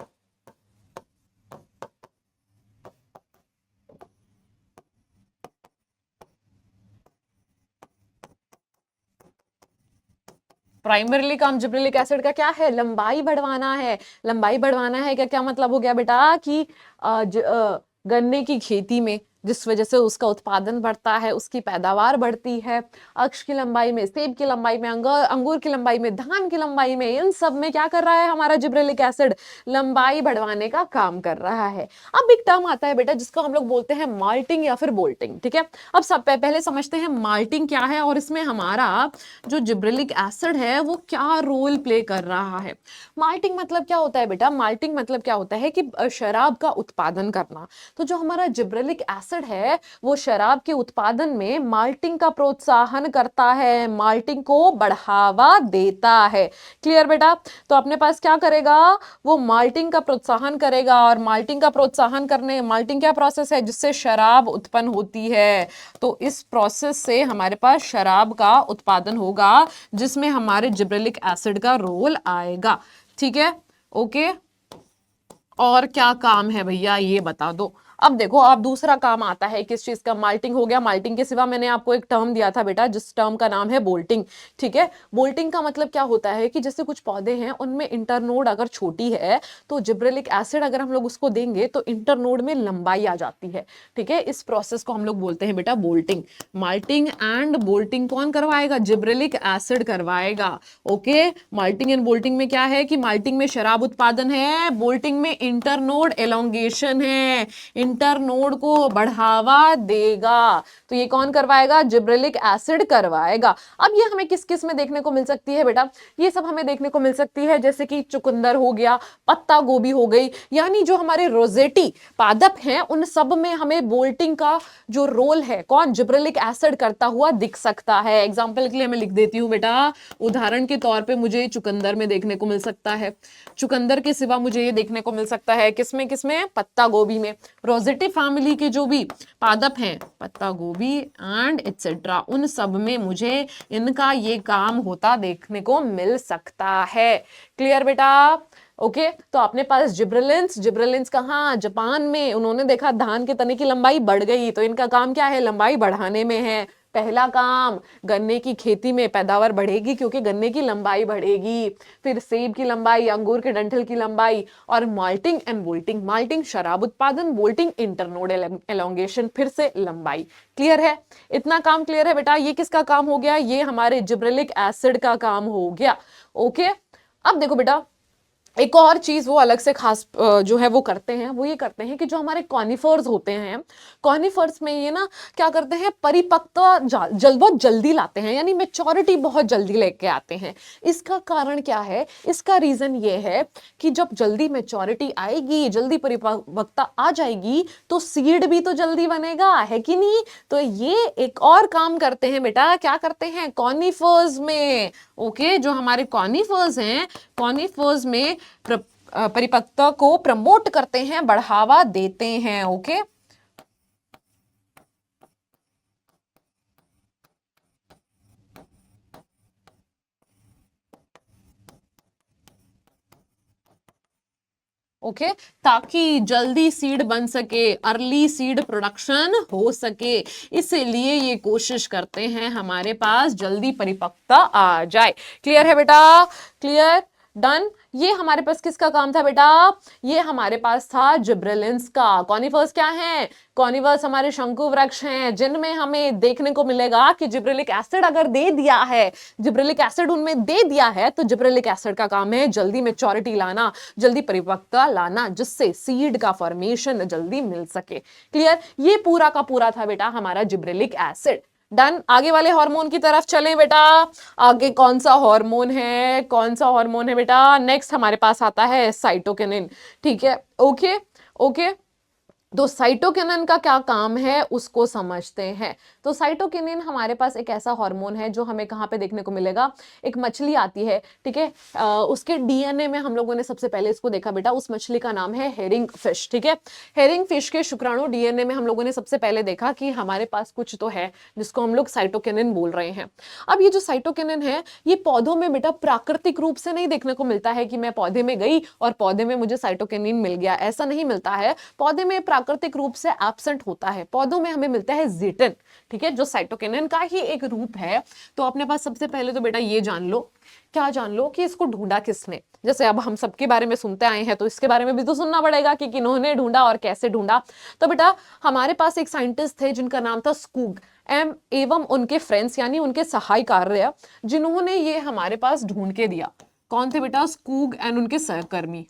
प्राइमरीली काम जिब्रेलिक एसिड का क्या है, लंबाई बढ़वाना है। लंबाई बढ़वाना है, क्या क्या मतलब हो गया बेटा कि गन्ने की खेती में जिस वजह से उसका उत्पादन बढ़ता है, उसकी पैदावार बढ़ती है। अक्ष की लंबाई में, सेब की लंबाई में, अंगूर की लंबाई में, धान की लंबाई में, इन सब में क्या कर रहा है हमारा जिब्रेलिक एसिड, लंबाई बढ़वाने का काम कर रहा है। अब एक टर्म आता है बेटा जिसको हम लोग बोलते हैं माल्टिंग या फिर बोल्टिंग। ठीक है, अब सब पहले समझते हैं माल्टिंग क्या है और इसमें हमारा जो जिब्रेलिक एसिड है वो क्या रोल प्ले कर रहा है। माल्टिंग मतलब क्या होता है बेटा, माल्टिंग मतलब क्या होता है कि शराब का उत्पादन करना। तो जो हमारा जिब्रेलिक एसिड है वो शराब के उत्पादन में माल्टिंग का प्रोत्साहन करता है, माल्टिंग को बढ़ावा देता है। क्लियर बेटा? तो अपने पास क्या करेगा, वो माल्टिंग का प्रोत्साहन करेगा। और माल्टिंग का प्रोत्साहन करने, माल्टिंग क्या प्रोसेस है जिससे शराब उत्पन्न होती है। तो इस प्रोसेस से हमारे पास शराब का उत्पादन होगा जिसमें हमारे जिब्रेलिक एसिड का रोल आएगा। ठीक है, ओके, और क्या काम है भैया ये बता दो। अब देखो, अब दूसरा काम आता है किस चीज का, माल्टिंग हो गया। माल्टिंग के सिवा मैंने आपको एक टर्म दिया था बेटा, जिस टर्म का नाम है बोल्टिंग। ठीक है, बोल्टिंग का मतलब क्या होता है कि जैसे कुछ पौधे हैं उनमें इंटरनोड अगर छोटी है तो जिब्रेलिक एसिड अगर हम लोग उसको देंगे तो इंटरनोड में लंबाई आ जाती है। ठीक है, इस प्रोसेस को हम लोग बोलते हैं बेटा बोल्टिंग। माल्टिंग एंड बोल्टिंग कौन करवाएगा? जिब्रेलिक एसिड करवाएगा। ओके, माल्टिंग एंड बोल्टिंग में क्या है कि माल्टिंग में शराब उत्पादन है, बोल्टिंग में इंटरनोड एलोंगेशन है, इंटरनोड को बढ़ावा देगा। तो ये कौन करवाएगा? जिब्रेलिक एसिड करवाएगा। अब ये हमें किस किस में देखने को मिल सकती है बेटा? ये सब हमें देखने को मिल सकती है जैसे कि चुकंदर हो गया, पत्ता गोभी हो गई, यानी जो हमारे रोजेटी पादप हैं उन सब में हमें बोल्टिंग का जो रोल है कौन? जिब्रेलिक एसिड करता हुआ दिख सकता है। एग्जाम्पल के लिए मैं लिख देती हूं बेटा, उदाहरण के तौर पे मुझे चुकंदर में देखने को मिल सकता है। चुकंदर के सिवा मुझे ये देखने को मिल सकता है किसमें किसमें? पत्ता गोभी में। रोजेटी फैमिली के जो भी पादप हैं, पत्ता गोभी एंड एटसेट्रा, उन सब में मुझे इनका ये काम होता देखने को मिल सकता है। क्लियर बेटा? ओके, तो अपने पास जिब्रेलिन्स, जिब्रेलिन्स कहाँ? जापान में। उन्होंने देखा धान के तने की लंबाई बढ़ गई, तो इनका काम क्या है? लंबाई बढ़ाने में है। पहला काम, गन्ने की खेती में पैदावार बढ़ेगी क्योंकि गन्ने की लंबाई बढ़ेगी। फिर सेब की लंबाई, अंगूर के डंठल की लंबाई। और माल्टिंग एंड बोल्टिंग, माल्टिंग शराब उत्पादन, बोल्टिंग इंटरनोड एलोंगेशन, फिर से लंबाई। क्लियर है? इतना काम क्लियर है बेटा? ये किसका काम हो गया? ये हमारे जिब्रेलिक एसिड का काम हो गया। ओके, अब देखो बेटा, एक और चीज वो अलग से खास जो है वो करते हैं, वो ये करते हैं कि जो हमारे कॉनिफर्स होते हैं, कॉनिफर्स में ये ना क्या करते हैं? परिपक्वता बहुत जल्दी लाते हैं, यानी मेच्योरिटी बहुत जल्दी लेके आते हैं। इसका कारण क्या है? इसका रीजन ये है कि जब जल्दी मेच्योरिटी आएगी, जल्दी परिपक्वता आ जाएगी, तो सीड भी तो जल्दी बनेगा, है कि नहीं? तो ये एक और काम करते हैं बेटा, क्या करते हैं? कॉनिफर्स में। ओके, जो हमारे कॉनिफर्स हैं, कॉनिफर्स में परिपक्वता को प्रमोट करते हैं, बढ़ावा देते हैं। ओके, ओके, ताकि जल्दी सीड बन सके, अर्ली सीड प्रोडक्शन हो सके, इसलिए ये कोशिश करते हैं हमारे पास जल्दी परिपक्वता आ जाए। क्लियर है बेटा? क्लियर? डन। ये हमारे पास किसका काम था बेटा? ये हमारे पास था जिब्रेलिन्स का। कॉनिफर्स क्या है? कॉनिफर्स हमारे शंकु वृक्ष हैं, जिनमें हमें देखने को मिलेगा कि जिब्रेलिक एसिड अगर दे दिया है, जिब्रेलिक एसिड उनमें दे दिया है, तो जिब्रेलिक एसिड का काम है जल्दी मेच्योरिटी लाना, जल्दी परिपक्वता लाना, जिससे सीड का फॉर्मेशन जल्दी मिल सके। क्लियर? ये पूरा का पूरा था बेटा हमारा जिब्रेलिक एसिड। डन। आगे वाले हार्मोन की तरफ चलें बेटा। आगे कौन सा हार्मोन है? कौन सा हार्मोन है बेटा? नेक्स्ट हमारे पास आता है साइटोकिनिन। ठीक है, ओके ओके। तो साइटोकिनिन का क्या काम है उसको समझते हैं। तो साइटोकिनिन हमारे पास एक ऐसा हार्मोन है जो हमें कहाँ पे देखने को मिलेगा? एक मछली आती है, ठीक है, उसके डीएनए में हम लोगों ने सबसे पहले इसको देखा बेटा। उस मछली का नाम है हेरिंग फिश। ठीक है, हेरिंग फिश के शुक्राणु डीएनए में हम लोगों ने सबसे पहले देखा कि हमारे पास कुछ तो है जिसको हम लोग साइटोकिनिन बोल रहे हैं। अब ये जो साइटोकिनिन है, ये पौधों में बेटा प्राकृतिक रूप से नहीं देखने को मिलता है कि मैं पौधे में गई और पौधे में मुझे साइटोकिनिन मिल गया, ऐसा नहीं मिलता है। पौधे में प्राकृतिक रूप से एब्सेंट होता है। पौधों में हमें मिलता है जीटिन, ठीक है, जो साइटोकिनिन का ही एक रूप है। तो अपने पास सबसे पहले तो बेटा ये जान लो, क्या जान लो कि इसको ढूंढा किसने। जैसे अब हम सबके बारे में सुनते आए हैं तो इसके बारे में भी तो सुनना पड़ेगा कि किन्होंने ढूंढा और कैसे ढूंढा। तो बेटा हमारे पास एक साइंटिस्ट थे जिनका नाम था स्कूग एवं उनके फ्रेंड्स यानी उनके सहायकारी, जिन्होंने ये हमारे पास ढूंढ के दिया। कौन थे बेटा? स्कूग एंड उनके सहकर्मी।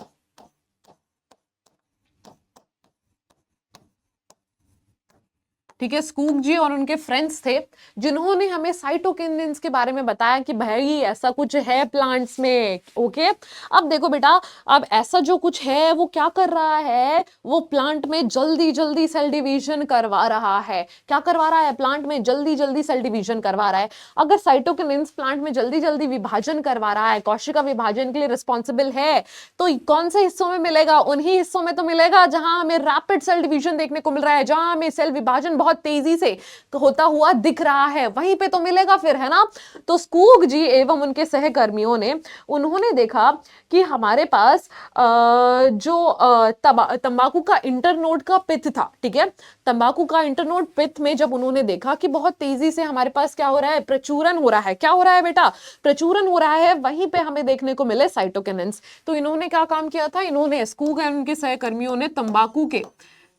ठीक है, स्कूग जी और उनके फ्रेंड्स थे जिन्होंने हमें साइटोकिनिन्स के बारे में बताया कि भाई ऐसा कुछ है प्लांट्स में। ओके, अब देखो बेटा, अब ऐसा जो कुछ है वो क्या कर रहा है? वो प्लांट में जल्दी जल्दी सेल डिवीजन करवा रहा है। क्या करवा रहा है? प्लांट में जल्दी जल्दी सेल डिवीजन करवा रहा है। अगर साइटोकिनिन्स प्लांट में जल्दी जल्दी विभाजन करवा रहा है, कोशिका विभाजन के लिए रिस्पॉन्सिबल है, तो कौन से हिस्सों में मिलेगा? उन्हीं हिस्सों में तो मिलेगा जहां हमें रैपिड सेल डिवीजन देखने को मिल रहा है, जहां हमें सेल विभाजन बहुत बहुत तेजी से होता हुआ दिख रहा है, वहीं पे तो मिलेगा फिर, है ना। तो स्कूग जी एवं उनके सहकर्मियों ने उन्होंने देखा कि हमारे पास जो तंबाकू का इंटरनोड का पिथ था, ठीक है, तंबाकू का इंटरनोड पिथ में जब उन्होंने देखा कि बहुत तेजी से हमारे पास क्या हो रहा है, प्रचुरन हो रहा है, क्या हो रहा है बेटा, प्रचुरन हो रहा है, वहीं पे हमें देखने को मिले साइटोकिनिन्स। तो इन्होंने क्या काम किया था, इन्होंने स्कूग एंड उनके सहकर्मियों ने तंबाकू के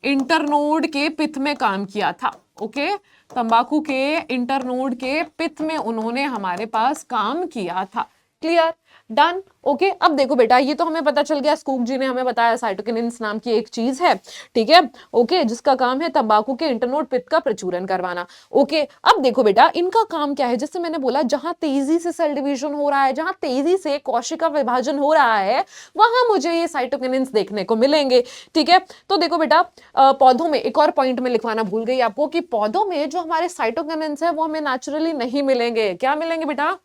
इंटरनोड के पिथ में काम किया था। ओके, तंबाकू के इंटरनोड के पिथ में उन्होंने हमारे पास काम किया था। Clear, done, okay. अब देखो बेटा, ये तो हमें पता चल गया, स्कूग जी ने हमें बताया साइटोकिनिन्स नाम की एक चीज है, ठीक है, ओके, जिसका काम है तंबाकू के इंटरनोड पिथ का प्रचुरन करवाना। ओके, अब देखो बेटा, इनका काम क्या है, जैसे मैंने बोला, जहां तेजी से सेल डिवीजन हो रहा है, जहां तेजी से कोशिका विभाजन हो रहा है, वहां मुझे ये साइटोकिनिन्स देखने को मिलेंगे, ठीक है। तो देखो बेटा, पौधों में एक और पॉइंट में लिखवाना भूल गई आपको कि पौधों में जो हमारे साइटोकिनिन्स है वो हमें नेचुरली नहीं मिलेंगे। क्या मिलेंगे बेटा,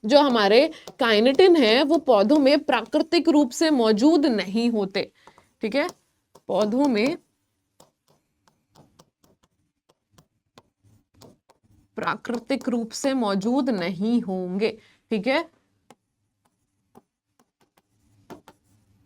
जो हमारे काइनेटिन है वो पौधों में प्राकृतिक रूप से मौजूद नहीं होते, ठीक है, पौधों में प्राकृतिक रूप से मौजूद नहीं होंगे, ठीक है,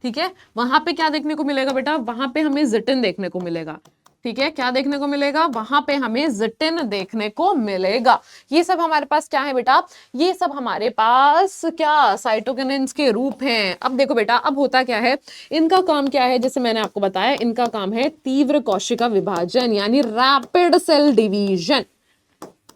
ठीक है। वहां पे क्या देखने को मिलेगा बेटा, वहां पे हमें जिटिन देखने को मिलेगा, ठीक है, क्या देखने को मिलेगा, वहां पे हमें जिटिन देखने को मिलेगा। ये सब हमारे पास क्या है बेटा, ये सब हमारे पास क्या साइटोकिनिन्स के रूप हैं। अब देखो बेटा, अब होता क्या है, इनका काम क्या है, जैसे मैंने आपको बताया, इनका काम है तीव्र कोशिका विभाजन, यानी रैपिड सेल डिवीजन।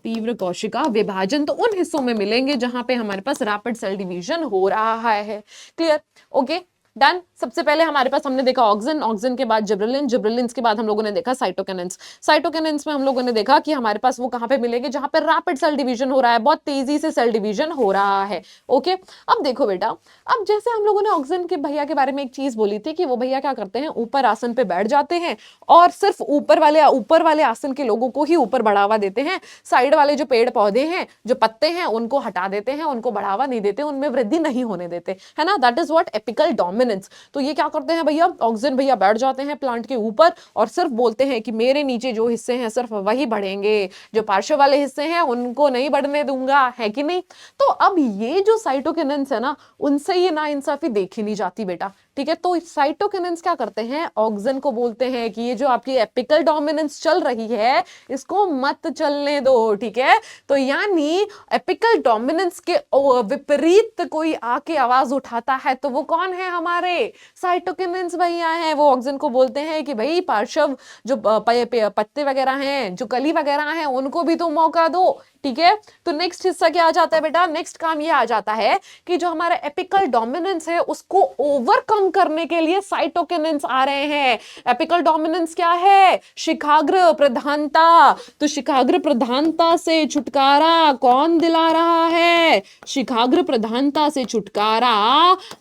तीव्र कोशिका विभाजन तो उन हिस्सों में मिलेंगे जहां पे हमारे पास रैपिड सेल डिवीजन हो रहा है। Clear, okay, done. सबसे पहले हमारे पास हमने देखा ऑक्सिन, ऑक्सिन के बाद जिबरेलिन, जिबरेलिन के बाद हम लोगों ने देखा साइटोकिनिन्स। साइटोकिनिन्स में हम लोगों ने देखा कि हमारे पास वो कहां पे मिलेंगे, जहां पे रैपिड सेल डिवीजन हो रहा है, बहुत तेजी से सेल डिवीजन हो रहा है। ओके, अब देखो बेटा, अब जैसे हम लोगों ने ऑक्सिन के भैया के बारे में एक चीज बोली थी कि वो भैया क्या करते हैं, ऊपर आसन पे बैठ जाते हैं और सिर्फ ऊपर वाले आसन के लोगों को ही ऊपर बढ़ावा देते हैं, साइड वाले जो पेड़ पौधे हैं, जो पत्ते हैं, उनको हटा देते हैं, उनको बढ़ावा नहीं देते, उनमें वृद्धि नहीं होने देते, है ना। That is what apical dominance. तो ये क्या करते हैं भैया, ऑक्सिन भैया बैठ जाते हैं प्लांट के ऊपर और सिर्फ बोलते हैं कि मेरे नीचे जो हिस्से हैं सिर्फ वही बढ़ेंगे, जो पार्श्व वाले हिस्से हैं उनको नहीं बढ़ने दूंगा, है कि नहीं। तो अब ये जो साइटोकिनिन्स है ना, उनसे ये नाइंसाफी देखी नहीं जाती बेटा, ठीक है। तो साइटोकिनिन्स क्या करते हैं, ऑक्सिन को बोलते हैं कि ये जो आपकी एपिकल डोमिनेंस चल रही है इसको मत चलने दो, ठीक है। तो यानी एपिकल डोमिनेंस के विपरीत कोई आके आवाज उठाता है तो वो कौन है, हमारे साइटोकिनिन्स भैया हैं। वो ऑक्सिन को बोलते हैं कि भाई पार्श्व जो पत्ते वगैरह हैं, जो कली वगैरह हैं, उनको भी तो मौका दो, ठीक है। तो नेक्स्ट हिस्सा क्या आ जाता है बेटा, नेक्स्ट काम ये आ जाता है कि जो हमारा एपिकल डोमिनेंस है उसको ओवरकम करने के लिए साइटोकिनिन्स आ रहे हैं। एपिकल डोमिनेंस क्या है, शिखाग्र प्रधानता। तो शिखाग्र प्रधानता से छुटकारा कौन दिला रहा है, शिखाग्र प्रधानता से छुटकारा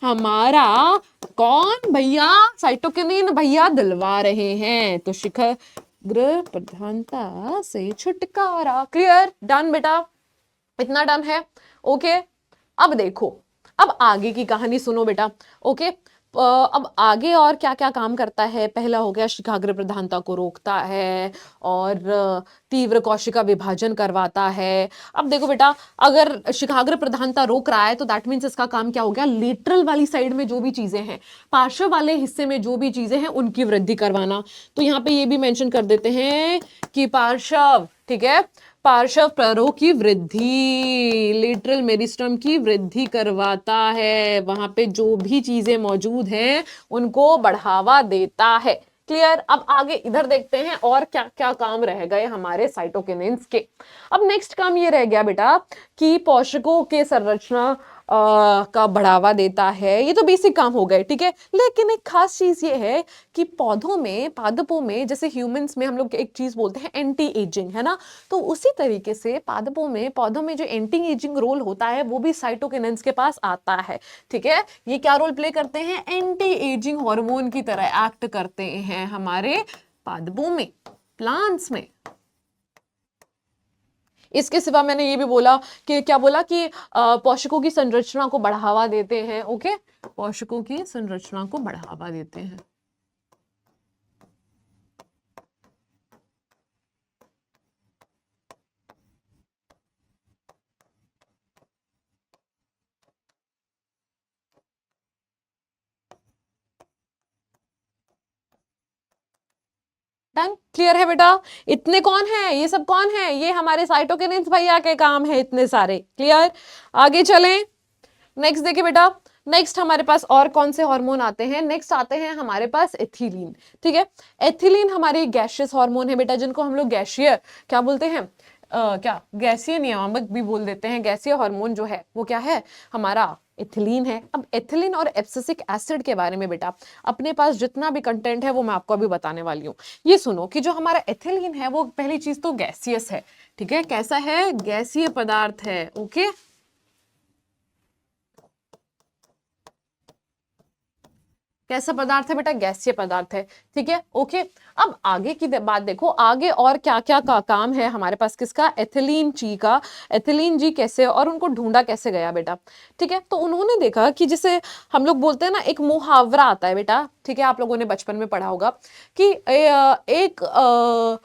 हमारा कौन भैया, साइटोकिनिन भैया दिलवा रहे हैं। तो शिखाग्र प्रधानता से छुटकारा। क्लियर, डन बेटा, इतना डन है। ओके, अब देखो, अब आगे की कहानी सुनो बेटा। ओके, अब आगे और क्या क्या काम करता है, पहला हो गया शिखाग्र प्रधानता को रोकता है और तीव्र कोशिका विभाजन करवाता है। अब देखो बेटा, अगर शिखाग्र प्रधानता रोक रहा है तो दैट मीन्स इसका काम क्या हो गया, लेटरल वाली साइड में जो भी चीजें हैं, पार्श्व वाले हिस्से में जो भी चीजें हैं उनकी वृद्धि करवाना। तो यहाँ पे ये भी मेंशन कर देते हैं कि पार्श्व, ठीक है, पार्श्व प्ररोह की वृद्धि, लेटरल मेरिस्टम की वृद्धि करवाता है, वहां पे जो भी चीजें मौजूद हैं उनको बढ़ावा देता है। क्लियर, अब आगे इधर देखते हैं और क्या क्या काम रह गए हमारे साइटोकिनिन्स के। अब नेक्स्ट काम ये रह गया बेटा कि पोषकों के संरचना का बढ़ावा देता है। ये तो बेसिक काम हो गए, ठीक है। लेकिन एक खास चीज ये है कि पौधों में, पादपों में, जैसे ह्यूमंस में हम लोग एक चीज बोलते हैं एंटी एजिंग, है ना। तो उसी तरीके से पादपों में, पौधों में जो एंटी एजिंग रोल होता है वो भी साइटोकिनिन्स के पास आता है, ठीक है। ये क्या रोल प्ले करते हैं, एंटी एजिंग हार्मोन की तरह एक्ट करते हैं हमारे पादपों में, प्लांट्स में। इसके सिवा मैंने ये भी बोला कि क्या बोला कि पोषकों की संरचना को बढ़ावा देते हैं। ओके, पोषकों की संरचना को बढ़ावा देते हैं। क्लियर है बेटा? इतने कौन है, ये सब कौन है? ये हमारे साइटोकिनिन्स भैया के काम है इतने सारे। क्लियर? आगे चलें। नेक्स्ट देखिए बेटा, नेक्स्ट हमारे पास और कौन से हार्मोन आते हैं? नेक्स्ट आते हैं हमारे पास एथिलीन। ठीक है, एथिलीन हमारे गैसियस हार्मोन है बेटा, जिनको हम लोग गैसीय क्या बोलते हैं, क्या गैसीय नियामक भी बोल देते हैं। गैसीय हार्मोन जो है वो क्या है, हमारा एथिलीन है। अब एथिलीन और एब्सिसिक एसिड के बारे में बेटा अपने पास जितना भी कंटेंट है वो मैं आपको अभी बताने वाली हूँ। ये सुनो कि जो हमारा एथिलीन है वो पहली चीज तो गैसियस है। ठीक है, कैसा है? गैसीय पदार्थ है। ओके, कैसा पदार्थ है बेटा? गैसीय पदार्थ है। ठीक है, ओके। अब आगे की बात देखो, आगे और क्या क्या का काम है हमारे पास किसका? एथिलीन जी का। एथिलीन जी कैसे और उनको ढूंढा कैसे गया बेटा? ठीक है, तो उन्होंने देखा कि जैसे हम लोग बोलते हैं ना, एक मुहावरा आता है बेटा, ठीक है, आप लोगों ने बचपन में पढ़ा होगा कि एक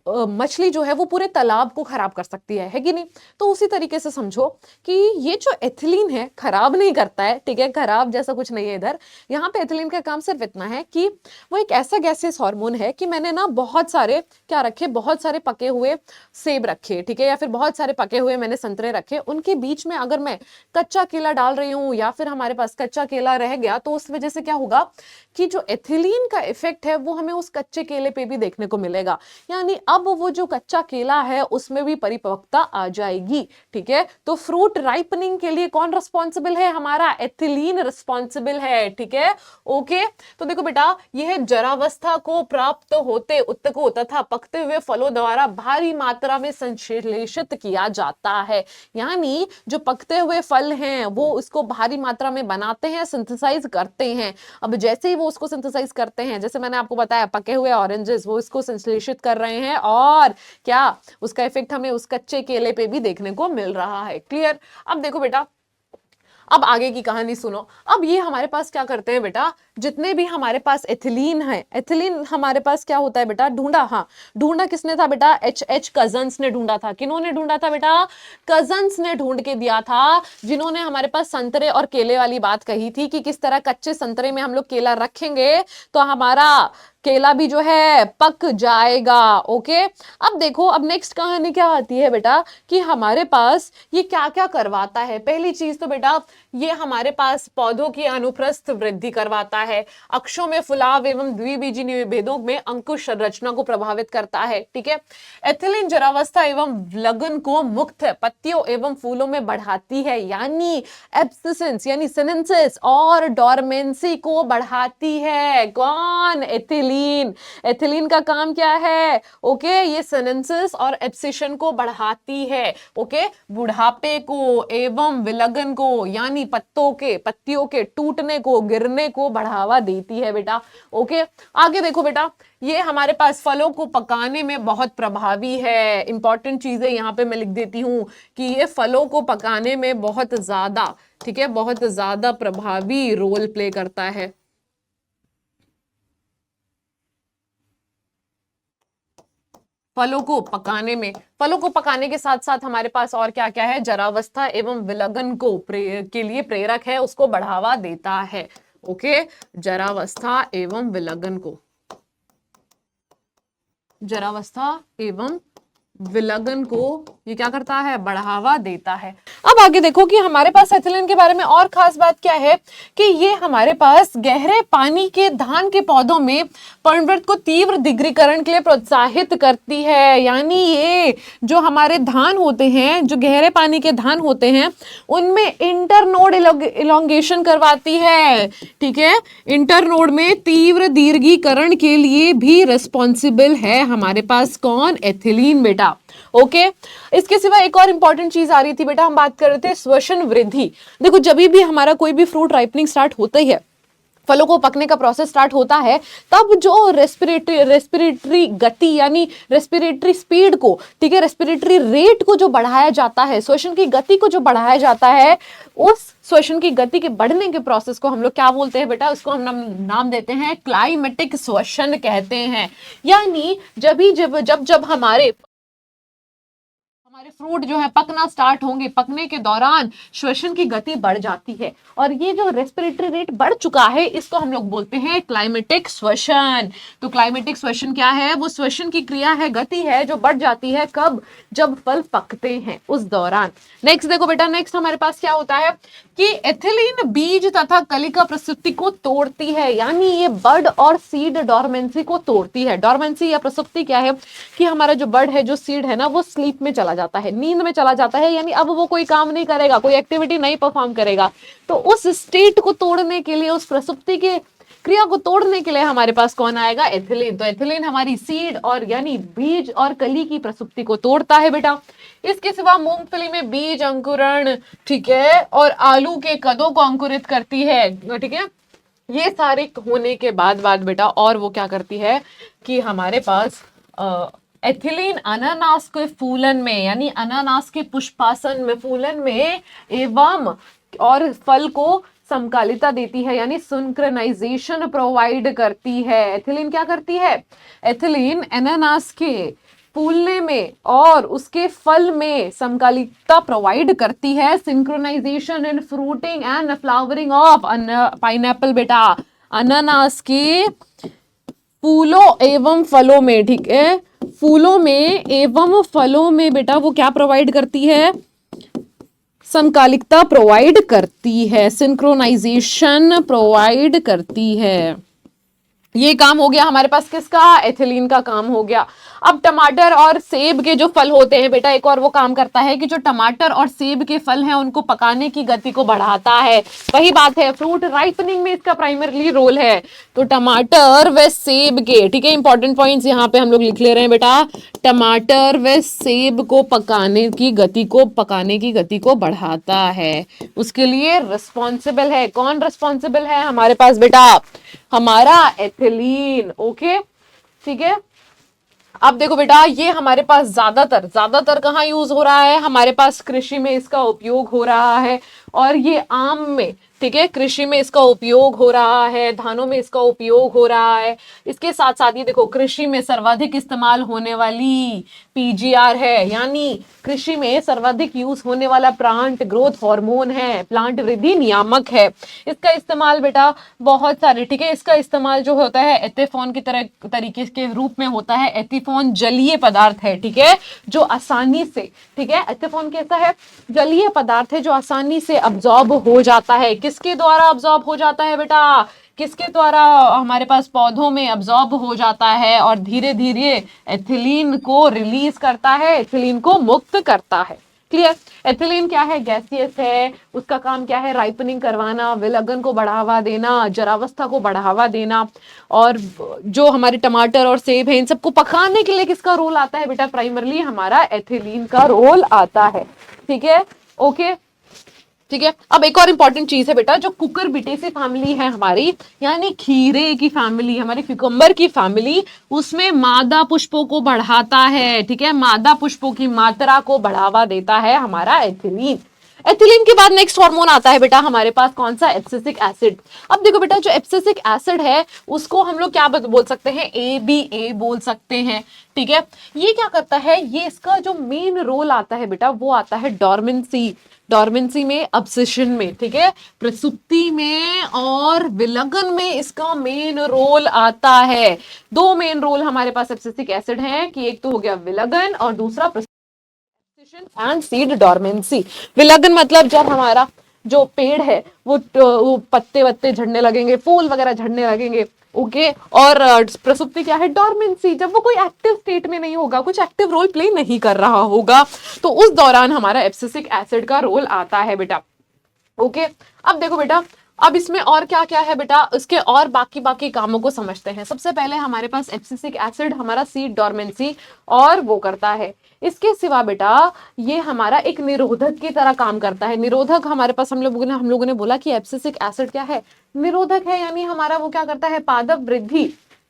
मछली जो है वो पूरे तालाब को खराब कर सकती है कि नहीं? तो उसी तरीके से समझो कि ये जो एथिलीन है खराब नहीं करता है। ठीक है, खराब जैसा कुछ नहीं है इधर। यहाँ पे एथिलीन का काम सिर्फ इतना है कि वो एक ऐसा गैसियस हार्मोन है कि मैंने ना बहुत सारे क्या रखे, बहुत सारे पके हुए सेब रखे, ठीक है, या फिर बहुत सारे पके हुए मैंने संतरे रखे, उनके बीच में अगर मैं कच्चा केला डाल रही हूँ या फिर हमारे पास कच्चा केला रह गया तो उस वजह से क्या होगा कि जो एथिलीन का इफेक्ट है वो हमें उस कच्चे केले पे भी देखने को मिलेगा। यानी अब वो जो कच्चा केला है उसमें भी परिपक्वता आ जाएगी। ठीक है, तो फ्रूट राइपनिंग के लिए कौन रिस्पॉन्सिबल है? हमारा एथिलीन रिस्पॉन्सिबल है। ठीक है, ओके। तो देखो बेटा, यह जरावस्था को प्राप्त होते उत्तकों तथा पकते हुए फलों द्वारा भारी मात्रा में संश्लेषित किया जाता है। यानी जो पकते हुए फल हैं वो उसको भारी मात्रा में बनाते हैं, सिंथेसाइज करते हैं। अब जैसे ही वो उसको सिंथेसाइज करते हैं, जैसे मैंने आपको बताया पके हुए ऑरेंजेस वो इसको संश्लेषित कर रहे हैं और क्या उसका इफेक्ट हमें उस कच्चे केले पे भी देखने को मिल रहा है। क्लियर? अब देखो बेटा, अब आगे की कहानी सुनो। अब ये हमारे पास क्या करते हैं बेटा, जितने भी हमारे पास एथिलीन है, एथिलीन हमारे पास क्या होता है बेटा? ढूंढा। हाँ, ढूंढा किसने था बेटा? एच कजन्स ने ढूंढा था। किन्होंने ढूंढा था बेटा? कजन्स ने ढूंढ के दिया था, जिन्होंने हमारे पास संतरे और केले वाली बात कही थी कि किस तरह कच्चे संतरे में हम लोग केला रखेंगे तो हमारा केला भी जो है पक जाएगा। ओके, अब देखो, अब नेक्स्ट कहानी क्या आती है बेटा कि हमारे पास ये क्या क्या करवाता है। पहली चीज तो बेटा ये हमारे पास पौधों की अनुप्रस्थ वृद्धि करवाता है, अक्षों में फुलाव एवं द्विबीजी निवेदों में अंकुश रचना को प्रभावित करता है। ठीक है, एथिलीन जरावस्था एवं लगन को मुक्त पत्तियों एवं फूलों में बढ़ाती है, यानी एब्सिसेंस यानी सिनेंसिस और डोरमेंसी को बढ़ाती है। कौन? एथिलीन। एथिलीन का काम क्या है? ओके, ये सिनेंसिस और एब्सिशन को बढ़ाती है। ओके, बुढ़ापे को एवं विलगन को यानी पत्तियों के टूटने को, गिरने को बढ़ावा देती है बेटा। ओके, आगे देखो बेटा, ये हमारे पास फलों को पकाने में बहुत प्रभावी है। इंपॉर्टेंट चीजें यहां पे मैं लिख देती हूं कि ये फलों को पकाने में बहुत ज्यादा, ठीक है, बहुत ज्यादा प्रभावी रोल प्ले करता है। फलों को पकाने में, फलों को पकाने के साथ साथ हमारे पास और क्या क्या है? जरावस्था एवं विलगन को के लिए प्रेरक है, उसको बढ़ावा देता है। ओके, जरावस्था एवं विलगन को, जरावस्था एवं विलगन को ये क्या करता है? बढ़ावा देता है। अब आगे देखो कि हमारे पास एथिलीन के बारे में और खास बात क्या है कि ये हमारे पास गहरे पानी के धान के पौधों में पर्णवृत्त को तीव्र डिग्रीकरण के लिए प्रोत्साहित करती है। यानी ये जो हमारे धान होते हैं, जो गहरे पानी के धान होते हैं, उनमें इंटरनोड इलोंगेशन करवाती है। ठीक है, इंटरनोड में तीव्र दीर्घीकरण के लिए भी रिस्पॉन्सिबल है हमारे पास कौन? एथिलीन बेटा। ओके, इसके सिवा एक और इंपॉर्टेंट चीज आ रही थी बेटा, हम बात कर रहे थे श्वसन वृद्धि। देखो, जब भी हमारा कोई भी फ्रूट राइपनिंग स्टार्ट होता ही है, फलों को पकने का प्रोसेस स्टार्ट होता है, तब जो रेस्पिरेटरी गति यानी रेस्पिरेटरी स्पीड को, ठीक है, रेस्पिरेटरी रेट को जो बढ़ाया जाता है, श्वसन की गति को जो बढ़ाया जाता है, उस श्वसन की गति के बढ़ने के प्रोसेस को हम लोग क्या बोलते हैं बेटा? उसको हम नाम देते हैं क्लाइमेटिक श्वसन कहते हैं। यानी जब जब हमारे फ्रूट जो है पकना स्टार्ट होंगे, पकने के दौरान श्वसन की गति बढ़ जाती है, और ये जो रेस्पिरेटरी रेट बढ़ चुका है इसको हम लोग बोलते हैं क्लाइमेटिक श्वसन। तो क्लाइमेटिक श्वसन क्या है? वो श्वसन की क्रिया है, गति है जो बढ़ जाती है, कब? जब फल पकते हैं उस दौरान। नेक्स्ट देखो बेटा, नेक्स्ट हमारे पास क्या होता है कि एथिलीन बीज तथा कलिका प्रसुप्ति को तोड़ती है, यानी ये बर्ड और सीड डॉर्मेंसी को तोड़ती है। डॉर्मेंसी या प्रसुप्ति क्या है कि हमारा जो बर्ड है, जो सीड है ना, वो स्लीप में चला जाता है, नींद में चला जाता है, यानी अब वो कोई काम नहीं करेगा, कोई एक्टिविटी नहीं परफॉर्म करेगा। तो उस स्टेट को तोड़ने के लिए, उस प्रसुप्ति के क्रिया को तोड़ने के लिए हमारे पास कौन आएगा? एथिलीन। तो एथिलीन हमारी सीड और यानी बीज और कली की प्रसुप्ति को तोड़ता है बेटा। इसके सिवा मूंगफली में बीज अंकुरण, ठीक है, और आलू के कदों को अंकुरित करती है, ठीक है। ये सारे होने के बाद बेटा और वो क्या करती है कि हमारे पास एथिलीन अनानास के फूलन में, यानी अनानास के पुष्पासन में, फूलन में एवं और फल को समकालिता देती है, यानी सिंक्रोनाइजेशन प्रोवाइड करती है। एथिलीन क्या करती है? एथिलीन अनानास के फूलने में और उसके फल में समकालिकता प्रोवाइड करती है। Synchronisation in fruiting and flowering of pineapple बेटा, अनानास के फूलों एवं फलों में, ठीक है, फूलों में एवं फलों में बेटा वो क्या प्रोवाइड करती है? समकालिकता प्रोवाइड करती है, सिंक्रोनाइजेशन प्रोवाइड करती है। ये काम हो गया हमारे पास किसका? एथिलीन का काम हो गया। अब टमाटर और सेब के जो फल होते हैं बेटा, एक और वो काम करता है कि जो टमाटर और सेब के फल हैं उनको पकाने की गति को बढ़ाता है। वही बात है, फ्रूट राइपनिंग में इसका प्राइमरली रोल है। तो टमाटर व सेब के, ठीक है, इंपॉर्टेंट पॉइंट्स यहाँ पे हम लोग लिख ले रहे हैं बेटा। टमाटर व सेब को पकाने की गति को बढ़ाता है, उसके लिए रिस्पॉन्सिबल है। कौन रिस्पॉन्सिबल है हमारे पास बेटा? हमारा एथिलीन। ओके, ठीक है। अब देखो बेटा, ये हमारे पास ज्यादातर कहाँ यूज हो रहा है? हमारे पास कृषि में इसका उपयोग हो रहा है, और ये आम में, ठीक है, कृषि में इसका उपयोग हो रहा है, धानों में इसका उपयोग हो रहा है। इसके साथ साथ ये देखो, कृषि में सर्वाधिक इस्तेमाल होने वाली पीजीआर है, यानी कृषि में सर्वाधिक यूज होने वाला प्लांट ग्रोथ हार्मोन है, प्लांट वृद्धि नियामक है। इसका इस्तेमाल बेटा बहुत सारे, ठीक है, इसका इस्तेमाल जो होता है एथेफॉन की तरीके के रूप में होता है। एथेफॉन जलीय पदार्थ है, ठीक है, जो आसानी से, ठीक है, एथेफॉन कैसा है? जलीय पदार्थ है जो आसानी से अब्जॉर्ब हो जाता है। किसके द्वारा अब्जॉर्ब हो जाता है बेटा? किसके द्वारा? हमारे पास पौधों में अब्जॉर्ब हो जाता है और धीरे धीरे एथिलीन को रिलीज करता है, एथिलीन को मुक्त करता है। क्लियर? एथिलीन क्या है? गैसियस है। उसका काम क्या है? राइपनिंग करवाना, विलगन को बढ़ावा देना, जरावस्था को बढ़ावा देना। और जो हमारे टमाटर और सेब है, इन सबको पकाने के लिए किसका रोल आता है बेटा? प्राइमरली हमारा एथिलीन का रोल आता है। ठीक है, ओके, ठीक है। अब एक और इंपॉर्टेंट चीज है बेटा, जो कुकुरबिटेसी फैमिली है हमारी, यानी खीरे की फैमिली, हमारी क्यूकम्बर की फैमिली, उसमें मादा पुष्पों को बढ़ाता है, ठीक है, मादा पुष्पों की मात्रा को बढ़ावा देता है हमारा एथिलीन। एथिलीन के बाद नेक्स्ट हार्मोन आता है बेटा हमारे पास, कौन सा? Abscisic acid. अब देखो बेटा, जो एब्सिसिक एसिड है उसको हम लोग क्या बोल सकते हैं? ABA बोल सकते हैं, ठीक है। ये क्या करता है? ये इसका जो मेन रोल आता है बेटा, वो आता है डॉर्मेंसी में, अब्सेशन में, ठीक है, प्रसुप्ति में और विलगन में इसका मेन रोल आता है। दो मेन रोल हमारे पास एब्सिसिक एसिड हैं कि एक तो हो गया विलगन और दूसरा एंड सीड डॉर्मेंसी। विलगन मतलब जब हमारा जो पेड़ है वो पत्ते वत्ते झड़ने लगेंगे, फूल वगैरह झड़ने लगेंगे, ओके। और प्रसुप्ति क्या है? डॉर्मेंसी, जब वो कोई एक्टिव स्टेट में नहीं होगा, कुछ एक्टिव रोल प्ले नहीं कर रहा होगा, तो उस दौरान हमारा एब्सिसिक एसिड का रोल आता है बेटा। ओके, अब देखो बेटा, अब इसमें और क्या क्या है बेटा, इसके और बाकी कामों को समझते हैं। सबसे पहले हमारे पास एब्सिसिक एसिड हमारा सीड डॉर्मेंसी और वो करता है। इसके सिवा बेटा ये हमारा एक निरोधक की तरह काम करता है। निरोधक हमारे पास हम लोगों ने बोला कि एब्सिसिक एसिड क्या है? निरोधक है, यानी हमारा वो क्या करता है? पादप वृद्धि,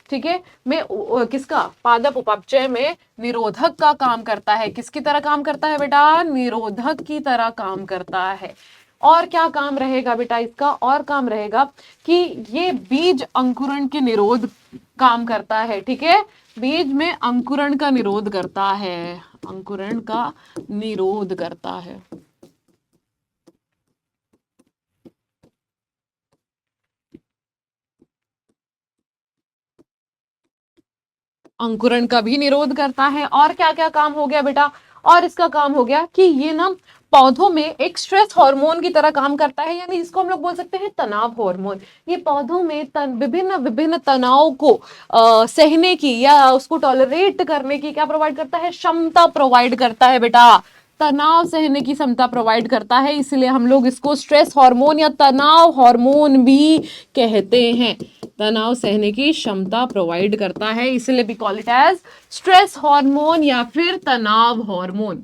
ठीक है, में किसका? पादप उपापचय में निरोधक का काम करता है। किसकी तरह काम करता है बेटा? निरोधक की तरह काम करता है। और क्या काम रहेगा बेटा इसका? और काम रहेगा कि ये बीज अंकुरण के निरोध काम करता है, ठीक है, बीज में अंकुरण का निरोध करता है, अंकुरण का निरोध करता है। अंकुरण का भी निरोध करता है। और क्या क्या काम हो गया बेटा? और इसका काम हो गया कि ये ना पौधों में एक स्ट्रेस हार्मोन की तरह काम करता है, यानी इसको हम लोग बोल सकते हैं तनाव हार्मोन। ये पौधों में विभिन्न विभिन्न तनाव को सहने की या उसको टॉलरेट करने की क्या प्रोवाइड करता है? क्षमता प्रोवाइड करता है बेटा। तनाव सहने की क्षमता प्रोवाइड करता है, इसलिए हम लोग इसको स्ट्रेस हार्मोन या तनाव हार्मोन भी कहते हैं। तनाव सहने की क्षमता प्रोवाइड करता है, इसलिए we call it as stress hormone या फिर तनाव हार्मोन,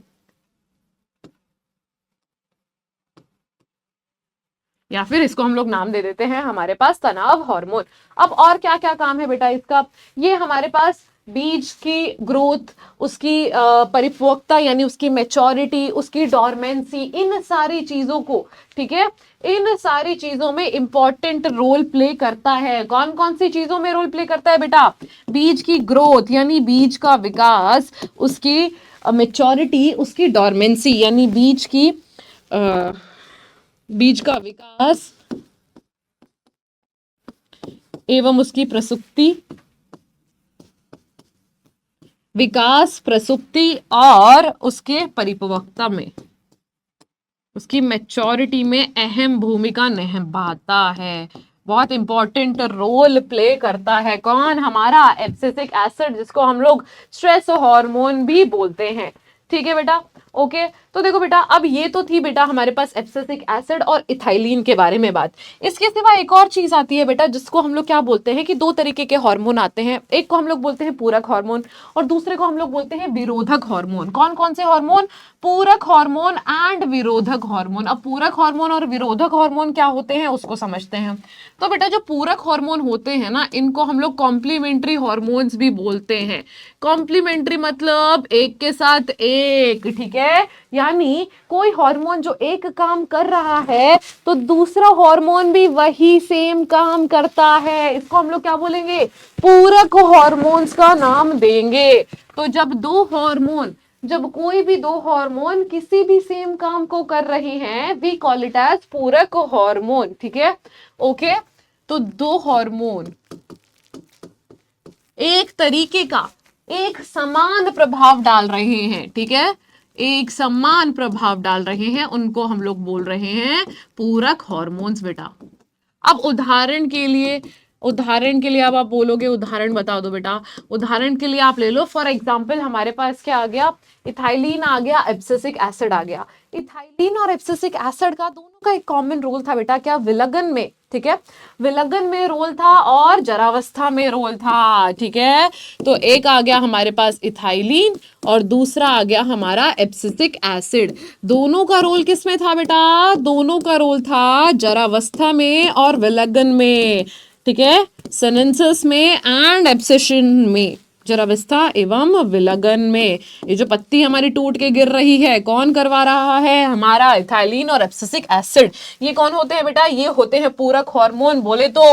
या फिर इसको हम लोग नाम दे देते हैं हमारे पास तनाव हार्मोन। अब और क्या क्या काम है बेटा इसका? ये हमारे पास बीज की ग्रोथ, उसकी परिपक्वता यानी उसकी मैच्योरिटी, उसकी डॉर्मेंसी, इन सारी चीजों को, ठीक है, इन सारी चीजों में इंपॉर्टेंट रोल प्ले करता है। कौन कौन सी चीजों में रोल प्ले करता है बेटा? बीज की ग्रोथ यानी बीज का विकास, उसकी मैच्योरिटी, उसकी डॉर्मेंसी यानी बीज का विकास एवं उसकी प्रसुप्ति, विकास, प्रसुप्ति और उसके परिपक्वता में, उसकी मैच्योरिटी में अहम भूमिका निभाता है। बहुत इंपॉर्टेंट रोल प्ले करता है। कौन? हमारा एब्सिसिक एसिड, जिसको हम लोग स्ट्रेस हार्मोन भी बोलते हैं। ठीक है बेटा, ओके। तो देखो बेटा, अब ये तो थी बेटा हमारे पास एब्सिसिक एसिड और इथाइलिन के बारे में बात। इसके सिवा एक और चीज आती है बेटा, जिसको हम लोग क्या बोलते हैं कि दो तरीके के हार्मोन आते हैं। एक को हम लोग बोलते हैं पूरक हार्मोन और दूसरे को हम लोग बोलते हैं विरोधक हार्मोन। कौन कौन से हार्मोन? पूरक हार्मोन एंड विरोधक हार्मोन। अब पूरक हार्मोन और विरोधक हार्मोन क्या होते हैं उसको समझते हैं। तो बेटा जो पूरक हार्मोन होते हैं ना, इनको हम लोग कॉम्प्लीमेंट्री हार्मोन्स भी बोलते हैं। कॉम्प्लीमेंट्री मतलब एक के साथ एक, ठीक है। यानी कोई हार्मोन जो एक काम कर रहा है तो दूसरा हार्मोन भी वही सेम काम करता है। इसको हम लोग क्या बोलेंगे? पूरक हार्मोन्स का नाम देंगे। तो जब कोई भी दो हार्मोन किसी भी सेम काम को कर रहे हैं, वी कॉल इट एज पूरक हार्मोन। ठीक है, ओके। तो दो हार्मोन एक तरीके का, एक समान प्रभाव डाल रहे हैं, ठीक है, एक समान प्रभाव डाल रहे हैं, उनको हम लोग बोल रहे हैं पूरक हार्मोन्स बेटा। अब उदाहरण के लिए अब आप बोलोगे उदाहरण बता दो बेटा। उदाहरण के लिए आप ले लो, फॉर एग्जांपल हमारे पास क्या आ गया? इथाइलिन आ गया, एब्सिसिक एसिड आ गया। इथाइलिन और एब्सिसिक एसिड का दोनों का एक कॉमन रोल था बेटा, क्या? विलगन में, ठीक है, विलगन में रोल था और जरावस्था में रोल था, ठीक है। तो एक आ गया हमारे पास इथाइलिन और दूसरा आ गया हमारा एब्सिसिक एसिड। दोनों का रोल किस में था बेटा? दोनों का रोल था जरावस्था में और विलगन में, ठीक है, सिनेंसिस में एंड एब्सिशन में, जरावस्था एवं विलगन में। ये जो पत्ती हमारी टूट के गिर रही है, कौन करवा रहा है? हमारा इथाइलिन और एब्सिसिक एसिड। ये कौन होते हैं बेटा? ये होते हैं पूरक हार्मोन। बोले तो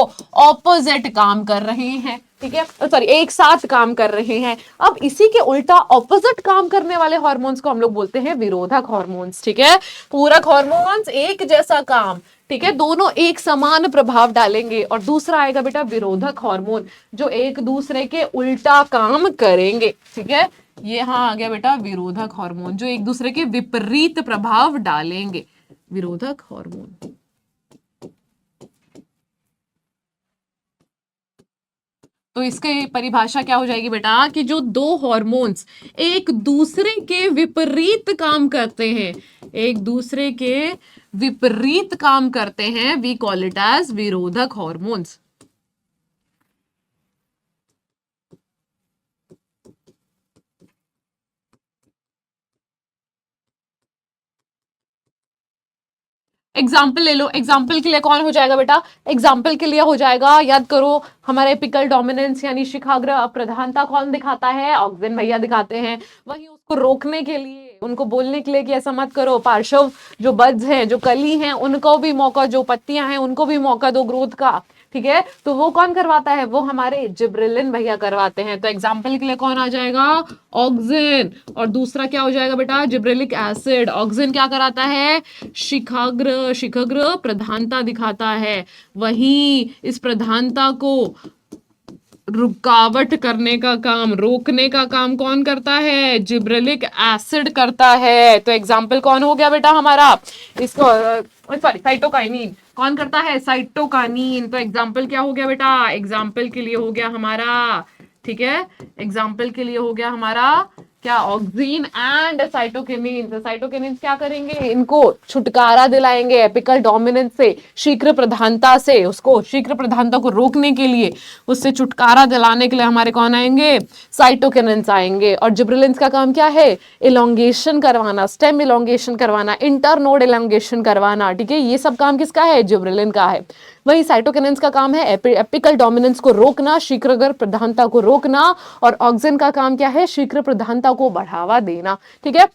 ऑपोजिट काम कर रहे हैं, ठीक है, सॉरी, एक साथ काम कर रहे हैं। अब इसी के उल्टा ऑपोजिट काम करने वाले हार्मोन्स को हम लोग बोलते हैं विरोधक हार्मोन्स, ठीक है। पूरक हार्मोन्स एक जैसा काम, ठीक है, दोनों एक समान प्रभाव डालेंगे, और दूसरा आएगा बेटा विरोधक हार्मोन, जो एक दूसरे के उल्टा काम करेंगे, ठीक है। ये यहां आ गया बेटा विरोधक हार्मोन, जो एक दूसरे के विपरीत प्रभाव डालेंगे, विरोधक हार्मोन। तो इसकी परिभाषा क्या हो जाएगी बेटा कि जो दो हार्मोन्स एक दूसरे के विपरीत काम करते हैं, एक दूसरे के विपरीत काम करते हैं, वी कॉल इट एज विरोधक हार्मोन्स। एग्जाम्पल ले लो, एग्जाम्पल के लिए कौन हो जाएगा बेटा? एग्जाम्पल के लिए हो जाएगा, याद करो, हमारा एपिकल डोमिनेंस यानी शिखाग्र प्रधानता कौन दिखाता है? ऑक्सिन भैया दिखाते हैं। वहीं उसको रोकने के लिए, उनको बोलने के लिए कि ऐसा मत करो, पार्श्व जो बड्स हैं, जो कली हैं, उनको भी मौका, जो पत्तियां हैं उनको भी मौका दो ग्रोथ का, ठीक है, तो वो कौन करवाता है, वो हमारे जिब्रेलिन भैया करवाते हैं। तो एग्जाम्पल के लिए कौन आ जाएगा, ऑक्सिन, और दूसरा क्या हो जाएगा बेटा, जिब्रेलिक एसिड। ऑक्सिन क्या कराता है, शिखाग्र प्रधानता दिखाता है, वहीं इस प्रधानता को रुकावट करने का काम, रोकने का काम कौन करता है, जिब्रेलिक एसिड करता है। तो एग्जाम्पल कौन हो गया बेटा हमारा, इसको सॉरी साइटोकाइनिन कौन करता है, साइटोकाइनिन। तो एग्जाम्पल क्या हो गया बेटा, एग्जाम्पल के लिए हो गया हमारा, ठीक है, एग्जाम्पल के लिए हो गया हमारा क्या, ऑक्सीन एंड साइटोकिनिन। तो साइटोकिनिन क्या करेंगे, इनको छुटकारा दिलाएंगे एपिकल डोमिनेंस से, शीघ्र प्रधानता से, उसको शीघ्र प्रधानता को रोकने के लिए, उससे छुटकारा दिलाने के लिए हमारे कौन आएंगे, साइटोकिनिन्स आएंगे। और जिब्रेलिन्स का काम क्या है, इलोंगेशन करवाना, स्टेम इलोंगेशन करवाना, इंटरनोड इलोंगेशन करवाना, ठीक है, ये सब काम किसका है, जिब्रेलिन का है। वही साइटोकिनिन्स का काम है एपिकल डोमिनेंस को रोकना, शीघ्र प्रधानता को रोकना, और ऑक्सिन का काम क्या है, शीघ्र प्रधानता को बढ़ावा देना, ठीक है।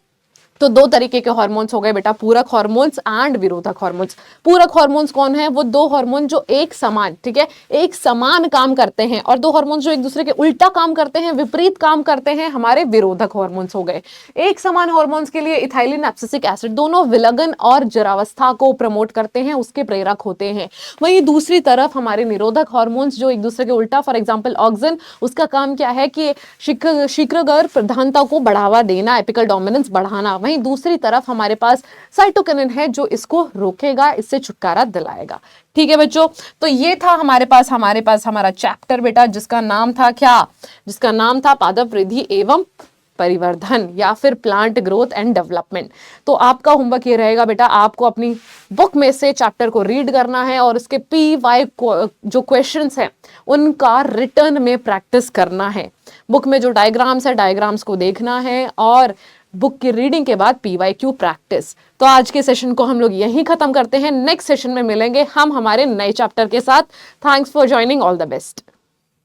तो दो तरीके के हार्मोन्स हो गए बेटा, पूरक हार्मोन्स एंड विरोधक हार्मोन्स। पूरक हार्मोन्स कौन है, वो दो हार्मोन जो एक समान, ठीक है, एक समान काम करते हैं, और दो हार्मोन्स जो एक दूसरे के उल्टा काम करते हैं, विपरीत काम करते हैं, हमारे विरोधक हार्मोन्स हो गए। एक समान हार्मोन्स के लिए इथाइलिन एब्सिसिक एसिड, दोनों विलगन और जरावस्था को प्रमोट करते हैं, उसके प्रेरक होते हैं। वहीं दूसरी तरफ हमारे निरोधक हार्मोन्स जो एक दूसरे के उल्टा, फॉर एग्जाम्पल ऑक्सिन, उसका काम क्या है कि शीघ्र प्रधानता को बढ़ावा देना, एपिकल डोमिनेंस बढ़ाना। वहीं दूसरी तरफ हमारे पास साइटोकिनिन है जो इसको रोकेगा, इससे छुटकारा दिलाएगा, ठीक है बच्चों। तो ये था हमारे पास हमारा चैप्टर बेटा, जिसका नाम था क्या, जिसका नाम था पादप वृद्धि एवं परिवर्धन, या फिर प्लांट ग्रोथ एंड डेवलपमेंट। तो आपका होमवर्क ये रहेगा बेटा, आपको अपनी बुक में से चैप्टर को रीड करना है, और इसके PY जो क्वेश्चंस हैं उनका रिटर्न में प्रैक्टिस करना है। बुक में जो डायग्राम्स है, डायग्राम्स को देखना है, और बुक की रीडिंग के बाद PYQ प्रैक्टिस। तो आज के सेशन को हम लोग यहीं खत्म करते हैं, नेक्स्ट सेशन में मिलेंगे हम हमारे नए चैप्टर के साथ। Thanks for joining, all the best.